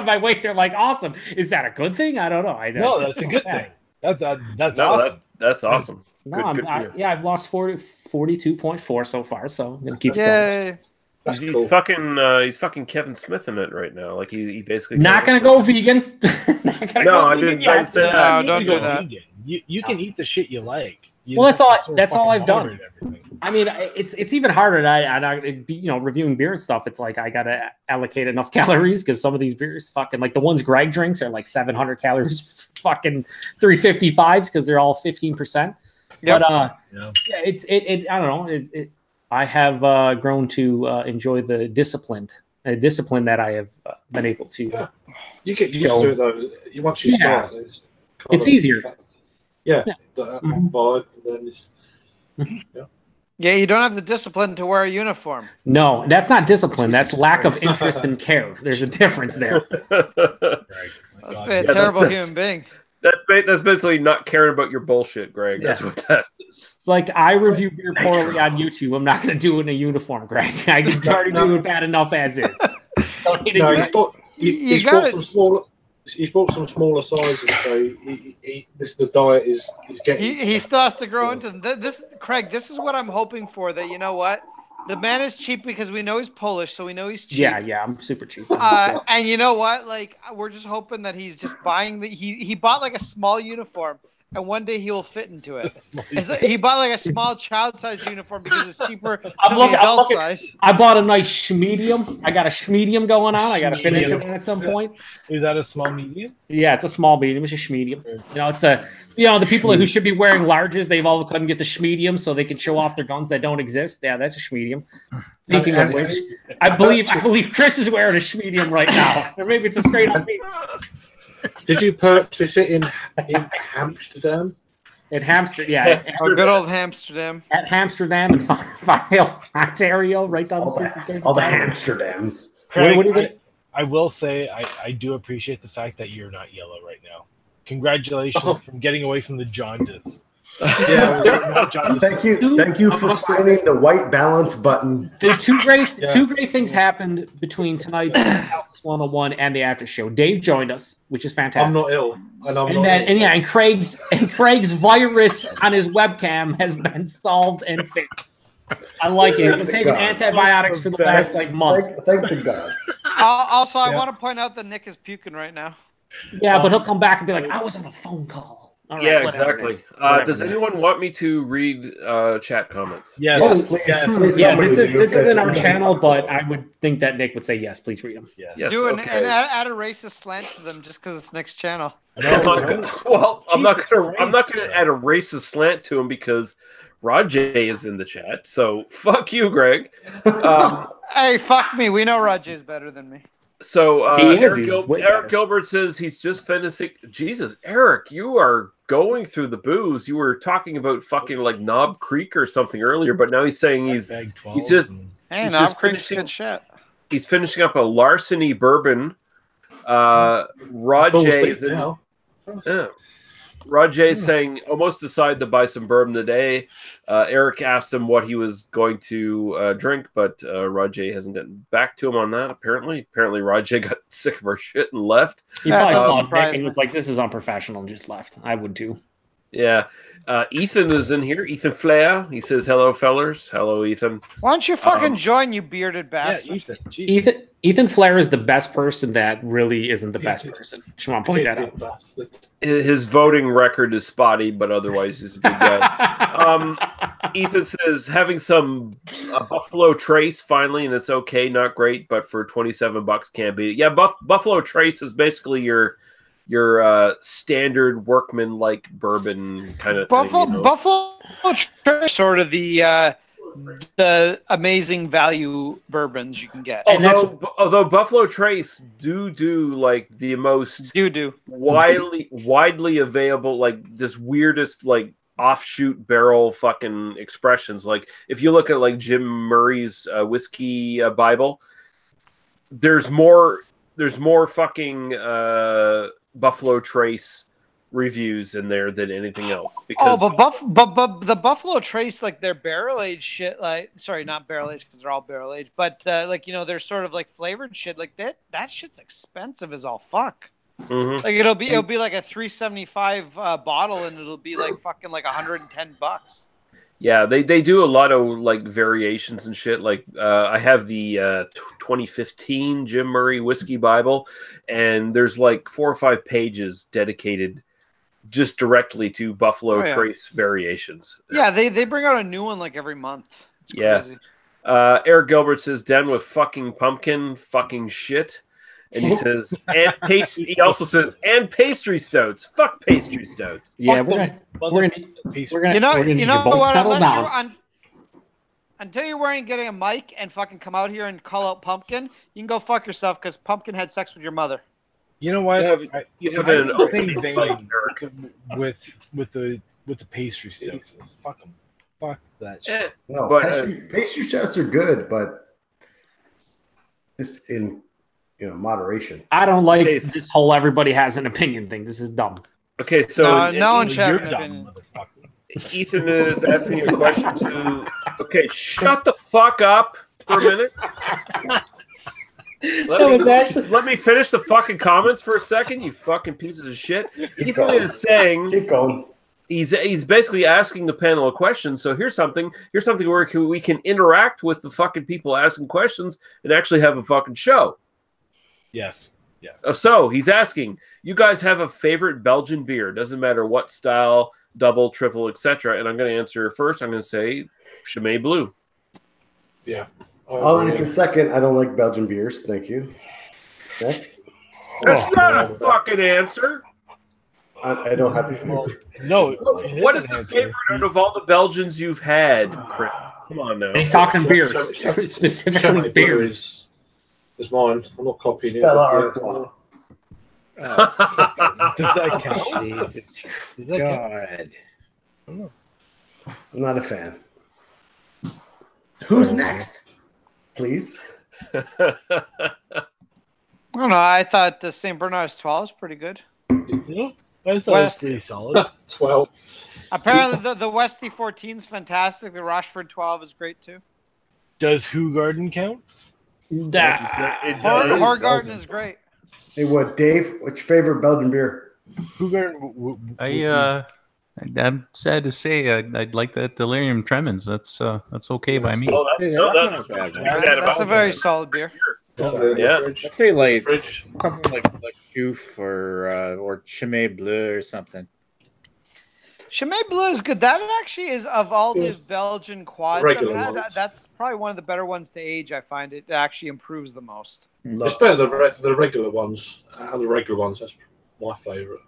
my weight. They're like, awesome. Is that a good thing? I don't know. No, that's a good thing. That's awesome. That's awesome. No, I've lost 42.4 so far, so I'm gonna keep going. He's cool. He's fucking Kevin Smith in it right now. Like he basically not gonna go vegan. I didn't say that. No, don't do that. Vegan. You can eat the shit you like. Well, that's all I've done. I mean, it's even harder. Reviewing beer and stuff. It's like I gotta allocate enough calories because some of these beers, fucking like the ones Greg drinks, are like 700 calories, fucking 355s because they're all 15%. Yep. But I don't know. I have grown to enjoy the discipline that I have been able to. Yeah. You get used to it though. Once you start, it's easier. Vibe. Then Yeah, you don't have the discipline to wear a uniform. No, that's not discipline. That's lack of interest and care. There's a difference there. That's be a terrible human being. That's basically not caring about your bullshit, Greg. That's what that is. Like I review beer poorly on YouTube. I'm not going to do it in a uniform, Greg. I can already do it bad enough as is. He's bought He's bought some smaller sizes, so the diet is getting. He still has to grow into them. This, Craig. This is what I'm hoping for. That you know what, the man is cheap because we know he's Polish, so we know he's cheap. Yeah, I'm super cheap. And you know what? Like we're just hoping that he's just buying he bought like a small uniform. And one day he will fit into it. He bought like a small child-size uniform because it's cheaper than the adult size. I bought a nice medium. I got a medium going on. I got to fit into it at some point. Is that a small medium? Yeah, it's a small medium. It's a medium. You know, it's a the people who should be wearing larges, they've all of a sudden get the medium so they can show off their guns that don't exist. Yeah, that's a medium. Speaking of which, I believe Chris is wearing a medium right now, or maybe it's a straight up medium. Did you purchase it in Amsterdam? At Amsterdam, yeah. Good old Amsterdam. At Amsterdam and File, Ontario, right down the street. All the Amsterdams. I will say I do appreciate the fact that you're not yellow right now. Congratulations from getting away from the jaundice. Yeah, thank you for finding the white balance button. Two great things happened between tonight's House 101 and the after show. Dave joined us, which is fantastic. I'm not ill, and Craig's virus on his webcam has been solved and fixed. I like it. He's been taking antibiotics for the last month. Thank the gods. Also, I want to point out that Nick is puking right now. Yeah, but he'll come back and be like, "I was on a phone call." Right, yeah, exactly. Does anyone want me to read chat comments? Yes. This isn't our channel, but I would think that Nick would say yes. Please read them. Yes. Do it and add a racist slant to them just because it's Nick's channel. I'm not going to add a racist slant to him because Rajay is in the chat. So fuck you, Greg. Hey, fuck me. We know Rajay is better than me. So Eric Gilbert says he's just finishing. Jesus, Eric, you are going through the booze. You were talking about fucking like Knob Creek or something earlier, but now he's saying he's just finishing shit. He's finishing up a larceny bourbon. Rajay is in. Rajay's saying almost decided to buy some bourbon today. Eric asked him what he was going to drink, but Rajay hasn't gotten back to him on that. Apparently, Rajay got sick of our shit and left. He probably saw Nick and was like, "This is unprofessional," and just left. I would too. Yeah. Ethan is in here. Ethan Flair. He says, "Hello, fellers." Hello, Ethan. Why don't you fucking join, you bearded bastard? Yeah, Ethan Flair is the best person that really isn't the best person. Just want to point that out. His voting record is spotty, but otherwise he's a good guy. Ethan says, having some Buffalo Trace finally, and it's okay, not great, but for $27 can't beat it. Yeah, Buffalo Trace is basically your standard workman-like bourbon kind of thing. Buffalo Trace, sort of the amazing value bourbons you can get. Although Buffalo Trace do like the most widely available, like this weirdest like offshoot barrel fucking expressions. Like if you look at like Jim Murray's whiskey Bible, there's more fucking Buffalo Trace reviews in there than anything else. Because but the Buffalo Trace, like their barrel aged shit, like sorry, not barrel aged because they're all barrel aged, but like they're sort of like flavored shit. Like that shit's expensive as all fuck. Mm-hmm. Like it'll be like a $375 bottle, and it'll be like fucking like $110. Yeah, they do a lot of like variations and shit. Like I have the 2015 Jim Murray Whiskey Bible, and there's like 4 or 5 pages dedicated just directly to Buffalo Trace variations. Yeah, they bring out a new one like every month. It's crazy. Eric Gilbert says, "Done with fucking pumpkin, fucking shit." And he says, he also says, and pastry stouts. Fuck pastry stouts. Yeah, we're gonna until you're wearing getting a mic and fucking come out here and call out Pumpkin, you can go fuck yourself because Pumpkin had sex with your mother. You know what? You have an open vein with the pastry stouts. Fuck them. Fuck that shit. No, pastry stouts are good, but just in moderation. I don't like this whole everybody has an opinion thing. This is dumb. Okay, so no one should have an opinion. Ethan is asking a question to. Okay, shut the fuck up for a minute. Let me finish the fucking comments for a second, you fucking pieces of shit. Ethan is saying, keep going. He's basically asking the panel a question. So here's something where we can interact with the fucking people asking questions and actually have a fucking show. Yes. So he's asking, you guys have a favorite Belgian beer? Doesn't matter what style, double, triple, etc. And I'm going to answer first. I'm going to say Chimay Blue. Yeah. I'll answer second. I don't like Belgian beers. Thank you. Okay. That's not a fucking answer. I don't have to. No. What is the favorite out of all the Belgians you've had, Chris? Come on now. He's talking beers, specifically beers. It's mine. I'm not copying Stella it. Artois. Does that count? Jesus Does that count? God. I'm not a fan. Who's next? Please. I don't know. I thought the St. Bernard's 12 was pretty good. Yeah, I thought it was pretty solid. 12. Apparently, the Westy 14 is fantastic. The Rochefort 12 is great too. Does Hoegaarden count? Hoegaarden is great. Hey, what, Dave? What's your favorite Belgian beer? Hoegaarden. I'm sad to say I'd like that Delirium Tremens. That's okay by me. Oh, That's a very solid beer. Yeah. I'd say like something like Chouf or Chimay Bleu or something. Chimay Bleu is good. That actually is, of all the Belgian quads I've had, that's probably one of the better ones to age. I find it actually improves the most. It's better than the regular ones. The regular ones, that's my favourite.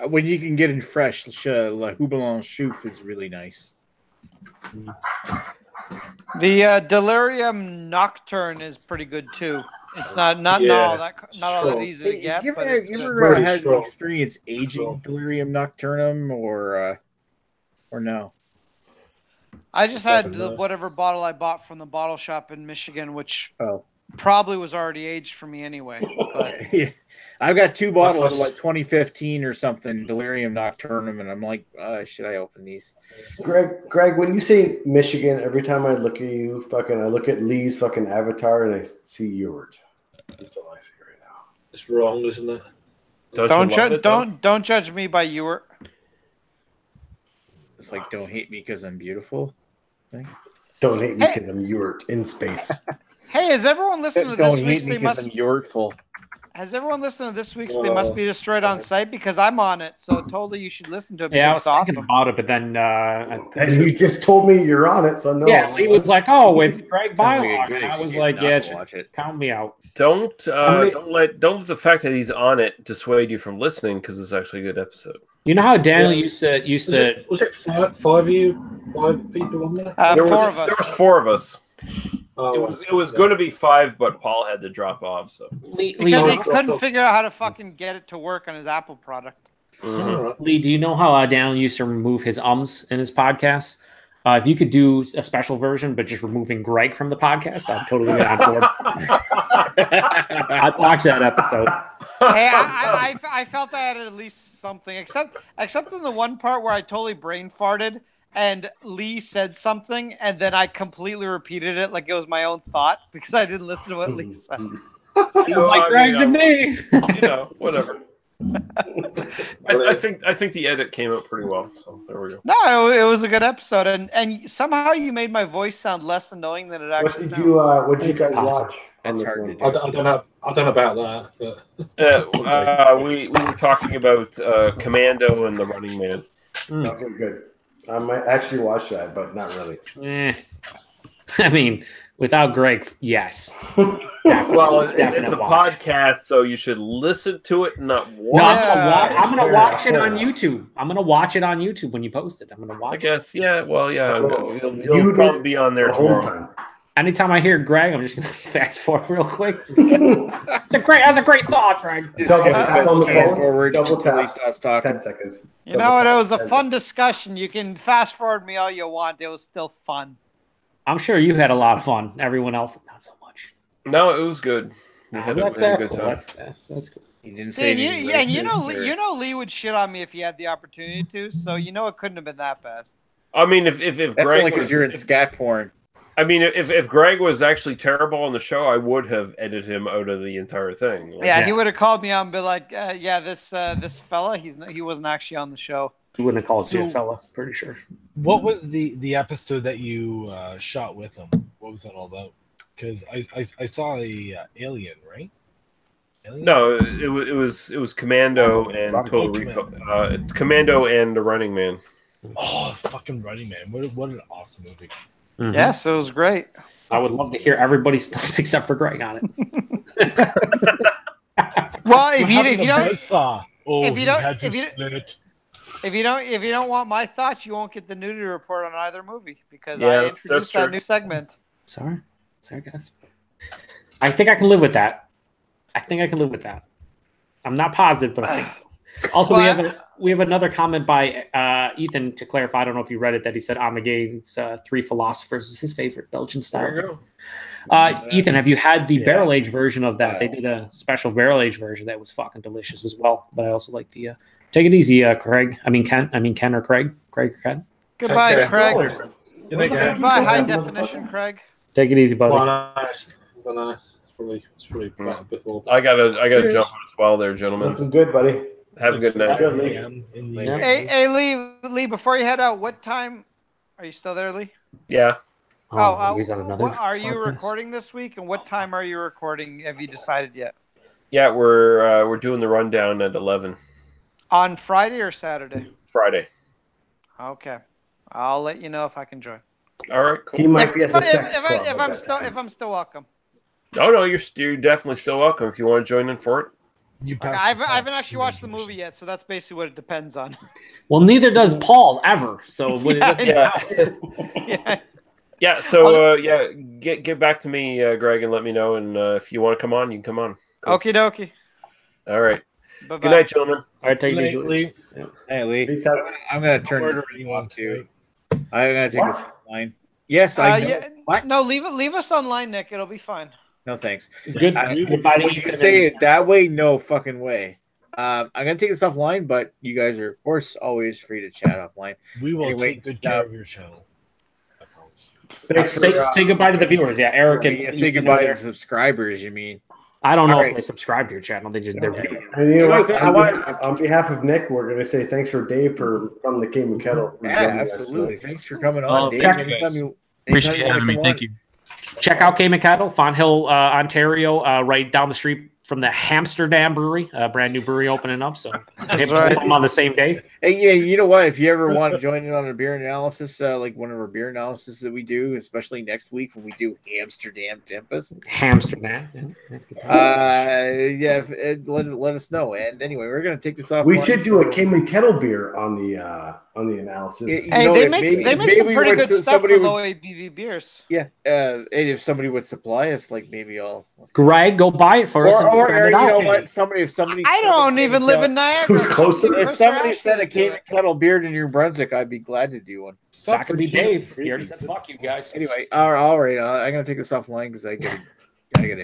When you can get it fresh, La Houblon Chouf is really nice. The Delirium Nocturne is pretty good too. It's not all that easy to get. You but ever had the experience aging Delirium Nocturnum or no? I just had whatever bottle I bought from the bottle shop in Michigan, which probably was already aged for me anyway. But yeah. I've got 2 bottles of like 2015 or something Delirium Nocturnum, and I'm like, should I open these? Greg, when you say Michigan, every time I look at you, I look at Lee's fucking avatar and I see Ewart. That's all I see right now. It's wrong, isn't it? Don't judge me by Ewart. It's like, don't hate me because I'm beautiful. Don't hate me because I'm Ewart in space. Hey, has everyone listened to this week's They Must? I'm Ewart-ful. Has everyone listened to this week's They Must Be Destroyed on site? Because I'm on it, so totally you should listen to it. Yeah, I was thinking about it, but then and you just told me you're on it, so no. Yeah, Lee was like, "Oh, with Greg Bylock," and I was like, "Yeah, count me out." Don't let the fact that he's on it dissuade you from listening, because it's actually a good episode. You know how Daniel used to was it five people on there? There was 4 of us. It was going to be 5, but Paul had to drop off. So because he couldn't figure out how to fucking get it to work on his Apple product. Mm-hmm. Lee, do you know how Daniel used to remove his ums in his podcast? If you could do a special version, but just removing Greg from the podcast, I'd totally get on board. I'd watch that episode. Hey, I felt I had at least something, except in the one part where I totally brain farted and Lee said something, and then I completely repeated it like it was my own thought because I didn't listen to what Lee said. Like Greg to me. Whatever. I think the edit came out pretty well, so there we go. No, it was a good episode, and somehow you made my voice sound less annoying than it actually sounds. What did you guys watch? That's hard to do. I don't know about that. But... we were talking about Commando and the Running Man. Okay, good. I might actually watch that, but not really. I mean, without Greg, yes. Well, it's a podcast, so you should listen to it, not watch. No, I'm gonna watch it on YouTube. I'm gonna watch it on YouTube when you post it. I'm gonna watch. I guess, yeah. Well, yeah. You'll probably be on there tomorrow. Anytime I hear Greg, I'm just gonna fast forward real quick. That's a great thought, Greg. Double tap on the phone. Forward. Double tap. Until he stops talking. 10 seconds. You know what? It was a fun discussion. You can fast forward me all you want. It was still fun. I'm sure you had a lot of fun. Everyone else, not so much. No, it was good. We had a very good time. That's cool. He didn't say you know Lee would shit on me if he had the opportunity to. So it couldn't have been that bad. I mean, if that's Greg only because you're in scat porn. I mean, if Greg was actually terrible on the show, I would have edited him out of the entire thing. Like, yeah, he would have called me out and be like, "Yeah, this fella, he wasn't actually on the show." He wouldn't have called you a fella, pretty sure. What was the episode that you shot with him? What was that all about? Because I saw a Alien, right? Alien? No, it was Commando and Total Recall. Commando and The Running Man. Oh, fucking Running Man! What an awesome movie. Mm-hmm. Yes, it was great. I would love to hear everybody's thoughts except for Greg on it. Well, if you don't want my thoughts, you won't get the nudity report on either movie because I introduced that new segment. Sorry, guys. I think I can live with that. I'm not positive, but I think so. Also, we have another comment by Ethan to clarify. I don't know if you read it. That he said Armageddon's Three Philosophers is his favorite Belgian style. There you go. Ethan, have you had the barrel age version of that? They did a special barrel age version that was fucking delicious as well. But I also like the take it easy, Craig. Ken or Craig. Craig or Ken. Goodbye, Craig. Goodbye, high definition, Craig. Take it easy, buddy. It's probably better before. I gotta jump as well, there, gentlemen. Looking good, buddy. Have a good night. Hey, Lee. Before you head out, what time are you still there, Lee? Yeah. He's on another are you podcast. recording this week, and what time are you recording? Have you decided yet? Yeah, we're doing the rundown at 11. On Friday or Saturday? Friday. Okay, I'll let you know if I can join. All right, cool. He might be at the sex club. If I'm still welcome. No, you're definitely still welcome if you want to join in for it. I haven't actually watched the movie yet, so that's basically what it depends on. Well, neither does Paul ever. So yeah. So get back to me, Greg, and let me know. And if you want to come on, you can come on. Cool. Okie dokie. All right. Bye-bye. Good night, gentlemen. All right, take it easy, Lee. Hey, Lee. I'm gonna turn this off too. I'm gonna take this offline. Yes, I know. Yeah, what? No, leave us online, Nick. It'll be fine. No thanks. Goodbye to when you say it that way, no fucking way. I'm gonna take this offline, but you guys are, of course, always free to chat offline. We will take good care of your channel. Say goodbye to the viewers. Yeah, Eric and say goodbye to the subscribers. You mean? I don't know if they subscribe to your channel. They're And you know what? On behalf of Nick, we're going to say thanks for Dave from the King and Kettle. Yeah, absolutely. Thanks for coming on, Dave. Appreciate having me. Thank you. Check out Cayman Cattle, Font Hill, Ontario, right down the street from the Hamsterdam Brewery, a brand new brewery opening up. So I'm on the same day. Hey, yeah, you know what? If you ever want to join in on a beer analysis, like one of our beer analysis that we do, especially next week when we do Amsterdam Tempest. Hamsterdam. Let us know. And anyway, we're gonna take this off. We should do a Cayman Kettle beer on the analysis. They make some pretty good stuff for low ABV beers. Yeah, and if somebody would supply us, like maybe I'll. Greg, go buy it for us. Or you know what? If somebody I don't even live in Niagara. Who's closer? If somebody said a Cayman Kettle beer in New Brunswick, I'd be glad to do one. That could be Dave. He already said fuck you guys. Anyway, all right. I'm gonna take this offline because I gotta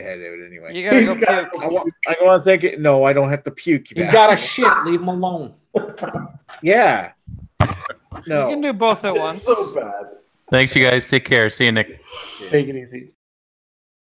head out anyway. You gotta go puke. I want to think it. No, I don't have to puke. He's got a shit. Leave him alone. Yeah. No. You can do both at once. So bad. Thanks, you guys. Take care. See you, Nick. Take it easy.